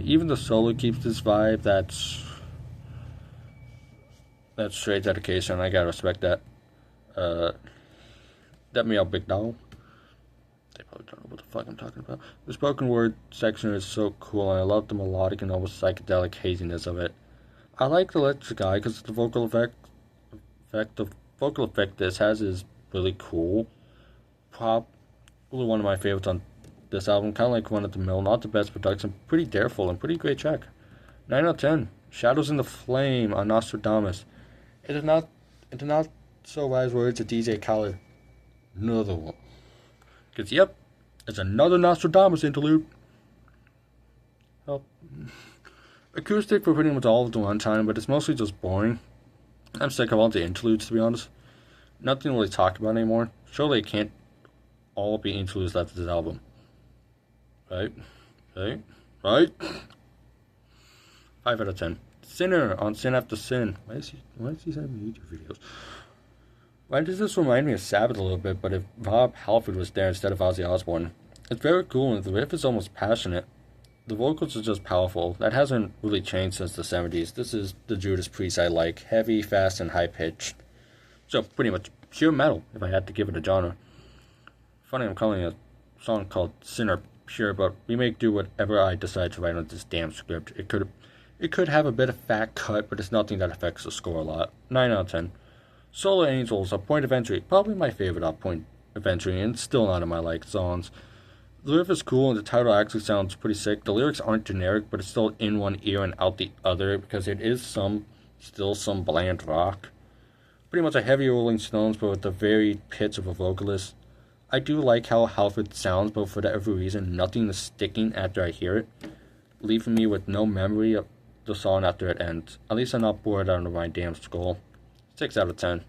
Even the solo keeps this vibe. That's straight dedication. I gotta respect that. That me out, big dog. They probably don't know what the fuck I'm talking about. The spoken word section is so cool, and I love the melodic and almost psychedelic haziness of it. I like the electric guy because the vocal effect this has is really cool. Probably one of my favorites on this album, kind of like Run of the Mill, not the best production, pretty dareful and pretty great track. 9 out of 10. Shadows in the Flame on Nostradamus. It did not so wise words of DJ Khaled. Another one. Because, yep, it's another Nostradamus interlude. Well, acoustic for pretty much all of the runtime, but it's mostly just boring. I'm sick of all the interludes, to be honest. Nothing to really talk about anymore. Surely it can't all be interludes left of this album. Right? 5 out of 10. Sinner on Sin After Sin. Why is he sending me YouTube videos? Why does this remind me of Sabbath a little bit, but if Rob Halford was there instead of Ozzy Osbourne? It's very cool, and the riff is almost passionate. The vocals are just powerful. That hasn't really changed since the 70s. This is the Judas Priest I like. Heavy, fast, and high-pitched. So, pretty much pure metal, if I had to give it a genre. Funny I'm calling a song called Sinner pure, but we make do whatever I decide to write on this damn script. It could have a bit of fat cut, but it's nothing that affects the score a lot. 9 out of 10. Solar Angels, A Point of Entry. Probably my favorite off Point of Entry, and still not in my like songs. The riff is cool, and the title actually sounds pretty sick. The lyrics aren't generic, but it's still in one ear and out the other, because it is still some bland rock. Pretty much a heavy Rolling Stones, but with the very pitch of a vocalist. I do like how Halford sounds, but for whatever reason, nothing is sticking after I hear it, leaving me with no memory of the song after it ends. At least I'm not bored out of my damn skull. 6 out of 10.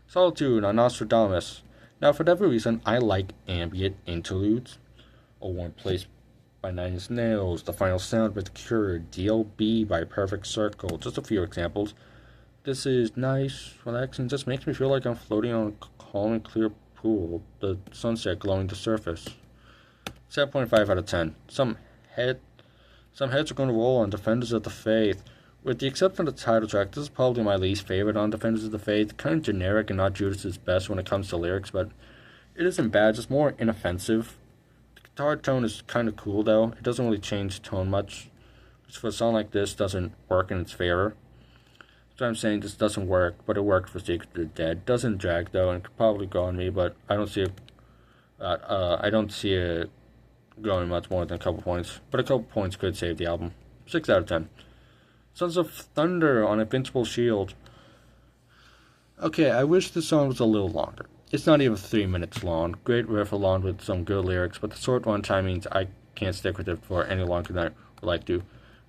Solitude on Nostradamus. Now, for whatever reason, I like ambient interludes. A Warm Place by Nine Inch Nails, The Final Sound by The Cure, DLB by Perfect Circle, just a few examples. This is nice, relaxing, just makes me feel like I'm floating on a calm and clear pool, the sunset glowing the surface. 7.5 out of 10. Some heads are going to roll on Defenders of the Faith. With the exception of the title track, this is probably my least favorite on Defenders of the Faith. Kind of generic and not Judas's best when it comes to lyrics, but it isn't bad, just more inoffensive. The guitar tone is kind of cool, though. It doesn't really change tone much, which for a song like this doesn't work in its favor. So I'm saying this doesn't work, but it worked for Secret of the Dead. Doesn't drag, though, and could probably go on me, but I don't see growing much more than a couple points, but a couple points could save the album. 6 out of 10. Sons of Thunder on Invincible Shield. Okay, I wish the song was a little longer. It's not even 3 minutes long. Great riff along with some good lyrics, but the short runtime means I can't stick with it for any longer than I would like to.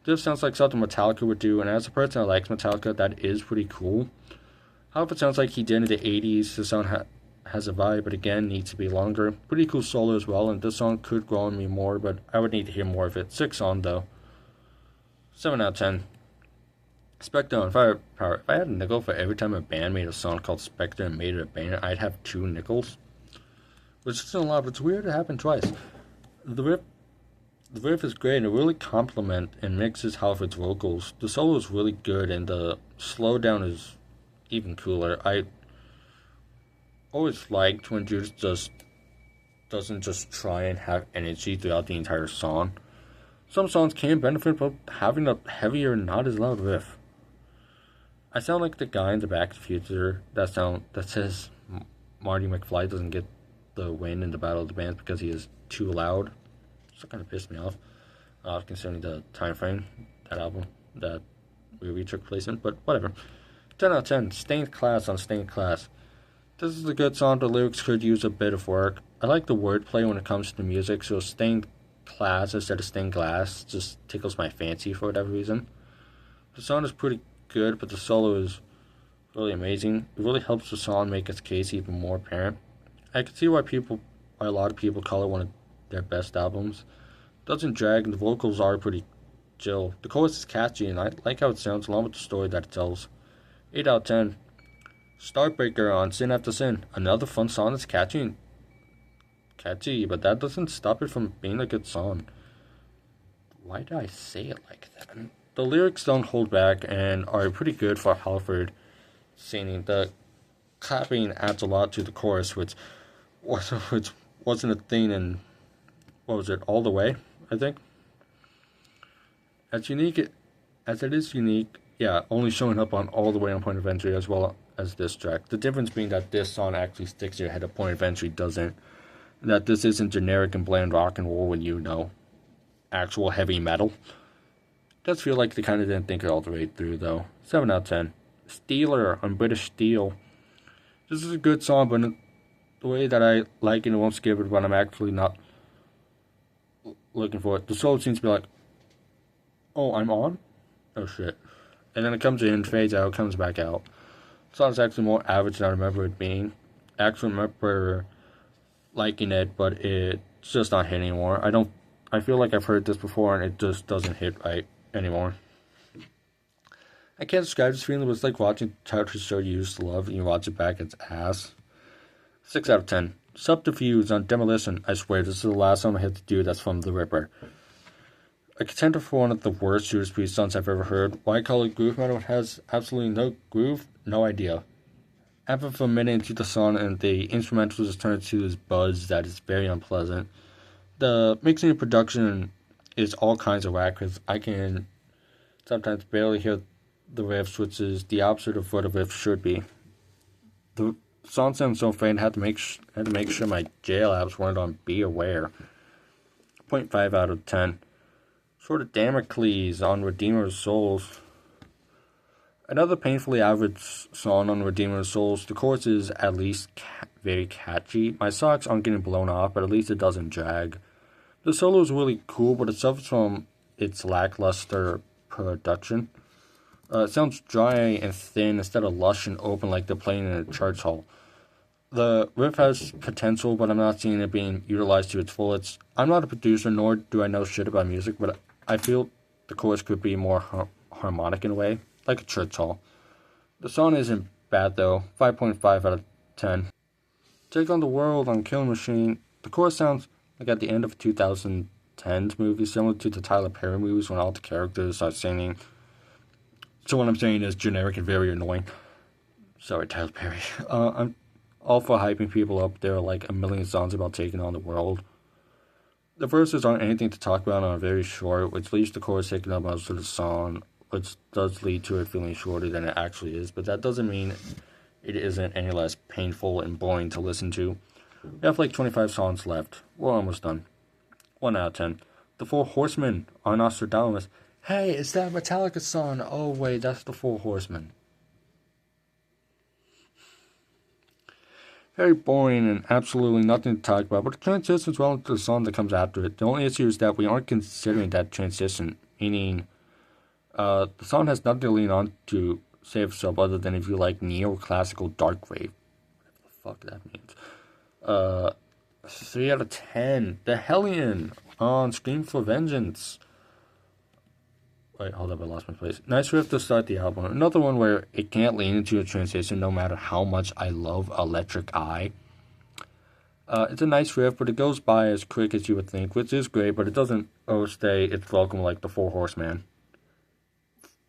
This sounds like something Metallica would do, and as a person that likes Metallica, that is pretty cool. However, it sounds like he did in the 80s. The song has a vibe, but again, needs to be longer. Pretty cool solo as well, and this song could grow on me more, but I would need to hear more of it. 6 on, though. 7 out of 10. Spectre on Firepower. If I had a nickel for every time a band made a song called Spectre and made it a band, I'd have 2 nickels. Which isn't a lot, but it's weird it happened twice. The riff is great and it really complements and mixes Halford's vocals. The solo is really good and the slowdown is even cooler. I always liked when Judas just doesn't just try and have energy throughout the entire song. Some songs can benefit from having a heavier, not as loud riff. I sound like the guy in the Back to the Future that says Marty McFly doesn't get the win in the Battle of the Bands because he is too loud. So it kind of pissed me off, considering the time frame that album that movie took place in. But whatever. 10 out of 10. Stained Class on Stained Class. This is a good song. The lyrics could use a bit of work. I like the wordplay when it comes to music, so Stained Class instead of Stained Glass just tickles my fancy for whatever reason. The song is pretty good, but the solo is really amazing. It really helps the song make its case even more apparent. I can see why a lot of people call it one of their best albums. It doesn't drag, and the vocals are pretty chill. The chorus is catchy, and I like how it sounds along with the story that it tells. 8 out of 10. Starbreaker on Sin After Sin. Another fun song that's catchy, but that doesn't stop it from being a good song. Why did I say it like that? The lyrics don't hold back and are pretty good for Halford singing. The clapping adds a lot to the chorus, which wasn't a thing in, what was it, All the Way, I think? As unique as it is unique, yeah, only showing up on All the Way on Point of Entry as well as this track. The difference being that this song actually sticks to your head, a Point of Entry doesn't. And that this isn't generic and bland rock and roll when you know actual heavy metal. It does feel like they kind of didn't think it all the way through, though. 7 out of 10. Steeler on British Steel. This is a good song, but the way that I like it, I won't skip it, but I'm actually not looking for it. The solo seems to be like, oh, I'm on? Oh, shit. And then it comes in, fades out, comes back out. The song's actually more average than I remember it being. I actually remember liking it, but it's just not hitting anymore. I feel like I've heard this before, and it just doesn't hit right anymore. I can't describe this feeling, but it's like watching a childhood show you used to love, and you watch it back, it's ass. 6 out of 10. Subterfuge on Demolition. I swear, this is the last song I had to do that's from The Ripper. A contender for one of the worst Judas Priest songs I've ever heard. Why call it groove metal? It has absolutely no groove? No idea. After a minute into the song, and the instrumental just turns to this buzz that is very unpleasant. The mixing and production is all kinds of whack, because I can sometimes barely hear the riffs, which is the opposite of what a riff should be. The song sounds so faint, I had to make sure my jail apps weren't on Be Aware. 0.5 out of 10. Sort of Damocles on Redeemer's Souls. Another painfully average song on Redeemer's Souls. The chorus is at least very catchy. My socks aren't getting blown off, but at least it doesn't drag. The solo is really cool, but it suffers from its lackluster production. It sounds dry and thin instead of lush and open like they're playing in a church hall. The riff has potential, but I'm not seeing it being utilized to its fullest. I'm not a producer, nor do I know shit about music, but I feel the chorus could be more harmonic in a way, like a church hall. The song isn't bad though, 5.5 out of 10. Take on the World on Killing Machine. The chorus sounds like at the end of a 2010s movie, similar to the Tyler Perry movies when all the characters are singing. So what I'm saying is generic and very annoying. Sorry, Tyler Perry. I'm all for hyping people up. There are like a million songs about taking on the world. The verses aren't anything to talk about and are very short, which leaves the chorus taking up most of the song, which does lead to it feeling shorter than it actually is, but that doesn't mean it isn't any less painful and boring to listen to. We have like 25 songs left. We're almost done. 1 out of 10. The Four Horsemen are Nostradamus. Hey, is that Metallica song? Oh wait, that's the Four Horsemen. Very boring and absolutely nothing to talk about, but it transitions well into the song that comes after it. The only issue is that we aren't considering that transition, meaning the song has nothing to lean on to save itself other than if you like neoclassical dark wave. What the fuck that means. 3 out of 10. The Hellion on Scream for Vengeance. Wait, hold up, I lost my place. Nice riff to start the album. Another one where it can't lean into a transition no matter how much I love Electric Eye. It's a nice riff, but it goes by as quick as you would think, which is great, but it doesn't overstay its welcome like the Four Horsemen.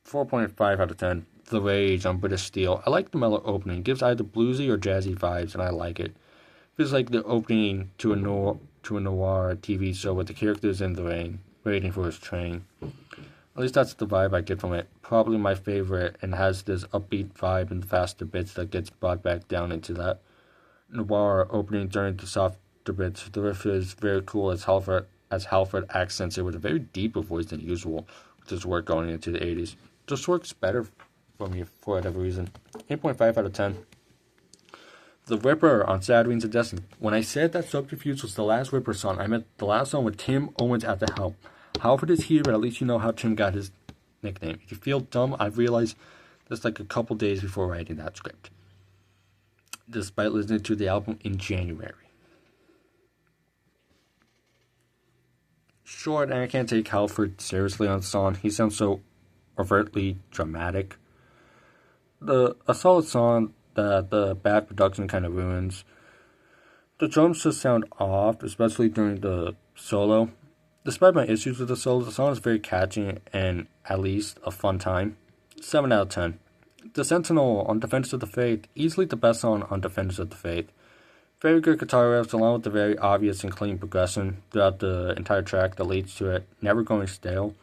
4.5 out of 10. The Rage on British Steel. I like the mellow opening. It gives either bluesy or jazzy vibes, and I like it. Feels like the opening to a noir TV show with the characters in the rain, waiting for his train. At least that's the vibe I get from it. Probably my favorite, and has this upbeat vibe and faster bits that gets brought back down into that noir opening during the softer bits. The riff is very cool as Halford accents it with a very deeper voice than usual, which is work going into the 80s. Just works better for me for whatever reason. 8.5 out of 10. The Ripper on Sad Rings of Destiny. When I said that Subterfuge was the last Ripper song, I meant the last song with Tim Owens at the helm. Halford is here, but at least you know how Tim got his nickname. If you feel dumb, I've realized this like a couple days before writing that script, despite listening to the album in January. Short, and I can't take Halford seriously on the song. He sounds so overtly dramatic. A solid song that the bad production kind of ruins. The drums just sound off, especially during the solo. Despite my issues with the solo, the song is very catchy and at least a fun time. 7 out of 10. The Sentinel on Defenders of the Faith. Easily the best song on Defenders of the Faith. Very good guitar riffs along with the very obvious and clean progression throughout the entire track that leads to it, never going stale.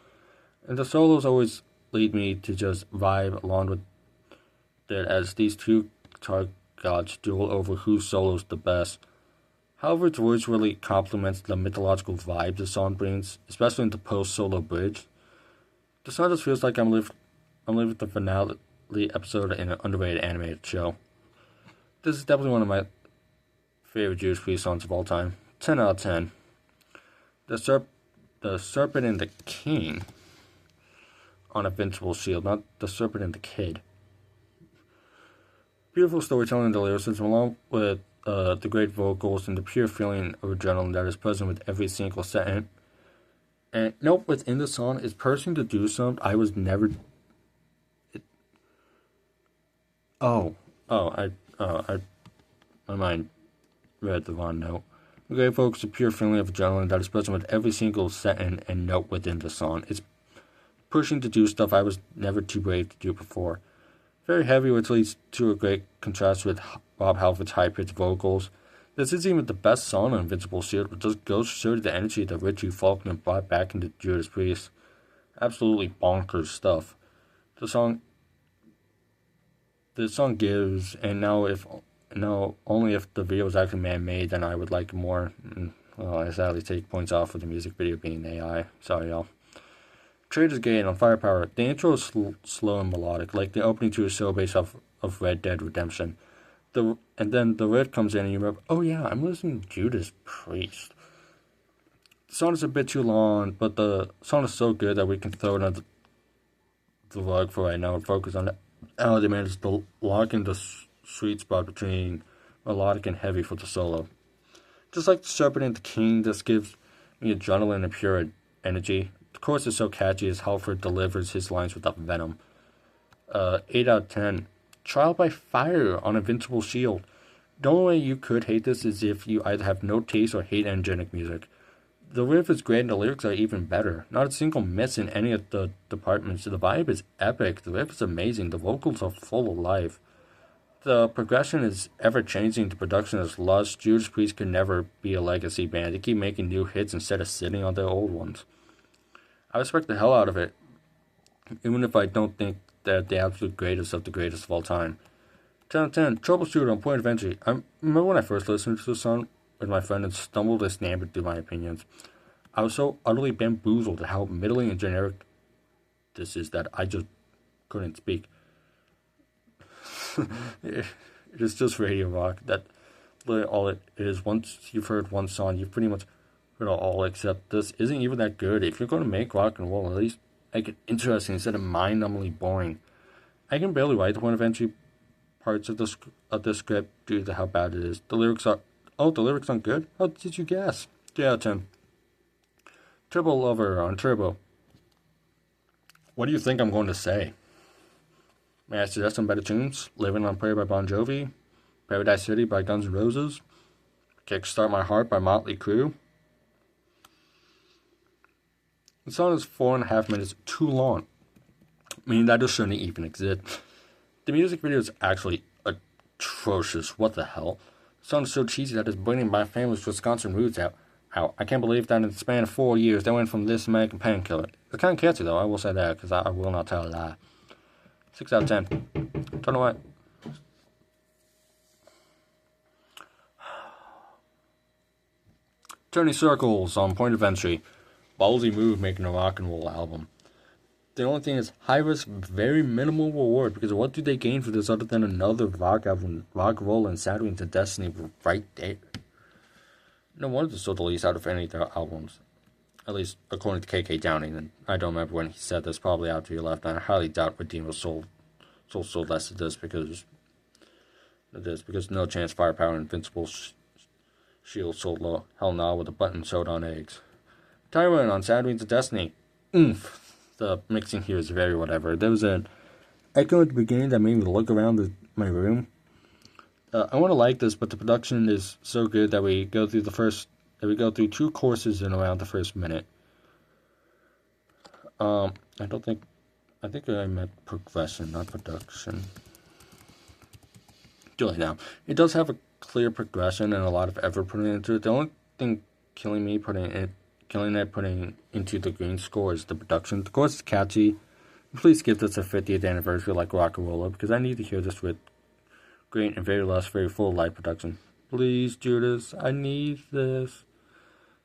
And the solos always lead me to just vibe along with it as these two guitar gods duel over who solos the best. Halford's voice really complements the mythological vibe the song brings, especially in the post-solo bridge. The song just feels like I'm living the finale episode in an underrated animated show. This is definitely one of my favorite Judas Priest songs of all time. 10 out of 10. The Serpent and the King on Invincible Shield, not the Serpent and the Kid. Beautiful storytelling and the lyricism, along with the great vocals and the pure feeling of adrenaline that is present with every single sentence. And note within the song is pushing to do something I was never. My mind read the wrong note. The great vocals, the pure feeling of adrenaline that is present with every single sentence and note within the song. It's pushing to do stuff I was never too brave to do before. Very heavy, which leads to a great contrast with Rob Halford's high-pitched vocals. This isn't even the best song on Invincible Shield, but just goes to show the energy that Richie Faulkner brought back into Judas Priest. Absolutely bonkers stuff. The song gives, and now only if the video was actually man-made, then I would like more. Well, I sadly take points off for the music video being AI. Sorry, y'all. Trader's Gate on Firepower. The intro is slow and melodic, like the opening to a show based off of Red Dead Redemption. And then the riff comes in and you remember, oh yeah, I'm listening to Judas Priest. The song is a bit too long, but the song is so good that we can throw it on the rug for right now and focus on it. How they managed to lock in the sweet spot between melodic and heavy for the solo. Just like the Serpent and the King, this gives me adrenaline and pure energy. The chorus is so catchy as Halford delivers his lines without venom. 8 out of 10. Trial by Fire on Invincible Shield. The only way you could hate this is if you either have no taste or hate angelic music. The riff is great and the lyrics are even better. Not a single miss in any of the departments. The vibe is epic. The riff is amazing. The vocals are full of life. The progression is ever-changing. The production is lush. Judas Priest could never be a legacy band. They keep making new hits instead of sitting on their old ones. I respect the hell out of it, even if I don't think they're the absolute greatest of the greatest of all time. 10 out of 10. Troubleshooter on Point of Entry. I remember when I first listened to the song with my friend and stumbled and stammered through my opinions. I was so utterly bamboozled at how middling and generic this is that I just couldn't speak. It is just radio rock. That literally all it is. Once you've heard one song, you've pretty much heard all, except this isn't even that good. If you're going to make rock and roll, at least make it interesting instead of mind-numbingly boring. I can barely write one of entry parts of the script due to how bad it is. The lyrics aren't good? How did you guess? 3 out of 10. Turbo Lover on Turbo. What do you think I'm going to say? May I suggest some better tunes? Living on Prayer by Bon Jovi, Paradise City by Guns N' Roses, Kickstart My Heart by Motley Crue. The song is 4.5 minutes too long, meaning that it shouldn't even exist. The music video is actually atrocious. What the hell? The song is so cheesy that it's bringing my family's Wisconsin roots out. I can't believe that in the span of 4 years, they went from this American Painkiller. It's kind of catchy though, I will say that, because I will not tell a lie. 6 out of 10. Don't know what. Turning Circles on Point of Entry. Ballsy move making a rock and roll album. The only thing is high risk, very minimal reward, because what do they gain for this other than another rock album, rock roll and Saturday into Destiny right there? No wonder this sold the least out of any of their albums. At least according to KK Downing, and I don't remember when he said this, probably after he left, and I highly doubt Redeemer sold less of this because No Chance, Firepower, Invincible Shield sold low. Hell nah, with a button sewed on eggs. Tyrant on Saturday into Destiny. Oomph. The mixing here is very whatever. There was an echo at the beginning that made me look around my room. I want to like this, but the production is so good that we go through 2 courses in around the first minute. I think I meant progression, not production. Really now, it does have a clear progression and a lot of effort put into it. The only thing killing it putting into the green score is the production. The chorus is catchy. Please give this a 50th anniversary like Rock and Roll Up, because I need to hear this with great and very full live production. Please, Judas, I need this.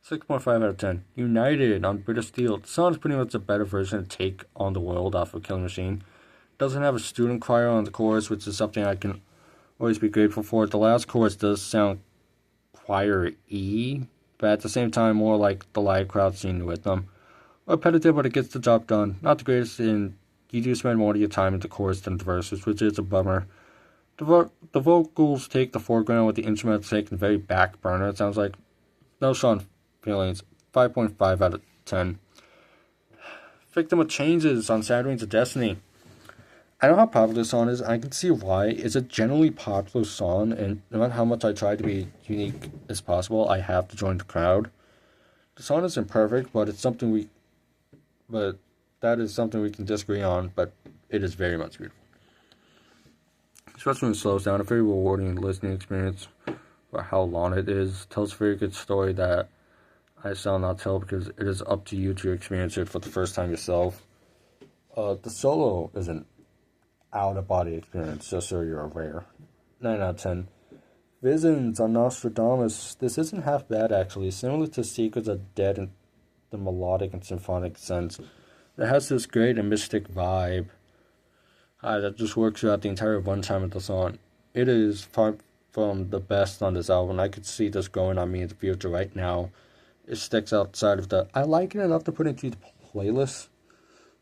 6.5 out of 10. United on British Steel. The song is pretty much a better version of Take on the World off of Killing Machine. It doesn't have a student choir on the chorus, which is something I can always be grateful for. The last chorus does sound choir-y, but at the same time more like the live crowd singing with them. Repetitive, but it gets the job done. Not the greatest, and you do spend more of your time in the chorus than the verses, which is a bummer. The vocals take the foreground with the instruments taking very back burner, it sounds like. No Sean feelings. 5.5 out of 10. Victim of Changes on Saturday into Destiny. I know how popular this song is. I can see why. It's a generally popular song, and no matter how much I try to be unique as possible, I have to join the crowd. The song isn't perfect, but that is something we can disagree on, but it is very much beautiful. Especially when it slows down, a very rewarding listening experience for how long it is. Tells a very good story that I shall not tell because it is up to you to experience it for the first time yourself. The solo is an out-of-body experience, just so you're aware. 9 out of 10. Visions on Nostradamus. This isn't half bad, actually. Similar to Secrets of Dead in the melodic and symphonic sense. It has this great and mystic vibe that just works throughout the entire runtime of the song. It is far from the best on this album. I could see this growing on me in the future right now. It sticks outside of the... I like it enough to put into the playlist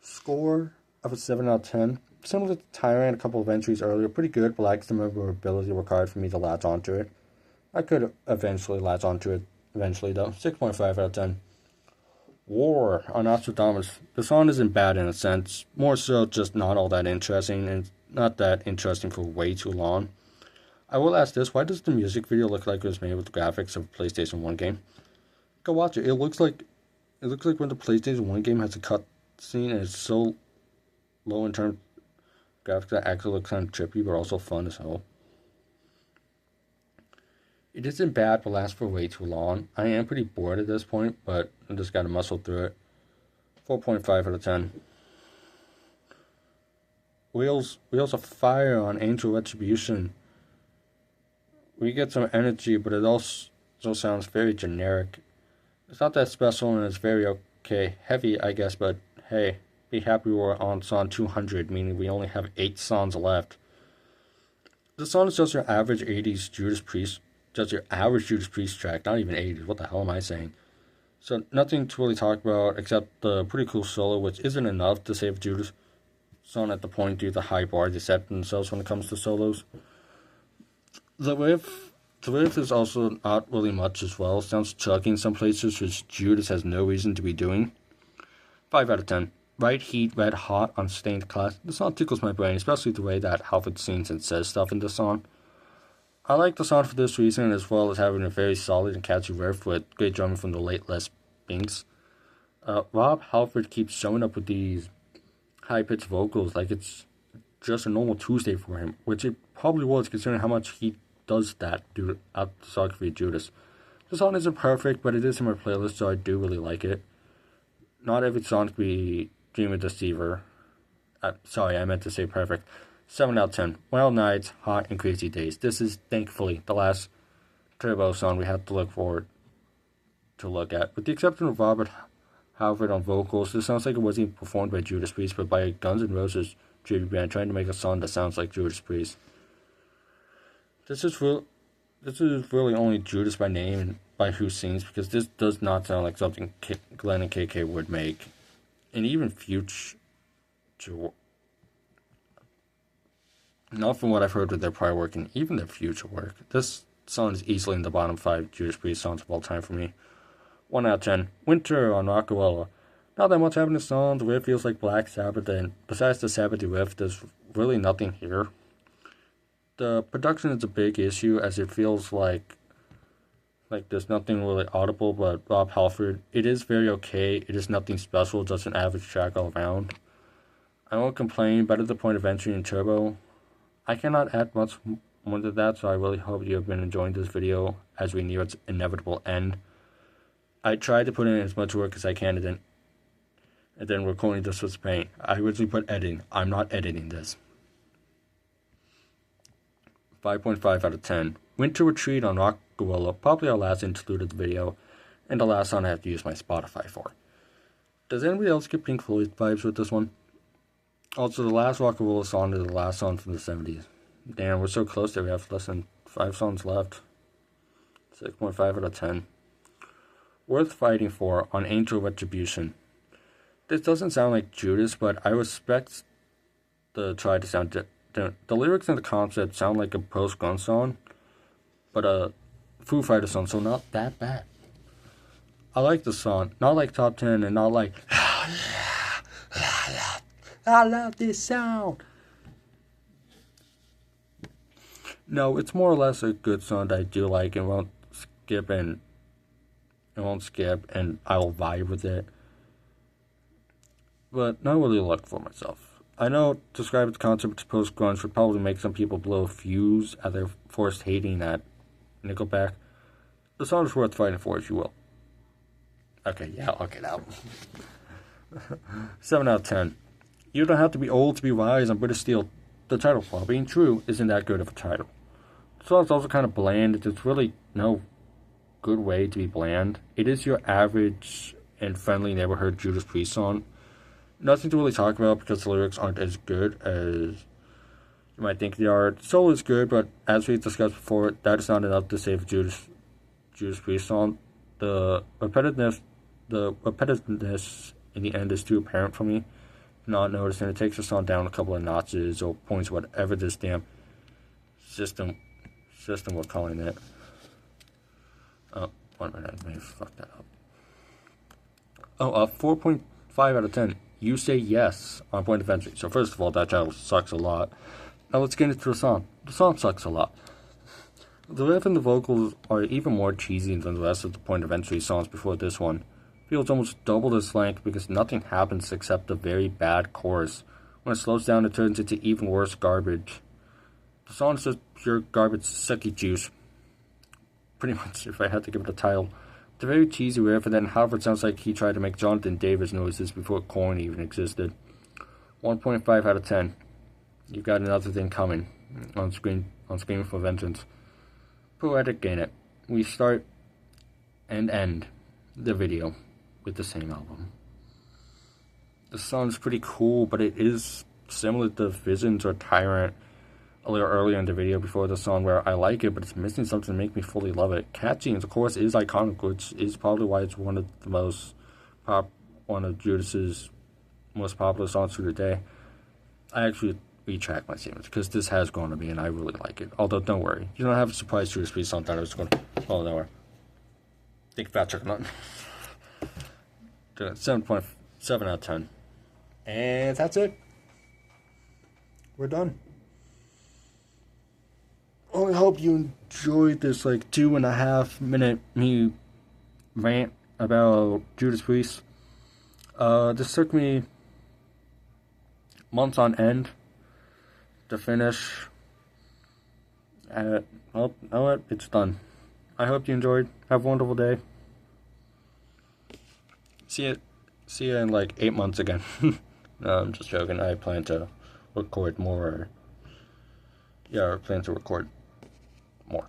score of a 7 out of 10. Similar to Tyrant, a couple of entries earlier. Pretty good, but lacks the memorability required for me to latch onto it. I could eventually latch onto it, though. 6.5 out of 10. War on Nostradamus. The song isn't bad in a sense. More so just not all that interesting, and not that interesting for way too long. I will ask this, why does the music video look like it was made with the graphics of a PlayStation 1 game? Go watch it. It looks like when the PlayStation 1 game has a cut scene and it's so low in terms of graphics that actually looks kind of trippy but also fun as hell. It isn't bad but lasts for way too long. I am pretty bored at this point, but I just gotta muscle through it. 4.5 out of 10. Wheels of Fire on Angel Retribution. We get some energy, but it also sounds very generic. It's not that special and it's very okay. Heavy, I guess, but hey, be happy we're on song 200, meaning we only have 8 songs left. This song is just your average 80s Judas Priest, just your average Judas Priest track, not even 80s. What the hell am I saying? So nothing to really talk about except the pretty cool solo, which isn't enough to save Judas song at the point due to the high bar they set themselves when it comes to solos. The riff is also not really much as well. Sounds chuggy in some places, which Judas has no reason to be doing. 5 out of 10. Right heat, red hot on stained glass. The song tickles my brain, especially the way that Halford sings and says stuff in the song. I like the song for this reason, as well as having a very solid and catchy riff with great drumming from the late Les Binks. Rob Halford keeps showing up with these high-pitched vocals like it's just a normal Tuesday for him, which it probably was considering how much he does that throughout the discography of Judas. The song isn't perfect, but it is in my playlist, so I do really like it. Not every song can be Dream of Deceiver. Sorry, I meant to say perfect. 7 out of 10. Wild Nights, Hot and Crazy Days. This is, thankfully, the last Turbo song we have to look forward to look at. With the exception of Robert Halford on vocals, this sounds like it wasn't even performed by Judas Priest, but by a Guns N' Roses tribute band trying to make a song that sounds like Judas Priest. This is really only Judas by name and by who sings, because this does not sound like something Glenn and KK would make. And even future, not from what I've heard with their prior work and even their future work, this song is easily in the bottom 5 Judas Priest songs of all time for me. 1 out of 10. Winter on Rockawella. Not that much happening in the song. The riff feels like Black Sabbath, and besides the Sabbathy riff, there's really nothing here. The production is a big issue, as it feels like there's nothing really audible but Rob Halford. It is very okay. It is nothing special, just an average track all around. I won't complain, but at the point of entry in Turbo, I cannot add much more to that, so I really hope you have been enjoying this video as we near its inevitable end. I tried to put in as much work as I can, and then recording this was pain. I originally put editing. I'm not editing this. 5.5 out of 10. Winter Retreat on Rockawella, probably our last interlude of the video, and the last song I have to use my Spotify for. Does anybody else get Pink Floyd vibes with this one? Also, the last Rockawella song is the last song from the 70s. Damn, we're so close that we have less than 5 songs left. 6.5 out of 10. Worth Fighting For on Angel Retribution. This doesn't sound like Judas, but I respect the try to sound different. The lyrics and the concept sound like a post-grunge song, but a Foo Fighters song, so not that bad. I like the song, not like Top 10 and not like I love this sound. No, it's more or less a good song that I do like and won't skip, and I'll vibe with it. But not really look for myself. I know describing the concept as post-grunge would probably make some people blow a fuse at their forced hating at Nickelback. The song is worth fighting for, if you will. Okay, yeah, I'll get out. 7 out of 10. You don't have to be old to be wise on British Steel. The title, while being true, isn't that good of a title. The song's also kind of bland. There's really no good way to be bland. It is your average and friendly neighborhood Judas Priest song. Nothing to really talk about because the lyrics aren't as good as you might think they are. The solo is good, but as we discussed before, that is not enough to save Judas Priest song. The repetitiveness in the end is too apparent for me. Not noticing it takes the song down a couple of notches or points, whatever this damn system we're calling it. Oh, 1 minute, I may have fucked that up. 4.5 out of 10. You Say Yes on Point of Entry. So first of all, that title sucks a lot. Now let's get into the song. The song sucks a lot. The riff and the vocals are even more cheesy than the rest of the Point of Entry songs before this one. Feels almost double its length because nothing happens except a very bad chorus. When it slows down, it turns into even worse garbage. The song is just pure garbage sucky juice. Pretty much, if I had to give it a title. It's a very cheesy riff, and then Halford sounds like he tried to make Jonathan Davis noises before Korn even existed. 1.5 out of 10. You've got another thing coming on Screaming for Vengeance. Poetic in it. We start and end. the video with the same album. The song's pretty cool, but it is similar to Visions or Tyrant a little earlier in the video before the song, where I like it, but it's missing something to make me fully love it. Catchy, and of course, is iconic, which is probably why it's one of Judas's most popular songs to today. I actually retract my statements because this has grown to me, and I really like it. Although, don't worry, you don't have a surprise Judas Priest song that I was going to. Oh, no, think fat chicken nut. 7.7 out of 10. And that's it. We're done. Well, I hope you enjoyed this 2.5 minute me rant about Judas Priest. This took me months on end to finish. Well, you know what? It's done. I hope you enjoyed. Have a wonderful day. See you in 8 months again. No, I'm just joking. I plan to record more. I plan to record more.